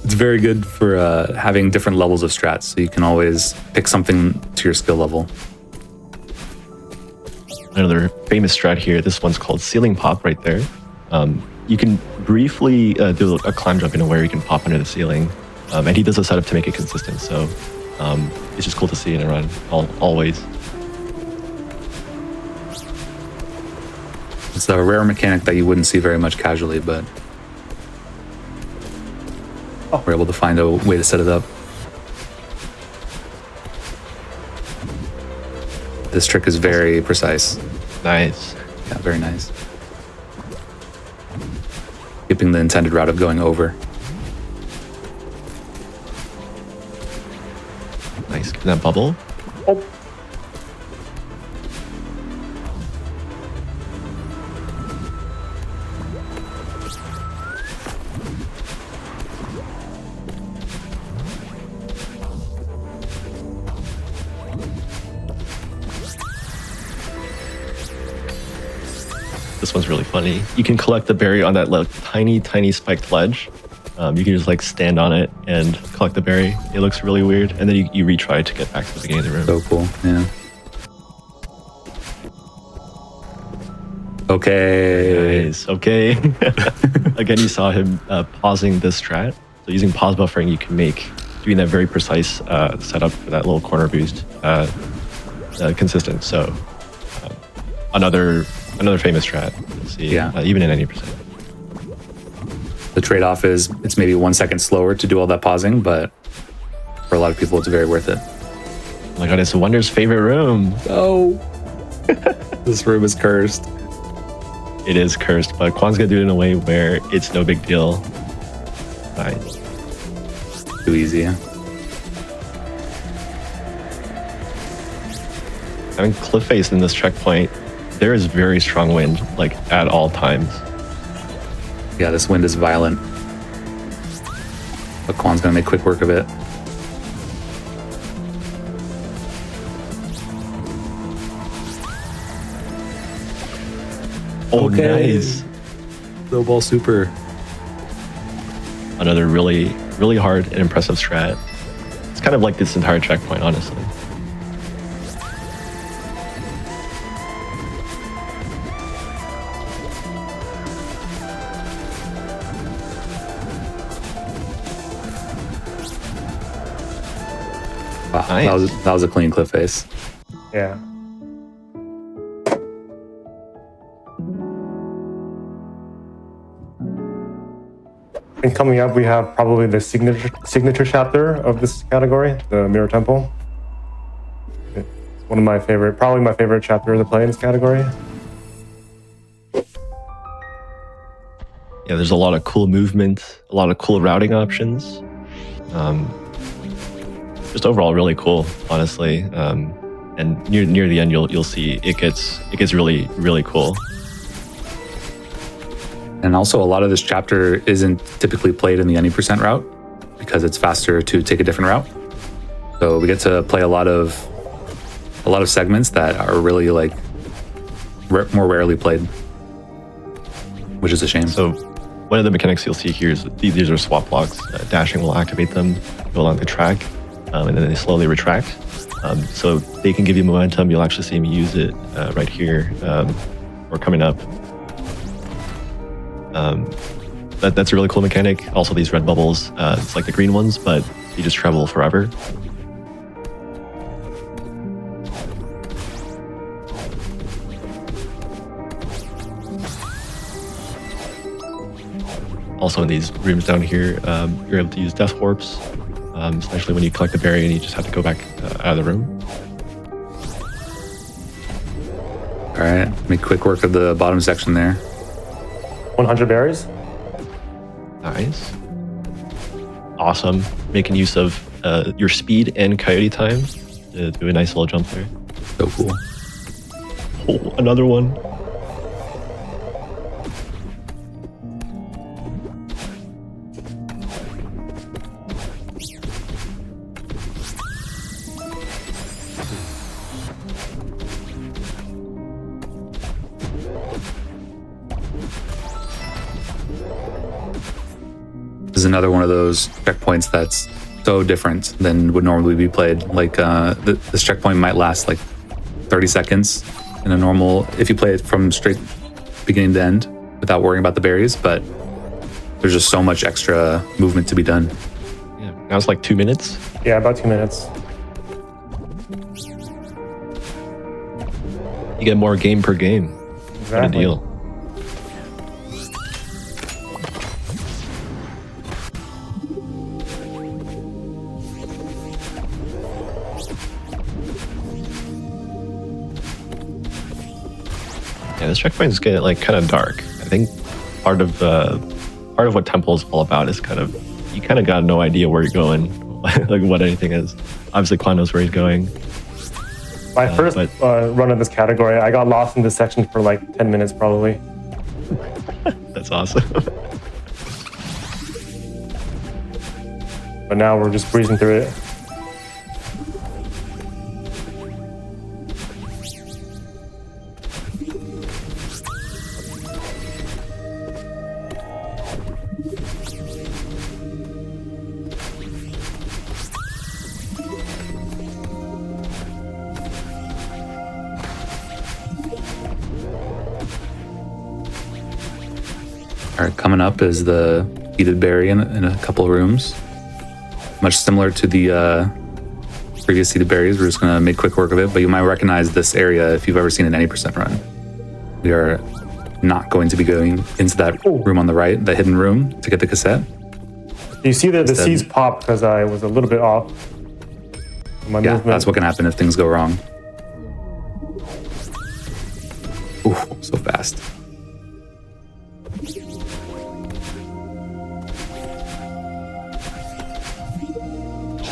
S10: It's very good for having different levels of strats, so you can always pick something to your skill level.
S9: Another famous strat here, this one's called Ceiling Pop right there. You can briefly do a climb jump where you can pop under the ceiling, and he does a setup to make it consistent, so it's just cool to see in a run, always.
S10: It's a rare mechanic that you wouldn't see very much casually, but we're able to find a way to set it up. This trick is very precise.
S9: Nice.
S10: Yeah, very nice. Skipping the intended route of going over.
S9: Nice. Get that bubble.
S8: Oh.
S9: This one's really funny. You can collect the berry on that tiny spiked ledge, You can just like stand on it and collect the berry. It looks really weird, and then you retry to get back to the beginning of the room.
S10: So cool. Yeah. Okay.
S9: Nice. Okay. Again, you saw him pausing this strat. So using pause buffering, you can make doing that very precise setup for that little corner boost consistent. So another famous strat. Let's see.
S10: Yeah.
S9: Even in 90%.
S10: The trade-off is it's maybe 1 second slower to do all that pausing, but for a lot of people, it's very worth it.
S9: Oh my god, it's Wonder's favorite room.
S10: Oh, this room is cursed.
S9: It is cursed, but Quan's gonna do it in a way where it's no big deal. Nice.
S10: Too easy.
S9: Having cliff face in this checkpoint, there is very strong wind, like at all times.
S10: Yeah, this wind is violent. But Quan's gonna make quick work of it.
S9: Oh, nice.
S10: Low ball super.
S9: Another really, really hard and impressive strat. It's kind of like this entire checkpoint, honestly.
S10: Wow,
S9: Nice.
S10: that was a clean cliff face.
S8: Yeah. And coming up, we have probably the signature chapter of this category, the Mirror Temple. It's one of my favorite, probably my favorite chapter to play in this category.
S9: Yeah, there's a lot of cool movement, a lot of cool routing options. Just overall really cool, honestly. And near the end, you'll see it gets really, really cool.
S10: And also, a lot of this chapter isn't typically played in the any percent route because it's faster to take a different route. So we get to play a lot of segments that are really like more rarely played, which is a shame.
S9: So one of the mechanics you'll see here is these are swap blocks. Dashing will activate them, go along the track, and then they slowly retract. So they can give you momentum. You'll actually see me use it right here or coming up. That's a really cool mechanic. Also, these red bubbles, it's like the green ones, but you just travel forever. Also, in these rooms down here, you're able to use death warps, especially when you collect the berry and you just have to go back out of the room.
S10: All right, make quick work of the bottom section there.
S8: 100 berries.
S9: Nice. Awesome. Making use of your speed and coyote time to do a nice little jump there.
S10: So cool.
S9: Oh, another one.
S10: This is another one of those checkpoints that's so different than would normally be played. Like this checkpoint might last like 30 seconds in a normal, if you play it from straight beginning to end without worrying about the berries, but there's just so much extra movement to be done.
S9: Yeah, now it's like 2 minutes.
S8: Yeah, about 2 minutes.
S9: You get more game per game.
S8: Exactly.
S9: What a deal. Yeah, this checkpoint is getting like kind of dark. I think part of what Temple is all about is kind of you kind of got no idea where you're going, like what anything is. Obviously, Quan knows where he's going.
S8: My first run of this category, I got lost in this section for like 10 minutes probably.
S9: That's awesome.
S8: But now we're just breezing through it.
S10: All right, coming up is the heated berry in a couple of rooms. Much similar to the previous seeded berries. We're just going to make quick work of it, but you might recognize this area if you've ever seen an 80% run. We are not going to be going into that room on the right, the hidden room, to get the cassette.
S8: You see that the seeds popped because I was a little bit off. My movement.
S10: That's what can happen if things go wrong. Ooh, so fast.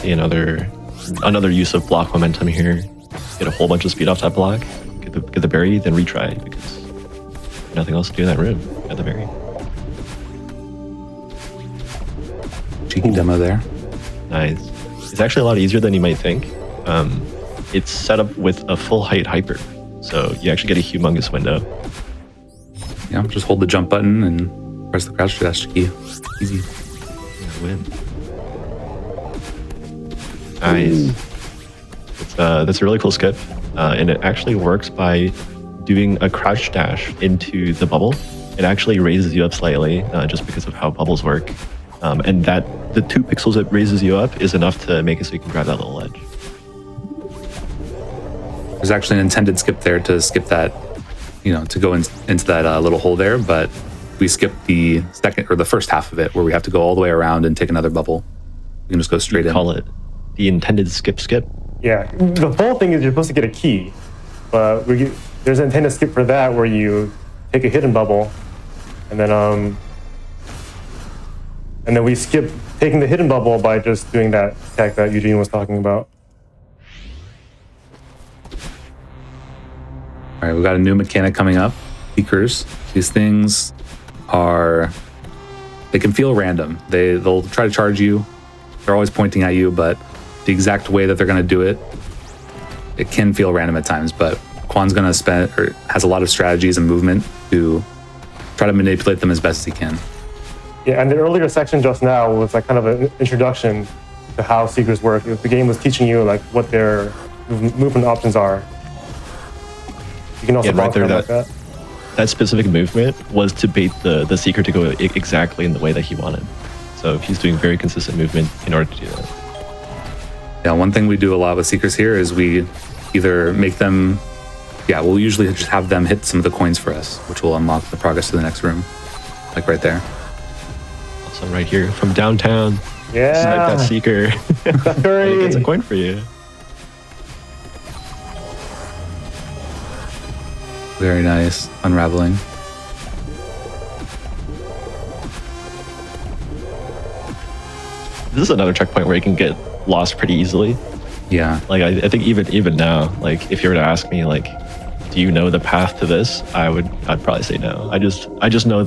S9: See another use of block momentum here. Get a whole bunch of speed off that block. Get the berry, then retry because there's nothing else to do in that room. Get the berry.
S10: Cheeky demo there.
S9: Nice. It's actually a lot easier than you might think. It's set up with a full height hyper, so you actually get a humongous window.
S10: Yeah, just hold the jump button and press the crouch dash key. Easy.
S9: Win. Nice. That's a really cool skip, and it actually works by doing a crouch dash into the bubble. It actually raises you up slightly, just because of how bubbles work. And that the 2 pixels it raises you up is enough to make it so you can grab that little edge.
S10: There's actually an intended skip there to skip that, to go into that little hole there, but we skipped the second or the first half of it where we have to go all the way around and take another bubble. You can just go straight in.
S9: Call it the intended skip.
S8: Yeah, the whole thing is you're supposed to get a key, but there's an intended skip for that where you take a hidden bubble, and then we skip taking the hidden bubble by just doing that tech that Eugene was talking about.
S10: All right, we've got a new mechanic coming up. Seekers. These things they can feel random. They'll try to charge you. They're always pointing at you, but the exact way that they're going to do it, it can feel random at times. But Quan's going to has a lot of strategies and movement to try to manipulate them as best as he can.
S8: Yeah, and the earlier section just now was like kind of an introduction to how Seekers work. The game was teaching you like what their movement options are. You can also block them like that.
S9: That specific movement was to bait the Seeker to go exactly in the way that he wanted. So he's doing very consistent movement in order to do that.
S10: Yeah, one thing we do a lot with Seekers here is we either make them, we'll usually just have them hit some of the coins for us, which will unlock the progress to the next room, like right there.
S9: Also right here from downtown.
S8: Yeah.
S9: Snipe that Seeker. And it gets a coin for you.
S10: Very nice. Unraveling.
S9: This is another checkpoint where you can get lost pretty easily.
S10: Yeah.
S9: Like I think even now, like if you were to ask me like, do you know the path to this? I'd probably say no. I just know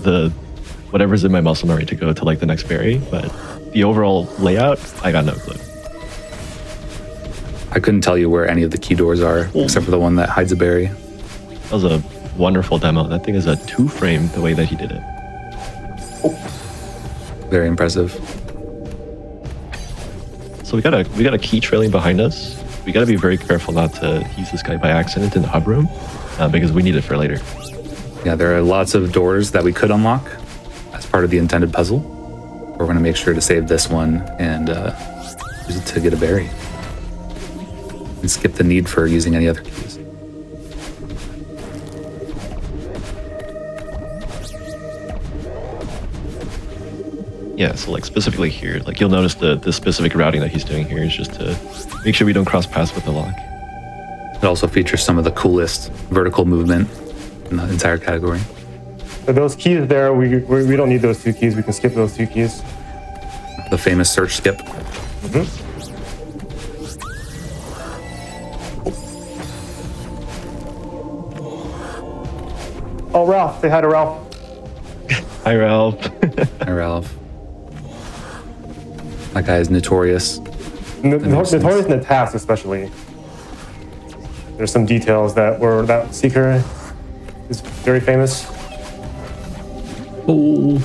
S9: whatever's in my muscle memory to go to like the next berry, but the overall layout, I got no clue.
S10: I couldn't tell you where any of the key doors are, except for the one that hides a berry.
S9: That was a wonderful demo. That thing is a 2-frame the way that he did it.
S10: Very impressive.
S9: So we got a key trailing behind us. We got to be very careful not to use this guy by accident in the hub room, because we need it for later.
S10: Yeah, there are lots of doors that we could unlock as part of the intended puzzle. We're going to make sure to save this one and use it to get a berry. And skip the need for using any other keys.
S9: Yeah, so like specifically here, like you'll notice the specific routing that he's doing here is just to make sure we don't cross paths with the lock.
S10: It also features some of the coolest vertical movement in the entire category.
S8: So those keys there, we don't need those 2 keys. We can skip those 2 keys.
S10: The famous search skip.
S8: Mm-hmm. Oh, Ralph. Say hi to Ralph.
S9: Hi, Ralph.
S10: Hi, Ralph. That guy is notorious.
S8: Notorious in the task, especially. There's some details that Seeker is very famous.
S10: Oh,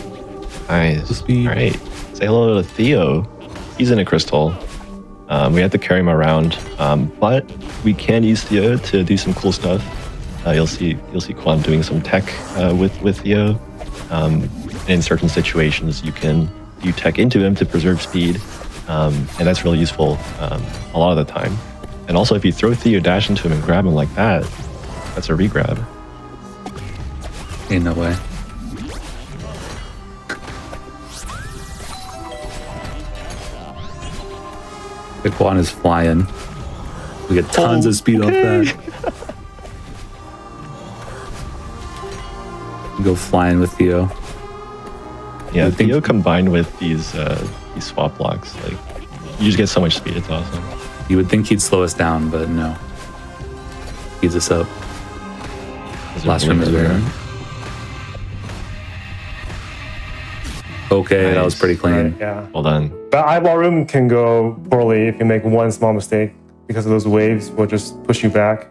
S9: nice. All right. Say hello to Theo. He's in a crystal. We have to carry him around, but we can use Theo to do some cool stuff. You'll see Quan doing some tech with Theo. And in certain situations, you can do tech into him to preserve speed, and that's really useful a lot of the time. And also, if you throw Theo dash into him and grab him like that, that's a regrab.
S10: Ain't no way. Ikwan is flying. We get tons of speed off that. Go flying with Theo.
S9: Yeah, Theo combined with these swap blocks, like you just get so much speed. It's awesome.
S10: You would think he'd slow us down, but no. Speeds us up. Last room is rare. Okay,
S8: Nice.
S10: that was pretty clean.
S8: Right, yeah.
S9: Well done.
S8: The eyeball room can go poorly if you make one small mistake because of those waves will just push you back.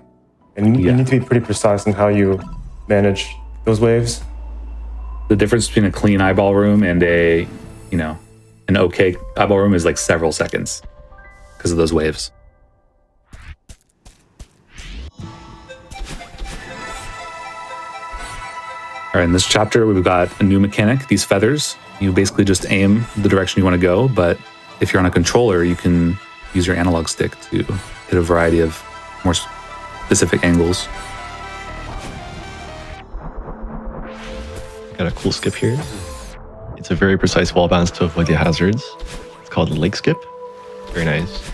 S8: And you need to be pretty precise in how you manage those waves.
S10: The difference between a clean eyeball room and a, you know, an okay eyeball room is like several seconds because of those waves. All right, in this chapter, we've got a new mechanic, these feathers. You basically just aim the direction you want to go, but if you're on a controller, you can use your analog stick to hit a variety of more specific angles.
S9: Got a cool skip here. It's a very precise wall bounce to avoid the hazards. It's called a lake skip. Very nice.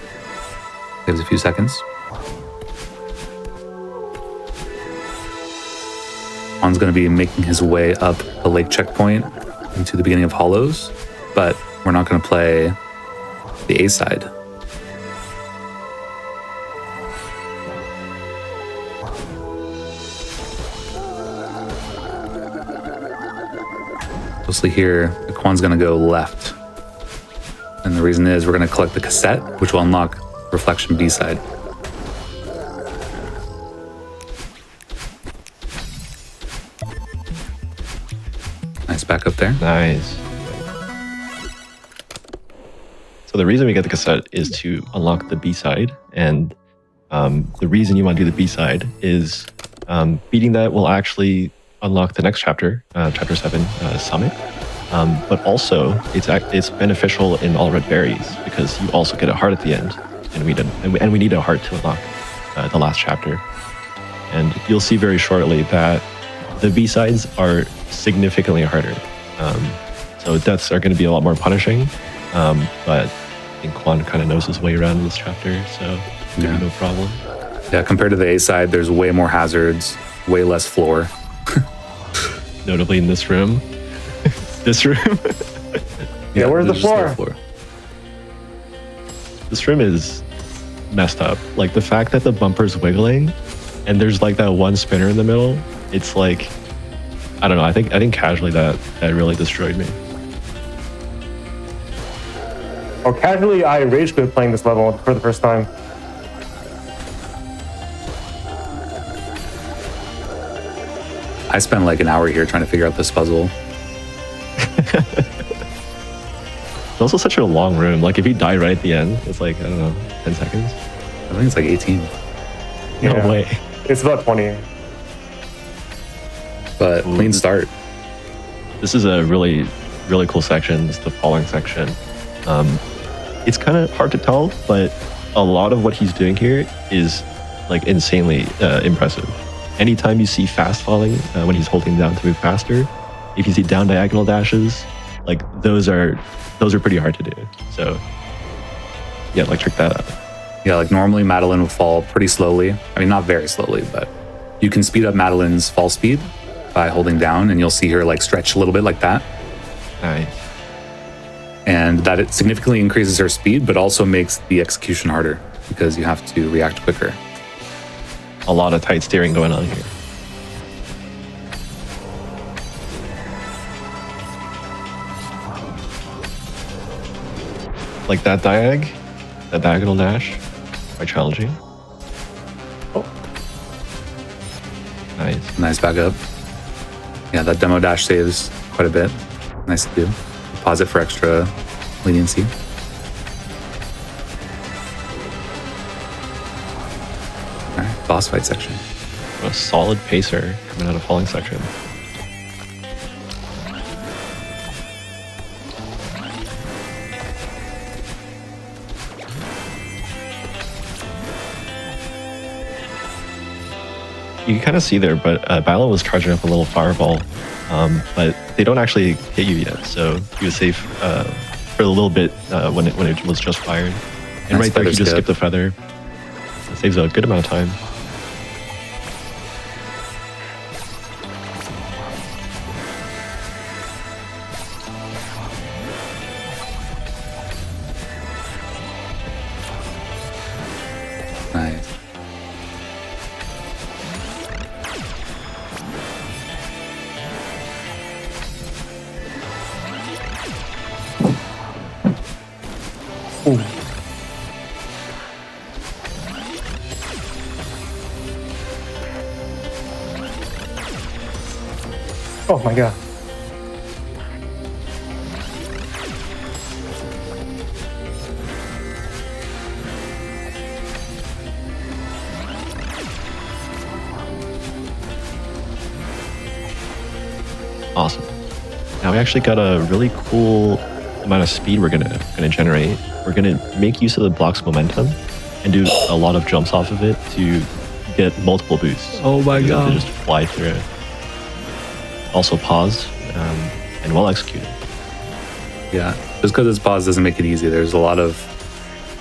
S10: Gives a few seconds. Juan's going to be making his way up a lake checkpoint into the beginning of Hollows, but we're not going to play the A side. Mostly here, Juan's going to go left. And the reason is we're going to collect the cassette, which will unlock Reflection B side. Nice back up there.
S9: Nice. So the reason we get the cassette is to unlock the B side, and the reason you want to do the B side is beating that will actually unlock the next chapter, chapter 7, Summit. But also, it's beneficial in all red berries because you also get a heart at the end, and we need a heart to unlock the last chapter. And you'll see very shortly that the B sides are significantly harder. So deaths are going to be a lot more punishing, but I think Quan kind of knows his way around in this chapter, so maybe no problem.
S10: Yeah, compared to the A side, there's way more hazards, way less floor.
S9: Notably in this room. This room.
S8: Yeah, where's the
S10: there's just no
S8: floor?
S9: This room is messed up. Like the fact that the bumper's wiggling and there's like that one spinner in the middle, it's like, I don't know, I think casually that really destroyed me.
S8: Or casually, I rage quit playing this level for the first time.
S10: I spent like an hour here trying to figure out this puzzle.
S9: It's also such a long room. Like if you die right at the end, it's like, I don't know, 10 seconds?
S10: I think it's like 18.
S9: No way.
S8: It's about 20.
S10: But clean start.
S9: This is a really, really cool section. It's the falling section. It's kind of hard to tell, but a lot of what he's doing here is like insanely impressive. Anytime you see fast falling, when he's holding down to move faster, if you see down diagonal dashes, like those are pretty hard to do. So yeah, like check that out.
S10: Yeah, like normally Madeline will fall pretty slowly. I mean, not very slowly, but you can speed up Madeline's fall speed by holding down, and you'll see her like stretch a little bit like that.
S9: Nice.
S10: And that it significantly increases her speed, but also makes the execution harder because you have to react quicker.
S9: A lot of tight steering going on here. Like that diagonal dash, quite challenging.
S8: Oh.
S10: Nice back up. Yeah, that demo dash saves quite a bit. Nice to do. Pause it for extra leniency. All right, boss fight section.
S9: A solid pacer coming out of falling section. You can kind of see there, but Balin was charging up a little fireball, but they don't actually hit you yet, so he was safe for a little bit when it was just fired. And
S10: Nice
S9: right there, he
S10: feather
S9: just
S10: skip.
S9: skipped the feather. It saves a good amount of time.
S10: Nice.
S8: Ooh. Oh my god.
S9: Awesome. Now we actually got a really cool amount of speed we're gonna generate. We're gonna make use of the block's momentum and do a lot of jumps off of it to get multiple boosts.
S1: Oh my
S9: To
S1: god.
S9: just fly through it. Also pause and well executed.
S10: Yeah, just because it's pause doesn't make it easy. There's a lot of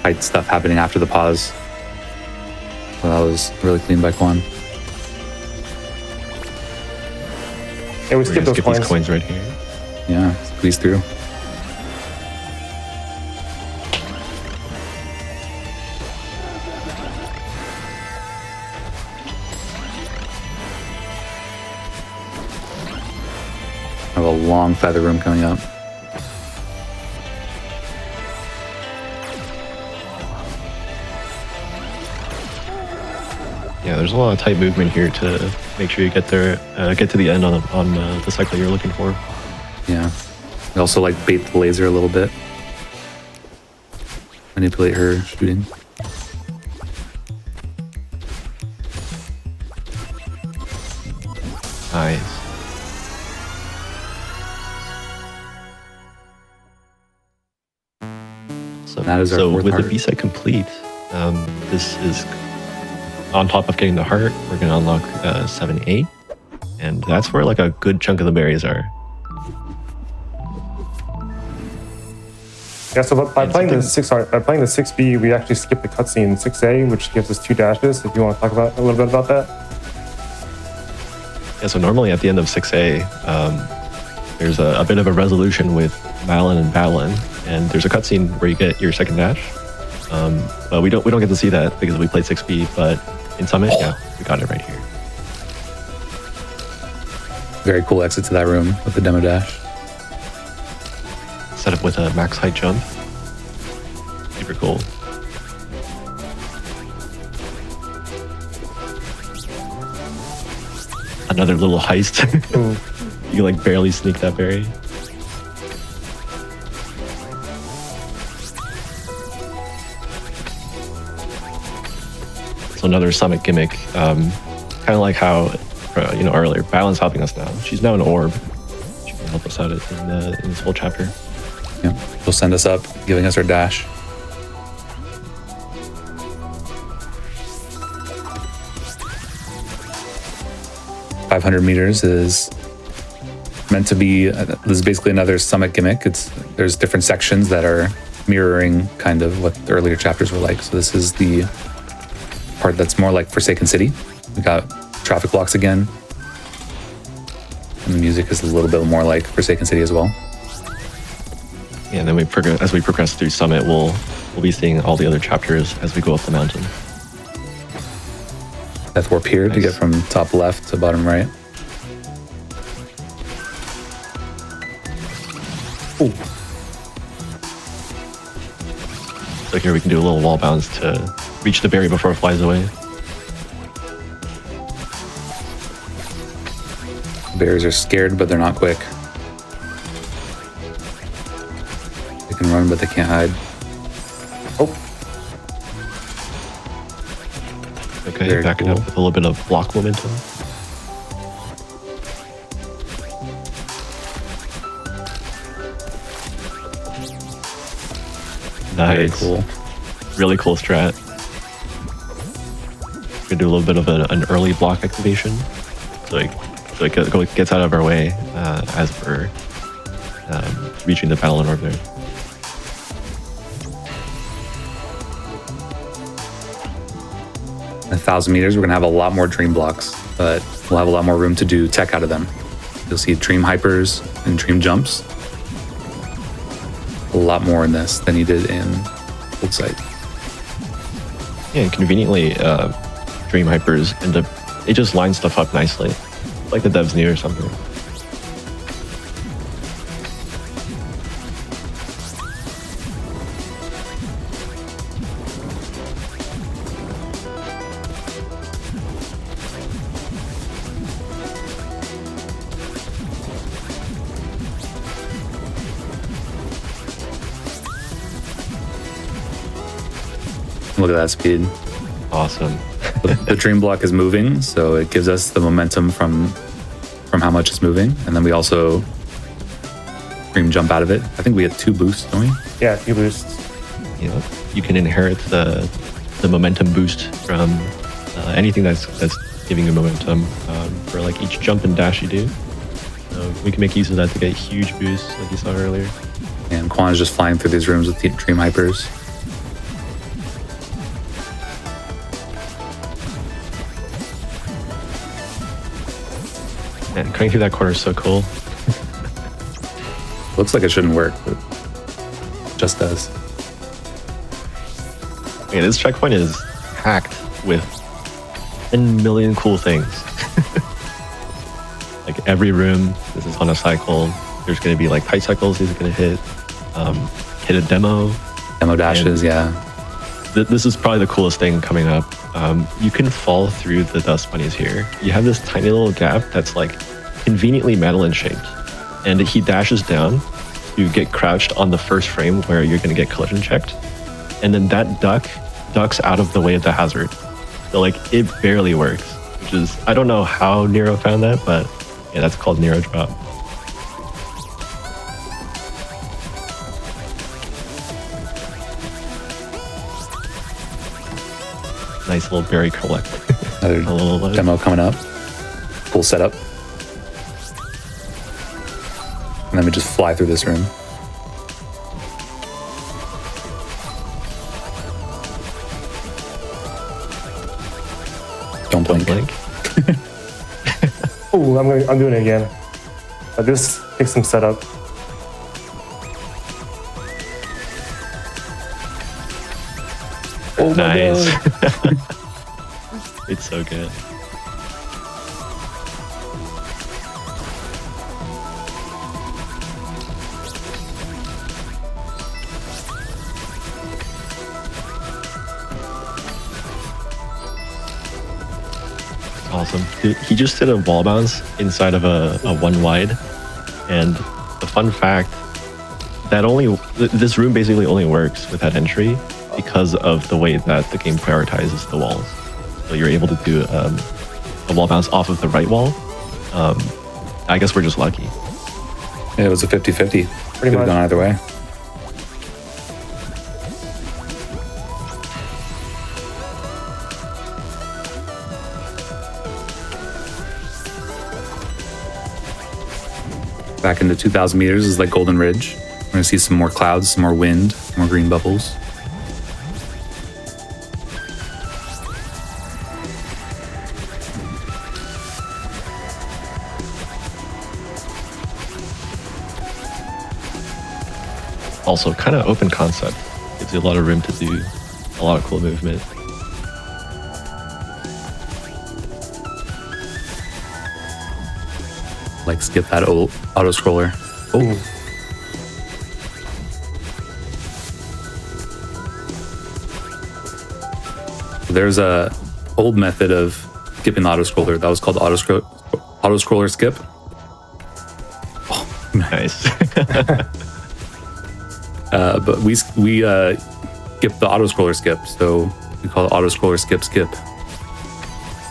S10: tight stuff happening after the pause. So that was really clean by Quan.
S8: Yeah, we
S9: We're
S8: skipped
S9: gonna
S8: those
S9: skip these
S8: coins.
S9: coins right here.
S10: Yeah, squeeze through. I have a long feather room coming up.
S9: Yeah, there's a lot of tight movement here to make sure you get there, get to the end on the cycle you're looking for.
S10: Yeah. We also like bait the laser a little bit. Manipulate her shooting.
S9: Nice. So,
S10: That is our
S9: so
S10: fourth
S9: with
S10: heart.
S9: the B-set complete, this is on top of getting the heart, we're going to unlock 7A. And that's where like a good chunk of the berries are.
S8: Yeah, so by
S9: And
S8: playing the
S9: something-
S8: by playing the 6B, we actually skip the cutscene in 6A, which gives us 2 dashes. If you want to talk about a little bit about that.
S9: Yeah, so normally at the end of 6A, there's a bit of a resolution with Malin and Balin, and there's a cutscene where you get your second dash. But we don't get to see that because we played 6B, but in Summit, yeah, we got it right here.
S10: Very cool exit to that room with the demo dash.
S9: Set up with a max height jump. Super cool. Another little heist. You can like barely sneak that berry. So another summit gimmick, kind of like how earlier Balin's helping us now. She's now an orb. She can help us out in this whole chapter.
S10: Yeah. She'll send us up, giving us our dash. "500 meters" is meant to be. This is basically another summit gimmick. There's different sections that are mirroring kind of what the earlier chapters were like. So this is the part that's more like Forsaken City. We got traffic blocks again, and the music is a little bit more like Forsaken City as well.
S9: Yeah, and then as we progress through Summit, we'll be seeing all the other chapters as we go up the mountain.
S10: Death Warp here to
S9: Nice.
S10: get from top left to bottom right.
S8: Ooh.
S9: So here we can do a little wall bounce to reach the berry before it flies away.
S10: Bears are scared, but they're not quick. They can run, but they can't hide.
S8: Oh,
S9: Okay,
S10: Very
S9: back it
S10: cool.
S9: up with a little bit of block momentum.
S10: Very
S9: Nice.
S10: cool.
S9: Really cool strat. we do a little bit of an early block activation, so it gets out of our way as we're reaching the battle in orbit.
S10: In 1,000 meters, we're gonna have a lot more dream blocks, but we'll have a lot more room to do tech out of them. You'll see dream hypers and dream jumps. A lot more in this than you did in Old Site.
S9: Yeah, and conveniently, dream hypers it just lines stuff up nicely, like the devs knew or something.
S10: Look at that speed.
S9: Awesome.
S10: The dream block is moving, so it gives us the momentum from how much it's moving, and then we also dream jump out of it. I think we get 2 boosts, don't we?
S8: Yeah, 2 boosts.
S9: Yeah, you can inherit the momentum boost from anything that's giving you momentum for like each jump and dash you do. So we can make use of that to get huge boosts, like you saw earlier.
S10: And Quan is just flying through these rooms with the dream hypers.
S9: And cutting through that corner is so cool.
S10: Looks like it shouldn't work, but it just does.
S9: Yeah, this checkpoint is packed with 10 million cool things. Like every room, this is on a cycle. There's going to be like tight cycles these are going to hit. Hit a demo.
S10: Demo dashes, yeah.
S9: This is probably the coolest thing coming up. You can fall through the dust bunnies here. You have this tiny little gap that's like conveniently Madeline shaped. And he dashes down. You get crouched on the first frame where you're going to get collision checked. And then that ducks out of the way of the hazard. So like it barely works, which is, I don't know how Nero found that, but yeah, that's called Nero drop. Nice little berry collect.
S10: Another demo coming up. Cool setup. And then we just fly through this room. Don't blink.
S8: Oh, I'm doing it again. This takes some setup.
S10: Oh my
S9: Nice.
S10: God.
S9: It's so good. Awesome. He just did a wall bounce inside of a 1 wide. And the fun fact, this room basically only works with that entry because of the way that the game prioritizes the walls. So you're able to do a wall bounce off of the right wall. I guess we're just lucky.
S10: Yeah, it was a 50-50. Could have gone either way. Back into 2,000 meters is like Golden Ridge. We're gonna see some more clouds, some more wind, more green bubbles.
S9: Also, kind of open concept. Gives you a lot of room to do a lot of cool movement.
S10: Like skip that old auto scroller. Oh. There's a old method of skipping the auto scroller that was called auto scroller skip. Oh,
S9: Nice.
S10: but we skip the auto scroller skip, so we call it auto scroller skip.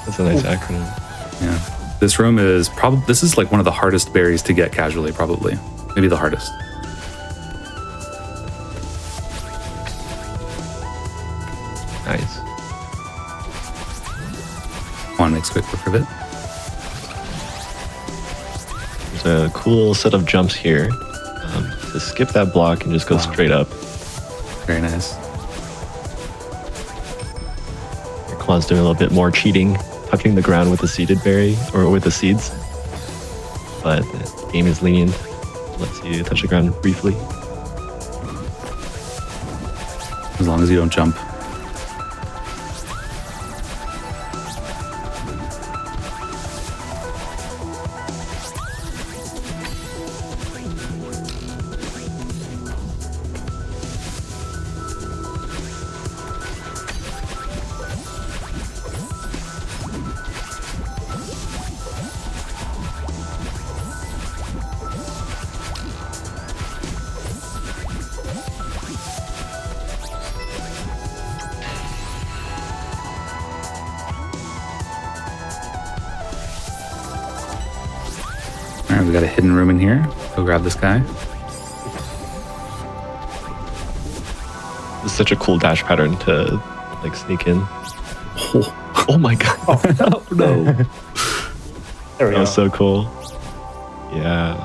S9: That's a nice acronym.
S10: Yeah. This room is this is like one of the hardest berries to get casually, probably. Maybe the hardest.
S9: Nice.
S10: want to make quick work of it.
S9: There's a cool set of jumps here. To skip that block and just go straight up.
S10: Very nice.
S9: Kwan's doing a little bit more cheating, touching the ground with the seeded berry, or with the seeds. But the game is lenient. Lets you touch the ground briefly.
S10: As long as you don't jump. All right, we got a hidden room in here. Go grab this guy.
S9: This is such a cool dash pattern to like sneak in. Oh my god! Oh no!
S8: There we
S9: That
S8: go.
S9: was so cool. Yeah.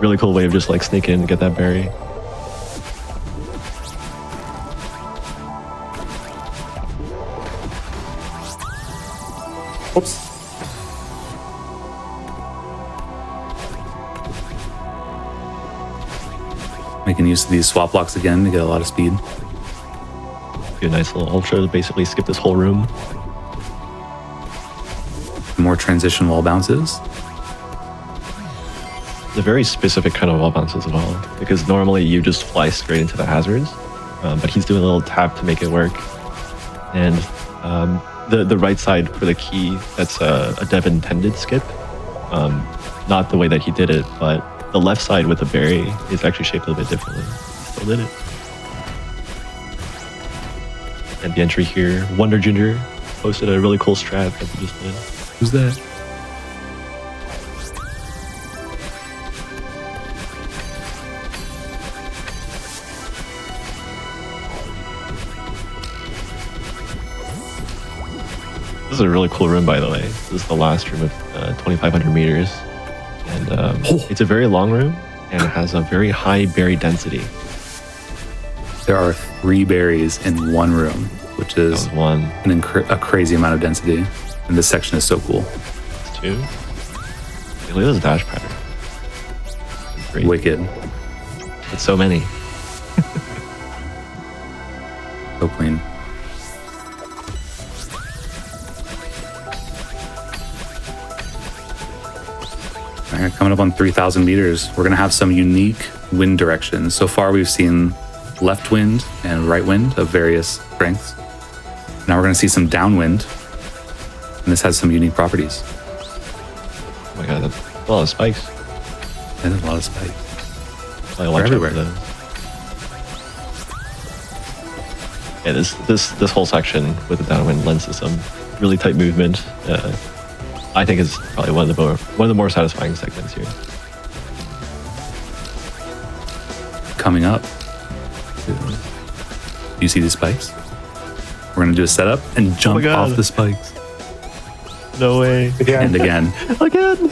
S9: Really cool way of just like sneak in and get that berry.
S8: Oops.
S10: Making use of these swap blocks again to get a lot of speed.
S9: Be a nice little ultra to basically skip this whole room.
S10: More transition wall bounces.
S9: It's a very specific kind of wall bounce as well, because normally you just fly straight into the hazards, but he's doing a little tap to make it work. And the right side for the key, that's a dev intended skip. Not the way that he did it, but the left side with the berry is actually shaped a little bit differently. Still did it. And the entry here, Wonder Ginger posted a really cool strat that he just did.
S10: Who's that?
S9: This is a really cool room, by the way. This is the last room of 2,500 meters. And it's a very long room, and it has a very high berry density.
S10: There are 3 berries in one room, which is
S9: One,
S10: a crazy amount of density. And this section is so cool.
S9: two. Hey, look at this dash pattern. Great.
S10: Wicked.
S9: It's so many.
S10: So clean. All right, coming up on 3,000 meters, we're going to have some unique wind directions. So far, we've seen left wind and right wind of various strengths. Now we're going to see some downwind, and this has some unique properties.
S9: Oh my god, that's a lot of spikes.
S10: And a lot of spikes.
S9: Probably watch out
S10: everywhere.
S9: for those. Yeah, this whole section with the downwind lends to some really tight movement. I think it's probably one of the more satisfying segments here.
S10: Coming up, you see these spikes? We're going to do a setup and jump
S9: God.
S10: off the spikes.
S9: No way.
S10: And again.
S9: Again.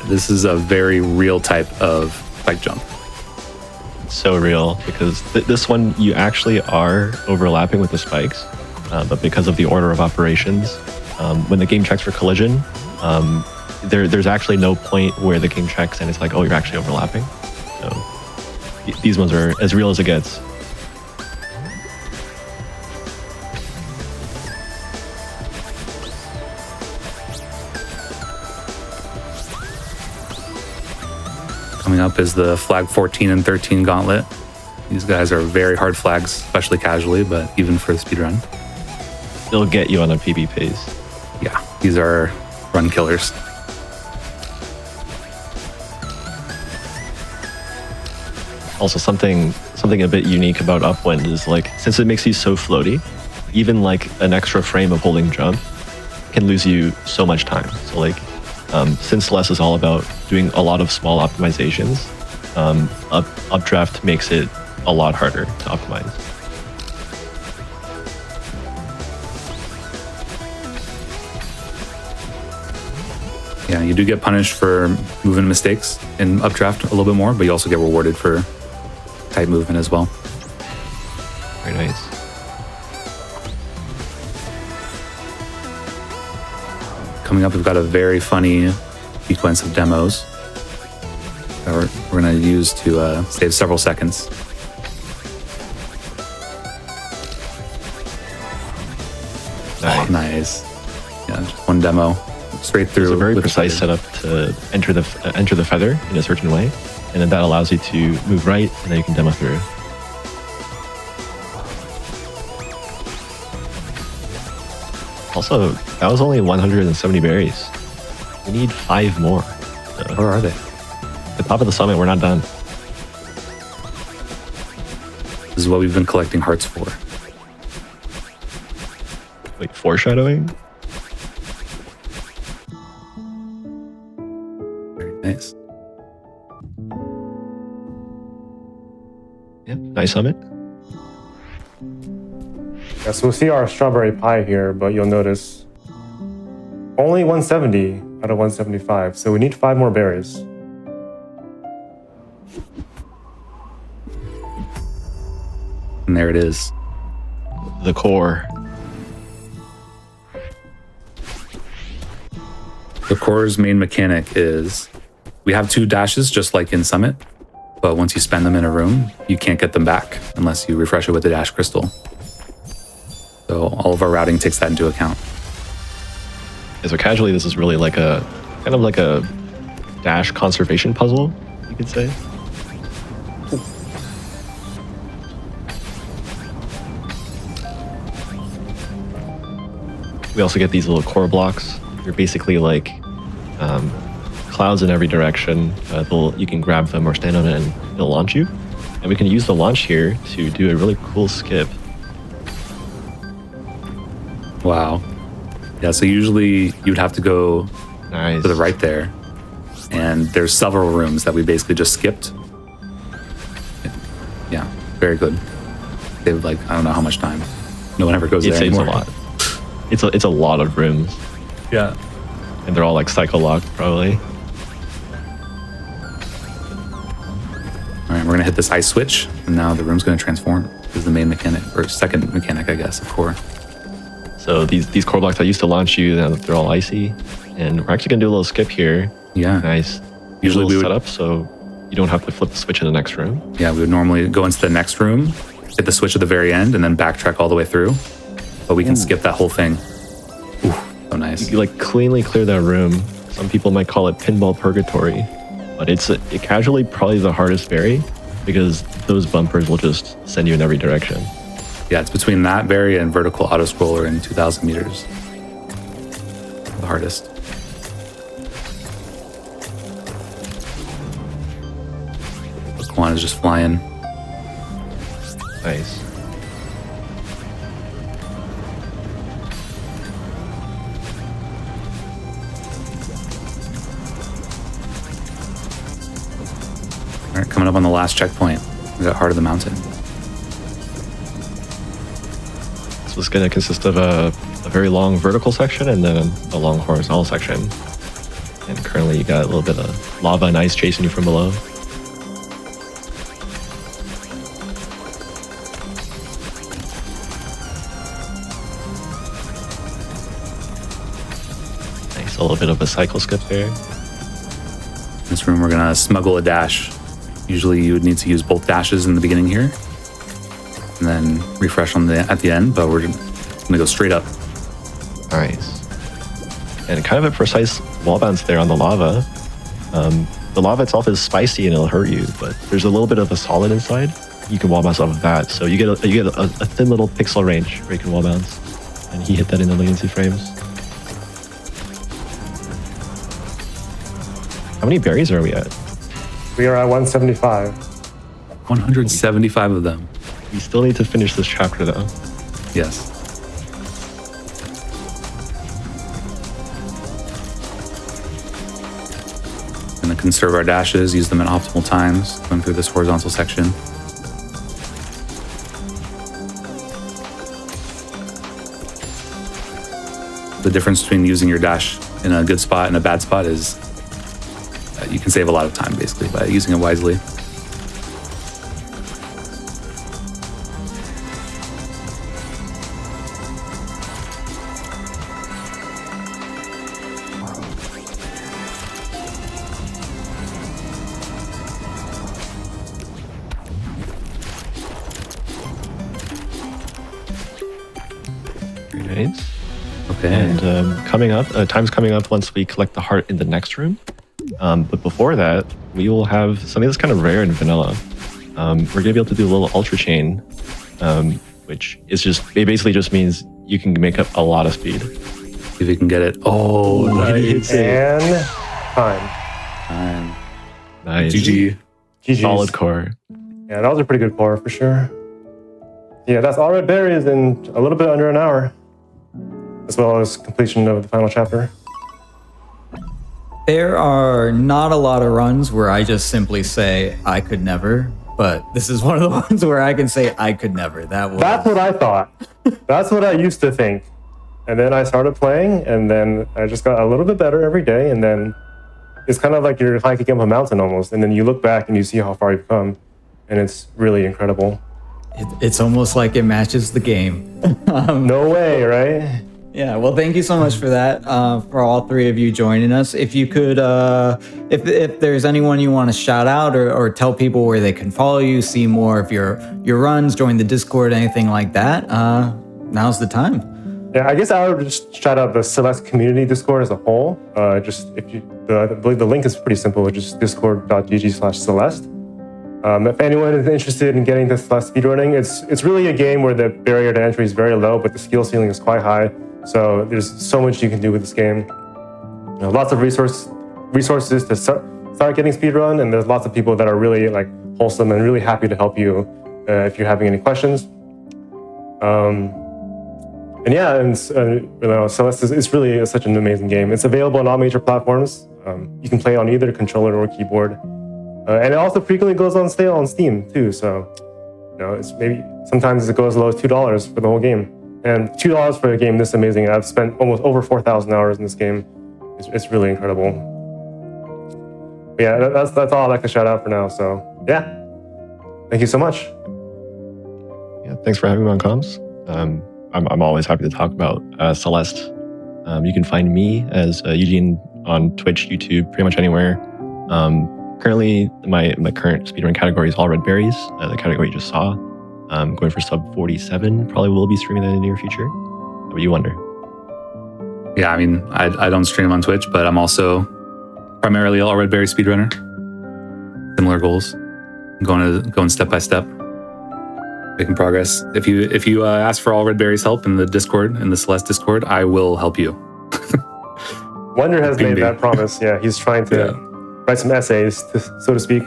S10: This is a very real type of spike jump.
S9: So real, because this one you actually are overlapping with the spikes, but because of the order of operations, when the game checks for collision, there's actually no point where the game checks and it's like, oh, you're actually overlapping. So these ones are as real as it gets.
S10: Coming up is the flag 14 and 13 gauntlet. These guys are very hard flags, especially casually, but even for the speedrun.
S9: They'll get you on a PB pace.
S10: Yeah, these are run killers.
S9: Also, something a bit unique about Upwind is like, since it makes you so floaty, even like an extra frame of holding jump can lose you so much time. So like, since Celeste is all about doing a lot of small optimizations, updraft makes it a lot harder to optimize.
S10: Yeah, you do get punished for movement mistakes in updraft a little bit more, but you also get rewarded for tight movement as well.
S9: Very nice.
S10: Coming up, we've got a very funny sequence of demos that we're going to use to save several seconds.
S9: Nice.
S10: Oh, nice. Yeah, just one demo straight through.
S9: It's a very
S10: with
S9: precise setup to enter the feather in a certain way, and then that allows you to move right, and then you can demo through. Also, that was only 170 berries. We need 5 more. So
S10: Where are they?
S9: at the top of the summit, we're not done.
S10: This is what we've been collecting hearts for.
S9: Wait, foreshadowing?
S10: Very nice.
S9: Yep, nice summit.
S8: Yeah, so we'll see our strawberry pie here, but you'll notice only 170 out of 175. So we need 5 more berries.
S10: And there it is.
S9: The core.
S10: The core's main mechanic is we have 2 dashes just like in Summit, but once you spend them in a room, you can't get them back unless you refresh it with the dash crystal. So all of our routing takes that into account.
S9: Yeah, so casually, this is really like a kind of like a dash conservation puzzle, you could say. We also get these little core blocks. They're basically like clouds in every direction. You can grab them or stand on it and it'll launch you. And we can use the launch here to do a really cool skip.
S10: Wow. Yeah, so usually you'd have to go
S9: Nice.
S10: to the right there. And there's several rooms that we basically just skipped. Yeah, very good. They've like, I don't know how much time. No one ever goes
S9: It
S10: there
S9: saves
S10: anymore.
S9: a lot. It's a lot of rooms.
S10: Yeah.
S9: And they're all like cycle locked, probably.
S10: All right, we're gonna hit this ice switch, and now the room's gonna transform. This is the main mechanic, or second mechanic, I guess, of core.
S9: So these core blocks that used to launch you, now they're all icy. And we're actually gonna do a little skip here.
S10: Yeah.
S9: Nice.
S10: Usually we would,
S9: set up so you don't have to flip the switch in the next room.
S10: yeah, we would normally go into the next room, hit the switch at the very end, and then backtrack all the way through. But we can skip that whole thing. Ooh, so nice.
S9: You like cleanly clear that room. Some people might call it pinball purgatory, but it casually probably the hardest berry because those bumpers will just send you in every direction.
S10: Yeah, it's between that berry and vertical auto scroller in 2,000 meters. The hardest. Quan is just flying.
S9: Nice.
S10: All right, coming up on the last checkpoint. We got Heart of the Mountain.
S9: So it's going to consist of a very long vertical section and then a long horizontal section. And currently you got a little bit of lava and ice chasing you from below. Nice, a little bit of a cycle skip there.
S10: In this room, we're gonna smuggle a dash. Usually you would need to use both dashes in the beginning here, and then refresh at the end, but we're gonna go straight up.
S9: Nice. And kind of a precise wall bounce there on the lava. The lava itself is spicy and it'll hurt you, but there's a little bit of a solid inside. You can wall bounce off of that, so you get a thin little pixel range where you can wall bounce. And he hit that in the latency frames. How many berries are we at?
S8: We are at 175.
S10: 175 of them.
S9: We still need to finish this chapter though.
S10: Yes. Gonna conserve our dashes, use them at optimal times, going through this horizontal section. The difference between using your dash in a good spot and a bad spot is you can save a lot of time basically by using it wisely.
S9: Right.
S10: Okay.
S9: And coming up, time's coming up once we collect the heart in the next room. But before that, we will have something that's kind of rare in vanilla. We're gonna be able to do a little ultra chain, which is it basically just means you can make up a lot of speed.
S10: If you can get it. Oh, nice.
S8: And time.
S9: Nice.
S10: GG.
S8: GG's.
S9: Solid core.
S8: Yeah, that was a pretty good core for sure. Yeah, that's all red berries in a little bit under an hour, as well as completion of the final chapter.
S1: There are not a lot of runs where I just simply say I could never, but this is one of the ones where I can say I could never.
S8: That's what I thought. That's what I used to think. And then I started playing, and then I just got a little bit better every day, and then it's kind of like you're hiking up a mountain almost, and then you look back and you see how far you've come, and it's really incredible.
S1: It's almost like it matches the game.
S8: No way, right?
S1: Yeah, well, thank you so much for that, for all three of you joining us. If you could, if there's anyone you want to shout out or tell people where they can follow you, see more of your runs, join the Discord, anything like that, now's the time.
S8: Yeah, I guess I would just shout out the Celeste community Discord as a whole. I believe the link is pretty simple, it's just discord.gg/Celeste. If anyone is interested in getting to Celeste speedrunning, it's really a game where the barrier to entry is very low, but the skill ceiling is quite high. So there's so much you can do with this game. Lots of resources to start getting speedrun, and there's lots of people that are really like wholesome and really happy to help you if you're having any questions. Celeste is really such an amazing game. It's available on all major platforms. You can play on either controller or keyboard. And it also frequently goes on sale on Steam too. So, it's maybe sometimes it goes as low as $2 for the whole game. And $2 for a game this amazing. I've spent almost over 4,000 hours in this game. It's really incredible. But yeah, that's all I'd like to shout out for now. So yeah, thank you so much.
S9: Yeah, thanks for having me on comms. I'm always happy to talk about Celeste. You can find me as Eugene on Twitch, YouTube, pretty much anywhere. Currently, my current speedrun category is all red berries, the category you just saw. I'm going for sub 47, probably will be streaming that in the near future. What do you wonder?
S10: Yeah, I mean, I don't stream on Twitch, but I'm also primarily all red berry speedrunner. Similar goals, going step by step, making progress. If you ask for all red berries help in the Discord, in the Celeste Discord, I will help you.
S8: Wonder has made that promise. Yeah, he's trying to write some essays, so to speak.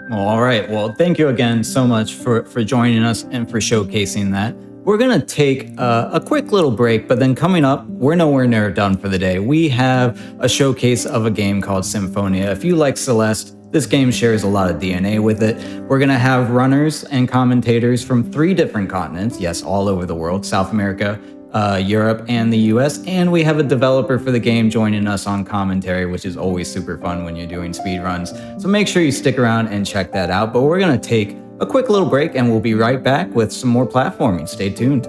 S1: Well, all right. Well, thank you again so much for joining us and for showcasing that. We're going to take a quick little break, but then coming up, we're nowhere near done for the day. We have a showcase of a game called Symphonia. If you like Celeste, this game shares a lot of DNA with it. We're going to have runners and commentators from 3 different continents, yes, all over the world, South America, Europe, and the US. And we have a developer for the game joining us on commentary, which is always super fun when you're doing speedruns. So make sure you stick around and check that out. But we're going to take a quick little break and we'll be right back with some more platforming. Stay tuned.